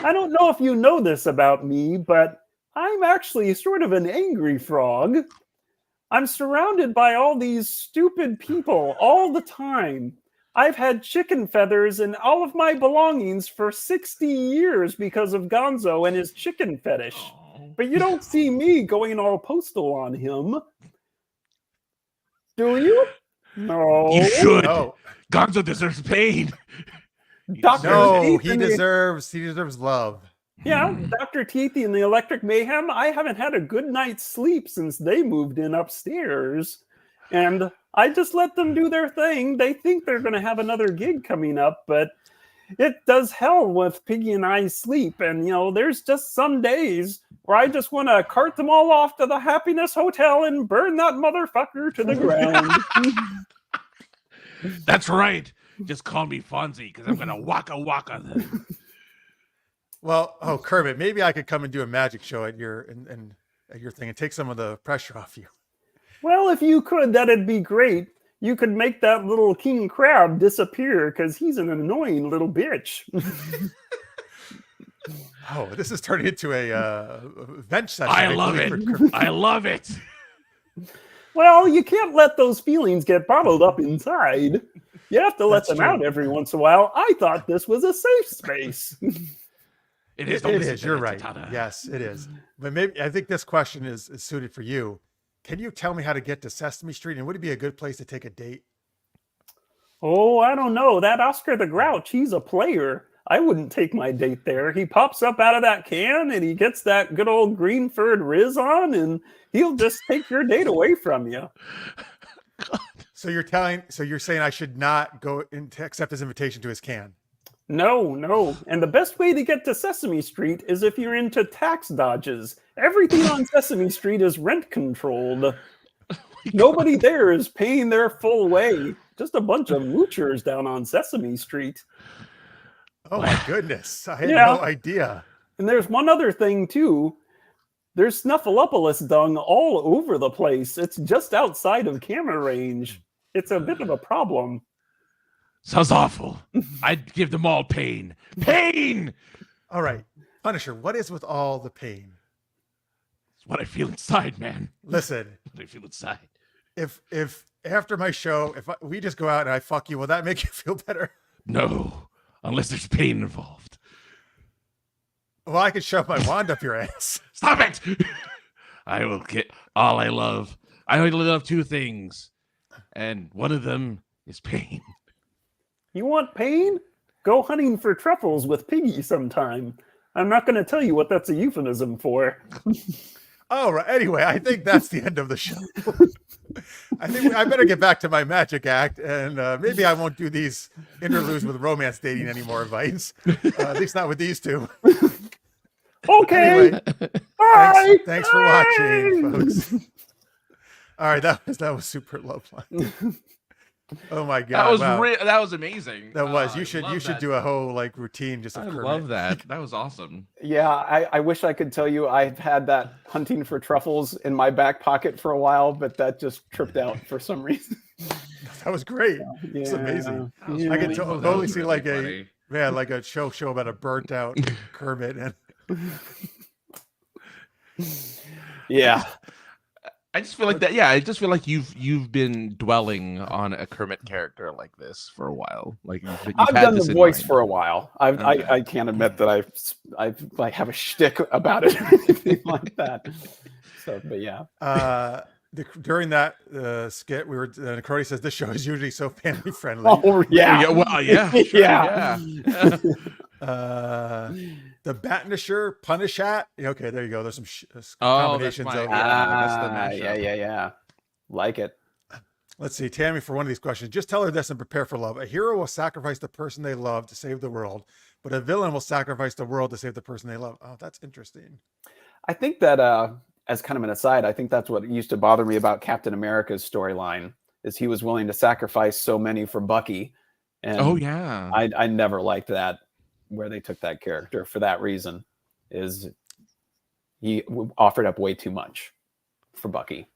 I don't know if you know this about me, but I'm actually sort of an angry frog. I'm surrounded by all these stupid people all the time. I've had chicken feathers in all of my belongings for 60 years because of Gonzo and his chicken fetish. But you don't see me going all postal on him. Do you? No. You should. No. Gonzo deserves pain. Dr. No, Teeth he and the- deserves love. Yeah, Dr. Teethy and the Electric Mayhem, I haven't had a good night's sleep since they moved in upstairs. And I just let them do their thing. They think they're going to have another gig coming up, but it does hell with Piggy and I sleep. And, there's just some days where I just want to cart them all off to the Happiness Hotel and burn that motherfucker to the ground. That's right. Just call me Fonzie because I'm going to waka them. Well, Kermit, maybe I could come and do a magic show at your thing and take some of the pressure off you. Well, if you could, that'd be great. You could make that little king crab disappear because he's an annoying little bitch. Oh, this is turning into a bench session. I love it. I love it. Well, you can't let those feelings get bottled up inside. You have to let them out every once in a while. I thought this was a safe space. It is. It is. You're right. Yes, it is. But maybe I think this question is suited for you. Can you tell me how to get to Sesame Street, and would it be a good place to take a date? Oh, I don't know. That Oscar the Grouch, he's a player. I wouldn't take my date there. He pops up out of that can and he gets that good old green furred Riz on, and he'll just take your date away from you. So you're saying I should not go and accept his invitation to his can? No. And the best way to get to Sesame Street is if you're into tax dodges. Everything on Sesame Street is rent controlled. Nobody there is paying their full way. Just a bunch of moochers down on Sesame Street. Oh my goodness. I had Yeah. no idea. And there's one other thing too. There's Snuffleupagus dung all over the place. It's just outside of camera range. It's a bit of a problem. Sounds awful. I'd give them all pain. Pain! All right. Punisher, what is with all the pain? It's what I feel inside, man. Listen, What I feel inside. if after my show, we just go out and I fuck you, will that make you feel better? No, unless there's pain involved. Well, I could shove my wand up your ass. Stop it! I will get all I love. I only love two things, and one of them is pain. You want pain? Go hunting for truffles with Piggy sometime. I'm not going to tell you what that's a euphemism for. All right. Anyway, I think that's the end of the show. I think I better get back to my magic act, and maybe I won't do these interludes with romance dating anymore, Vites. At least not with these two. Okay. Anyway, Bye. thanks for watching, folks. All right, that was super Loveline. Oh my god, That was wow. that was amazing. That was. You I love should that. do a whole like routine just of I Kermit. love that. That was awesome. Yeah, I wish I could tell you I've had that hunting for truffles in my back pocket for a while, but that just tripped out for some reason. That was great. Yeah. It's amazing. That was Yeah. I could really cool. That totally was see really like funny. like a show about a burnt out Kermit and Yeah. I just feel like that. Yeah, I just feel like you've been dwelling on a Kermit character like this for a while. Like you've I've had done this the in voice mind. for a while. Okay. I can't admit that I like have a shtick about it or anything like that. So, but yeah. during that skit, we were. Crody says this show is usually so family friendly. Oh yeah. Yeah, well, yeah, sure, Yeah. The Batnisher Punishat. Okay, there you go. There's some Oh, that's combinations my- of. that's the Yeah. mashup. Like it. Let's see, Tammy, for one of these questions, just tell her this and prepare for love. A hero will sacrifice the person they love to save the world, but a villain will sacrifice the world to save the person they love. Oh, that's interesting. I think that as kind of an aside, I think that's what used to bother me about Captain America's storyline is he was willing to sacrifice so many for Bucky. And Oh yeah. I never liked that where they took that character for that reason is he offered up way too much for Bucky.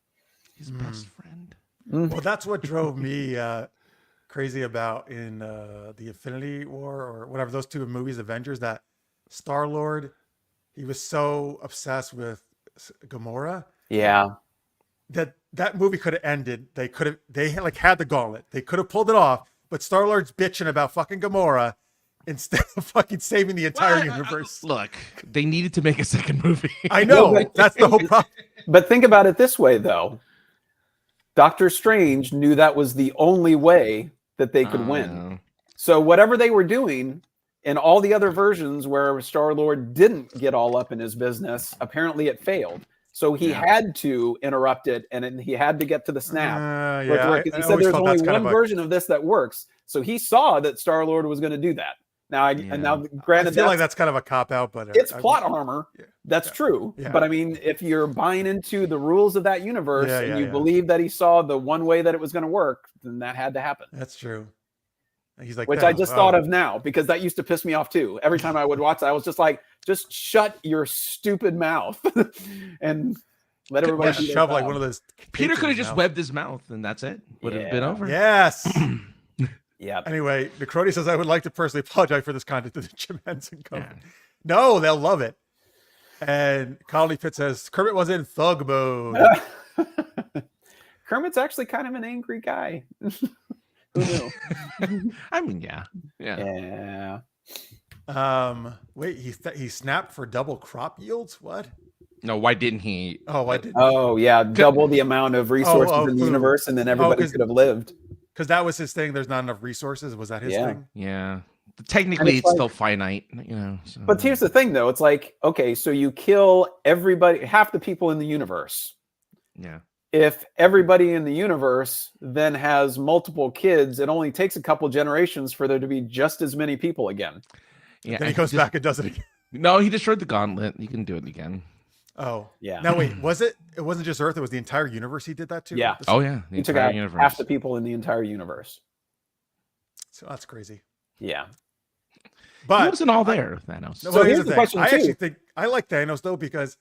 His best friend. Well, that's what drove me crazy about in the Infinity War or whatever, those two movies, Avengers, that Star-Lord, he was so obsessed with Gamora Yeah. that movie could have ended. They had the gauntlet. They could have pulled it off, but Star-Lord's bitching about fucking Gamora instead of fucking saving the entire universe. Look, they needed to make a second movie. I know. Well, but- That's the whole problem. But think about it this way, though. Doctor Strange knew that was the only way that they could win. know. So whatever they were doing in all the other versions where Star-Lord didn't get all up in his business, apparently it failed. So he had to interrupt it, and then he had to get to the snap. Yeah, Like, he I said always there's felt only that's kind one of a, version of this that works. So he saw that Star-Lord was going to do that. Now, Yeah. now I granted, feel like that's kind of a cop out, but it's plot armor. Yeah. That's true. Yeah. But I mean, if you're buying into the rules of that universe Yeah, and yeah, you yeah. believe that he saw the one way that it was going to work, then that had to happen. That's true. He's like, Which "No, I just thought of now because that used to piss me off too. Every time I would watch that, I was just like, just shut your stupid mouth and let everybody Yeah, do their shove like job. one of those. Peter cakes could in have his just mouth. webbed his mouth and that's it. Would have been Yeah. over. Yes. Yeah. Anyway, Necrody says, I would like to personally apologize for this content to the Jim Henson Company. Yeah. No, they'll love it. And Colony Pitt says, Kermit was in thug mode. Kermit's actually kind of an angry guy. Who knew? I mean, yeah. Yeah. Wait, he snapped for double crop yields? What? No, why didn't he? Oh, I didn't. Oh, yeah. Double the amount of resources in the food. universe, and then everybody 'cause- could have lived. Because that was his thing. There's not enough resources. Was that his Yeah. thing? Yeah. Technically, it's it's still finite, So. But here's the thing, though. It's like, okay, so you kill everybody, half the people in the universe. yeah. If everybody in the universe then has multiple kids, it only takes a couple generations for there to be just as many people again. Yeah. Then he goes back and does it again. No, he destroyed the gauntlet. You can do it again. Oh. Yeah. Now, wait, was it? It wasn't just Earth. It was the entire universe he did that to? Yeah. Oh yeah. The He took entire out universe. half the people in the entire universe. So that's crazy. Yeah. He But wasn't all there, Thanos. no, So well, here's here's the the thing. question, I too. actually think I like Thanos though, because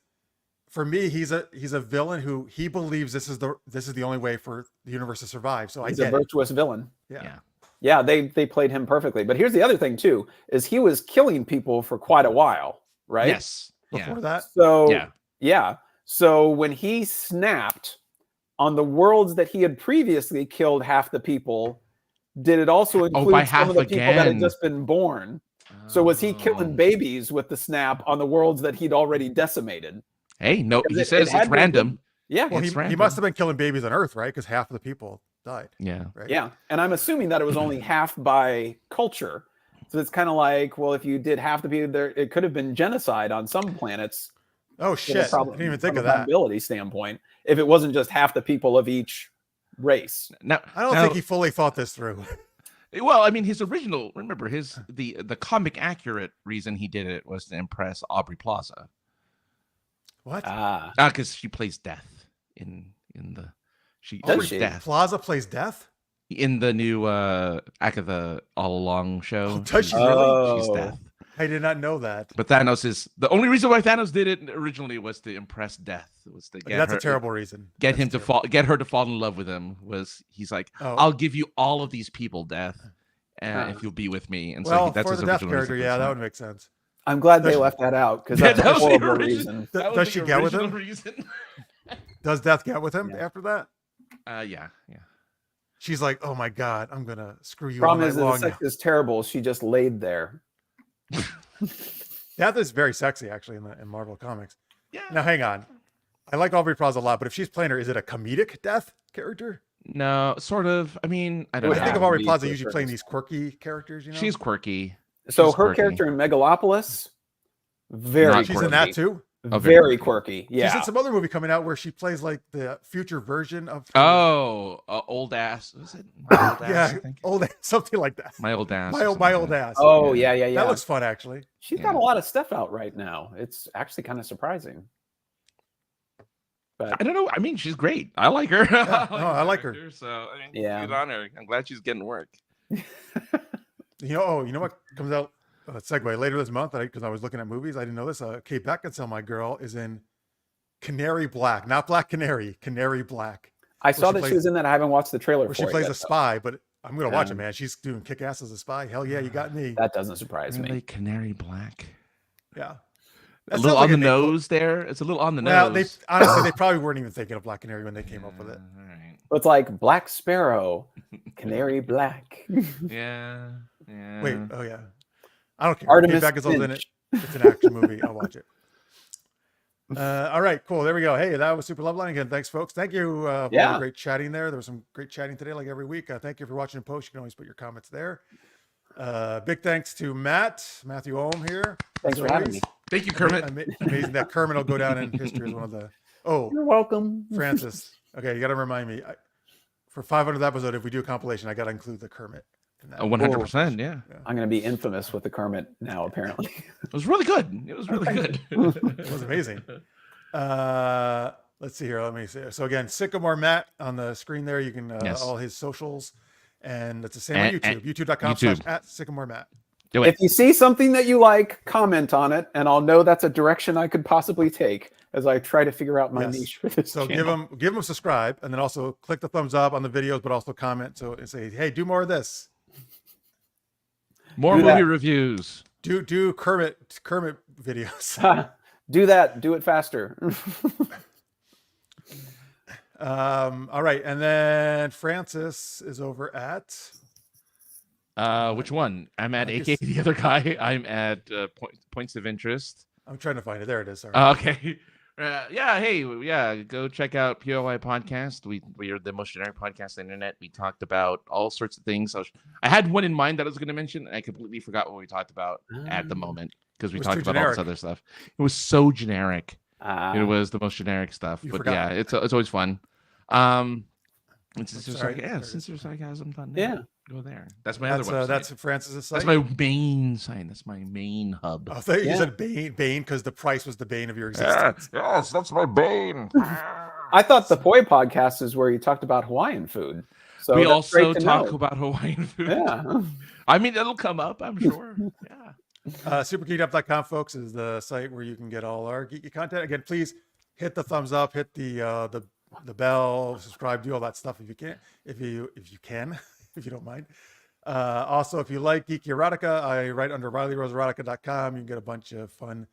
for me, he's a villain who he believes this is the only way for the universe to survive. So He's I a get it. virtuous villain. Yeah. Yeah, they played him perfectly. But here's the other thing too: is he was killing people for quite a while, right? Yes. Before Yeah. that, So Yeah. So when he snapped on the worlds that he had previously killed half the people, did it also include by some of half the people that had again. just been born? So was he killing babies with the snap on the worlds that he'd already decimated? Hey, no, Because he it says had it's to be random. Yeah. well, It's he random. must have been killing babies on Earth, right? Because half of the people died. Yeah. Right. Yeah. And I'm assuming that it was only half by culture. So it's kind of like, well, if you did half the people there, it could have been genocide on some planets. Oh from a shit! I didn't even think from of a that. probability standpoint, if it wasn't just half the people of each race. Now, I don't think he fully thought this through. Well, I mean, his original. Remember, the comic accurate reason he did it was to impress Aubrey Plaza. What? Because she plays Death in the she Does plays she? Death Plaza plays Death. in the new Agatha All Along show. Oh, does she really? She's Death. I did not know that. But Thanos is the only reason why Thanos did it originally was to impress Death. Was to get That's her, a terrible reason. Get That's him to terrible. get her to fall in love with him. He's like, Oh. I'll give you all of these people, Death, if you'll be with me. And Well, so that's for his the Death original character, reason yeah, for that it. would make sense. I'm glad they Does- left that out because Yeah, that's that a was the horrible origin- reason. that was Does the she get with original him? reason. Does Death get with him Yeah. after that? Yeah. She's like, oh my god, I'm gonna screw you Problem all is night that the long. sex now. is terrible. She just laid there. Death is very sexy, actually, in Marvel comics. Yeah. Now, hang on. I like Aubrey Plaza a lot, but if she's playing her, is it a comedic Death character? No, sort of. I mean, I don't Would know. I think of to Aubrey be Plaza to a usually certain playing these quirky characters. You know, She's quirky. So She's her quirky. character in Megalopolis, very Not she's quirky. in that too. Oh, very Very quirky. Yeah. She's in some other movie coming out where she plays like the future version of. Old ass. Was it my old ass? yeah, I think? old something like that. My old ass. My or old something like old that. ass. Oh yeah, yeah, yeah. That looks fun, actually. She's got a lot of stuff out right now. It's actually kind of surprising. But I don't know. I mean, she's great. I like her. I like her. character, So I mean, Yeah. good on her. I'm glad she's getting work. You know what comes out? Segue later this month. Because I was looking at movies, I didn't know this. Kate Beckinsale, my girl, is in Canary Black, not Black Canary, Canary Black, I saw she that plays- she was in that. I haven't watched the trailer where for she it plays yet, a though. spy. But I'm gonna watch it, Um, man. She's doing kick ass as a spy. Hell yeah, you got me. That doesn't surprise Really, me. Canary Black. Yeah, A That little sounds on the like a Nick- nose there. It's a little on the Well, nose. they honestly probably weren't even thinking of Black Canary when they came up with it. All right. But it's like Black Sparrow, Canary Black. Yeah. Wait, oh yeah, I don't care. Artemis Kate Beckinsale's in it. Finch. It's an action movie. I'll watch it. All right, cool. There we go. Hey, that was Super Loveline again. Thanks, folks. Thank you for all the Yeah. great chatting there. There was some great chatting today, like every week. Thank you for watching in post. You can always put your comments there. Big thanks to Matthew Ulm here. Thanks for having me. Thank you, Kermit. Amazing that Kermit will go down in history as one of the. Oh, You're welcome. Francis. Okay, you got to remind me. For 500th episode, if we do a compilation, I got to include the Kermit. In that. 100%. Yeah. I'm going to be infamous with the Kermit now, apparently. It was really good. It was really good. It was amazing. Let's see here. Let me see. So again, Sycamore Matt on the screen there. You can Yes. all his socials, and it's the same And- on YouTube. YouTube.com YouTube. / Sycamore Matt. Do it. If you see something that you like, comment on it, and I'll know that's a direction I could possibly take as I try to figure out my Yes. niche for this So channel. give them a subscribe, and then also click the thumbs up on the videos, but also comment and say, hey, do more of this. More Do movie that. reviews. Do Kermit videos. Do that. Do it faster. All right, and then Francis is over at. Which one? I'm at I AK guess- the other guy. I'm at points of interest. I'm trying to find it. There it is. Sorry. Okay. Yeah. Hey. Yeah. Go check out POI podcast. We are the most generic podcast on the internet. We talked about all sorts of things. I had one in mind that I was going to mention, and I completely forgot what we talked about at the moment because we It was talked too about all this generic. other stuff. It was so generic. Ah, It was the most generic stuff. You But forgot. yeah, it's always fun. Since there's Sorry. since there's sarcasm done. Yeah. Go there. That's my other website. That's Francis's site. That's my main site. That's my main hub. I thought you Yeah. said Bane because the price was the bane of your existence. Yes, that's my bane. I thought the Poi podcast is where you talked about Hawaiian food. So we that's also great to talk know. about Hawaiian food. Yeah. I mean, it'll come up, I'm sure. Yeah. Super-geekedup.com, folks, is the site where you can get all our geeky content. Again, please hit the thumbs up, hit the bell, subscribe, do all that stuff if you can, if you can, if you don't mind. Also, if you like geeky erotica, I write under RileyRoseErotica.com. You can get a bunch of fun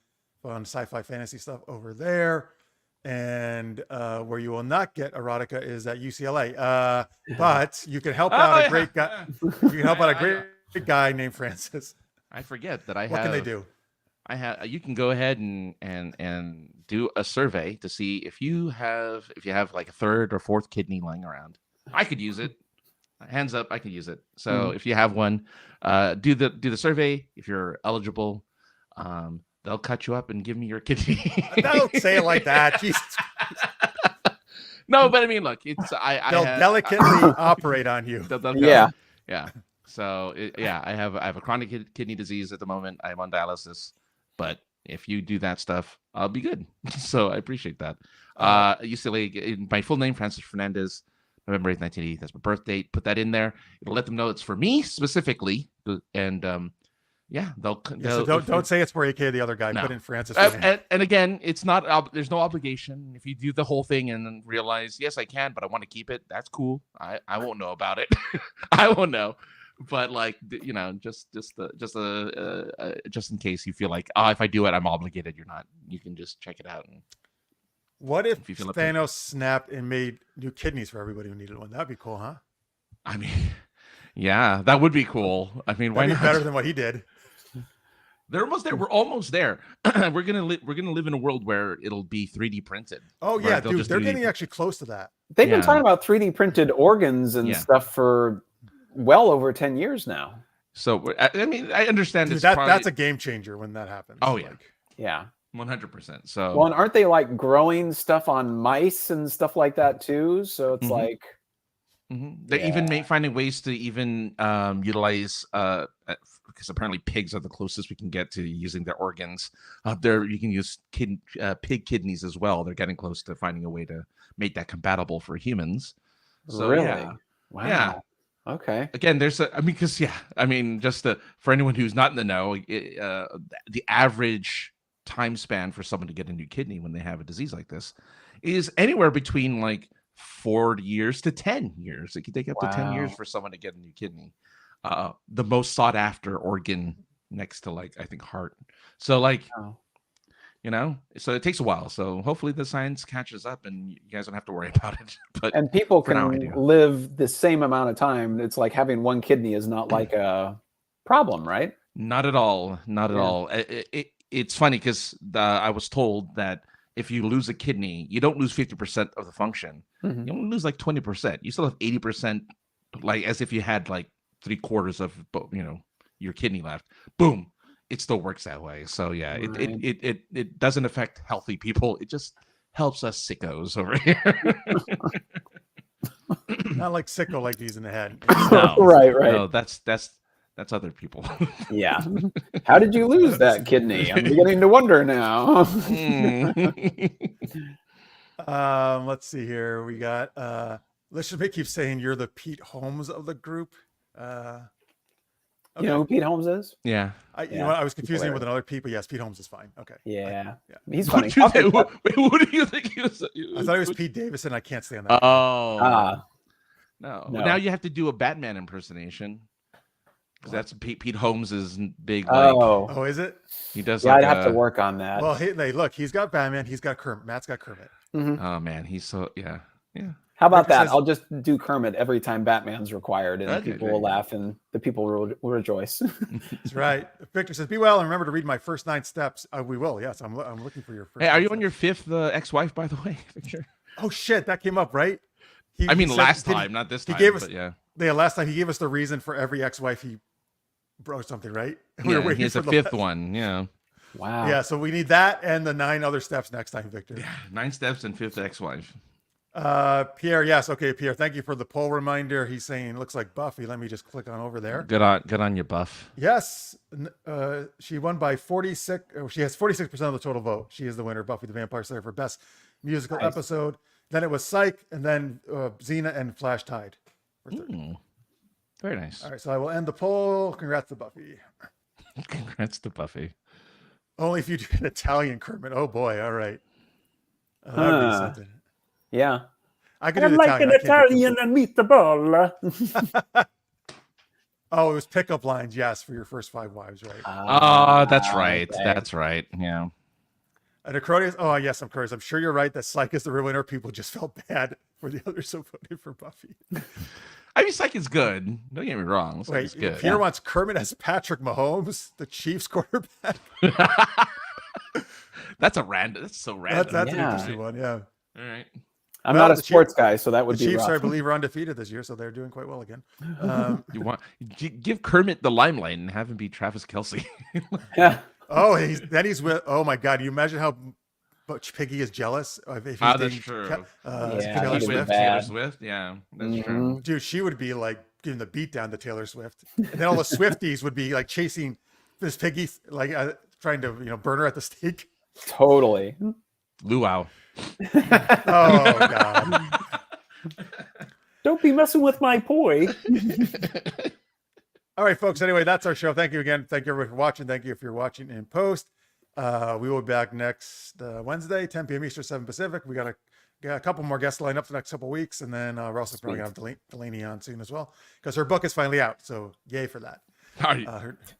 sci-fi fantasy stuff over there. And where you will not get erotica is at UCLA. But you can help out a great guy. You can help out a great guy named Francis. I forget that I have. What can they do? You can go ahead and do a survey to see if you have like a third or fourth kidney lying around. I could use it. Hands up, I could use it. So if you have one, do the survey. If you're eligible, they'll cut you up and give me your kidney. Don't say it like that. Jesus. No, but I mean, look, it's they'll delicately operate on you. Yeah. Yeah. So I have a chronic kidney disease at the moment. I'm on dialysis, but if you do that stuff, I'll be good. So I appreciate that. UCLA, my full name, Francis Fernandez, November 8th, 1980. That's my birth date. Put that in there. It'll let them know it's for me specifically. And don't say it's for AK the other guy. No. Put in Francis. And again, it's not. There's no obligation. If you do the whole thing and then realize, yes, I can, but I want to keep it. That's cool. I won't know about it. I won't know. But like, just in case you feel like, if I do it, I'm obligated. You're not. You can just check it out. And what if you feel Thanos snapped and made new kidneys for everybody who needed one? That'd be cool, huh? I mean, yeah, that would be cool. I mean, why That'd be not? better than what he did. They're almost there. We're almost there. We're gonna live in a world where it'll be 3D printed. Oh yeah, dude, they're 3D getting actually close to that. They've been talking about 3D printed organs and stuff for well over 10 years now. So I mean, I understand. Dude, that's a game changer when that happens. Oh yeah, yeah, 100%. So well, and aren't they like growing stuff on mice and stuff like that too? So it's like they even finding ways to even utilize because apparently pigs are the closest we can get to using their organs. There you can use pig kidneys as well. They're getting close to finding a way to make that compatible for humans. So, really? Yeah. Wow. Yeah. Okay. Again, just for anyone who's not in the know, the average time span for someone to get a new kidney when they have a disease like this is anywhere between like 4 years to 10 years. It could take up to 10 years for someone to get a new kidney. The most sought after organ next to like, I think, heart. So like, so it takes a while. So hopefully the science catches up and you guys don't have to worry about it. But and people can live the same amount of time. It's like having one kidney is not like a problem, right? Not at all. Not at all. It's funny because I was told that if you lose a kidney, you don't lose 50% of the function. You only lose like 20%. You still have 80%, like as if you had like 3/4 of your kidney left. Boom. It still works that way. So yeah, it doesn't affect healthy people. It just helps us sickos over here. Not like sicko like these in the head. No, right. No, that's other people. Yeah. How did you lose that kidney? I'm beginning to wonder now. Let's see here. We got let's just keep saying you're the Pete Holmes of the group. Okay. You know who Pete Holmes is? Yeah. I was confusing him with another Pete, but yes, Pete Holmes is fine. Okay. Yeah. He's funny. Who do you think he was? I thought it was Pete Davidson. I can't stand that. Oh. No. Now you have to do a Batman impersonation. Because that's Pete Holmes' big. Like, oh, is it? He does. Yeah, I'd have to work on that. Well, look, he's got Batman. He's got Kermit. Matt's got Kermit. Oh man, he's so yeah. How about that? I'll just do Kermit every time Batman's required, and people will laugh, and the people will rejoice. That's right. Victor says, "Be well, and remember to read my first 9 steps." We will. Yes, I'm looking for your first. Hey, are you on your 5th ex-wife, by the way, Victor? Oh shit, that came up, right? Last time, not this time. He gave us, yeah. Last time he gave us the reason for every ex-wife he broke something, right? Yeah, he has a 5th one. Yeah. Wow. Yeah, so we need that and the 9 other steps next time, Victor. Yeah, 9 steps and 5th ex-wife. Pierre, yes, okay, Pierre. Thank you for the poll reminder. He's saying looks like Buffy. Let me just click on over there. Good on your Buff. Yes, she won by 46. She has 46% of the total vote. She is the winner, Buffy the Vampire Slayer, for best musical episode. Then it was Psych, and then Xena and Flash tied. for third. Very nice. All right, so I will end the poll. Congrats to Buffy. Congrats to Buffy. Only if you do an Italian Kermit. Oh boy, all right. That would be something. Yeah. I could I do the like an Italian. Italian meatball. Oh, it was pickup lines, yes, for your first 5 wives, right? Oh, that's right. okay. That's right. Yeah. And Acrodius, oh yes, of course. I'm sure you're right that Psyche is the real winner. People just felt bad for the others who voted for Buffy. I mean, Psych is good. Don't get me wrong. Psych is Wait, good. Pierre wants Kermit as Patrick Mahomes, the Chiefs quarterback. That's a random. That's so random. That's an Yeah. interesting one, yeah. All right. I'm Well, not a the sports guy, so that would The be Chiefs, rough. I believe, are undefeated this year, so they're doing quite well again. You want give Kermit the limelight and have him be Travis Kelce. Yeah. Oh, he's with. Oh my God, you imagine how much Piggy is jealous if he's That's dating true. Yeah, Taylor he'd be Swift. bad. Taylor Swift. Yeah, that's true. Mhm. Dude, she would be like giving the beat down to Taylor Swift, and then all the Swifties would be like chasing this Piggy, like trying to burn her at the stake. Totally. Luau. Oh God. Don't be messing with my boy. All right, folks. Anyway, that's our show. Thank you again. Thank you everybody for watching. Thank you if you're watching in post. We will be back next Wednesday, 10 p.m. Eastern, 7 Pacific. We got a couple more guests lined up for the next couple of weeks, and then we're also probably going to have Delaney on soon as well because her book is finally out. So yay for that.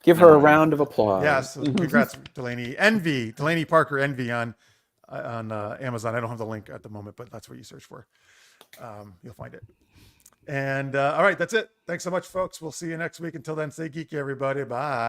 Give her a round of applause. Yes, congrats, Delaney. Delaney Parker Envy on Amazon. I don't have the link at the moment, but that's what you search for. You'll find it. And all right, that's it. Thanks so much, folks. We'll see you next week. Until then, stay geeky, everybody. Bye.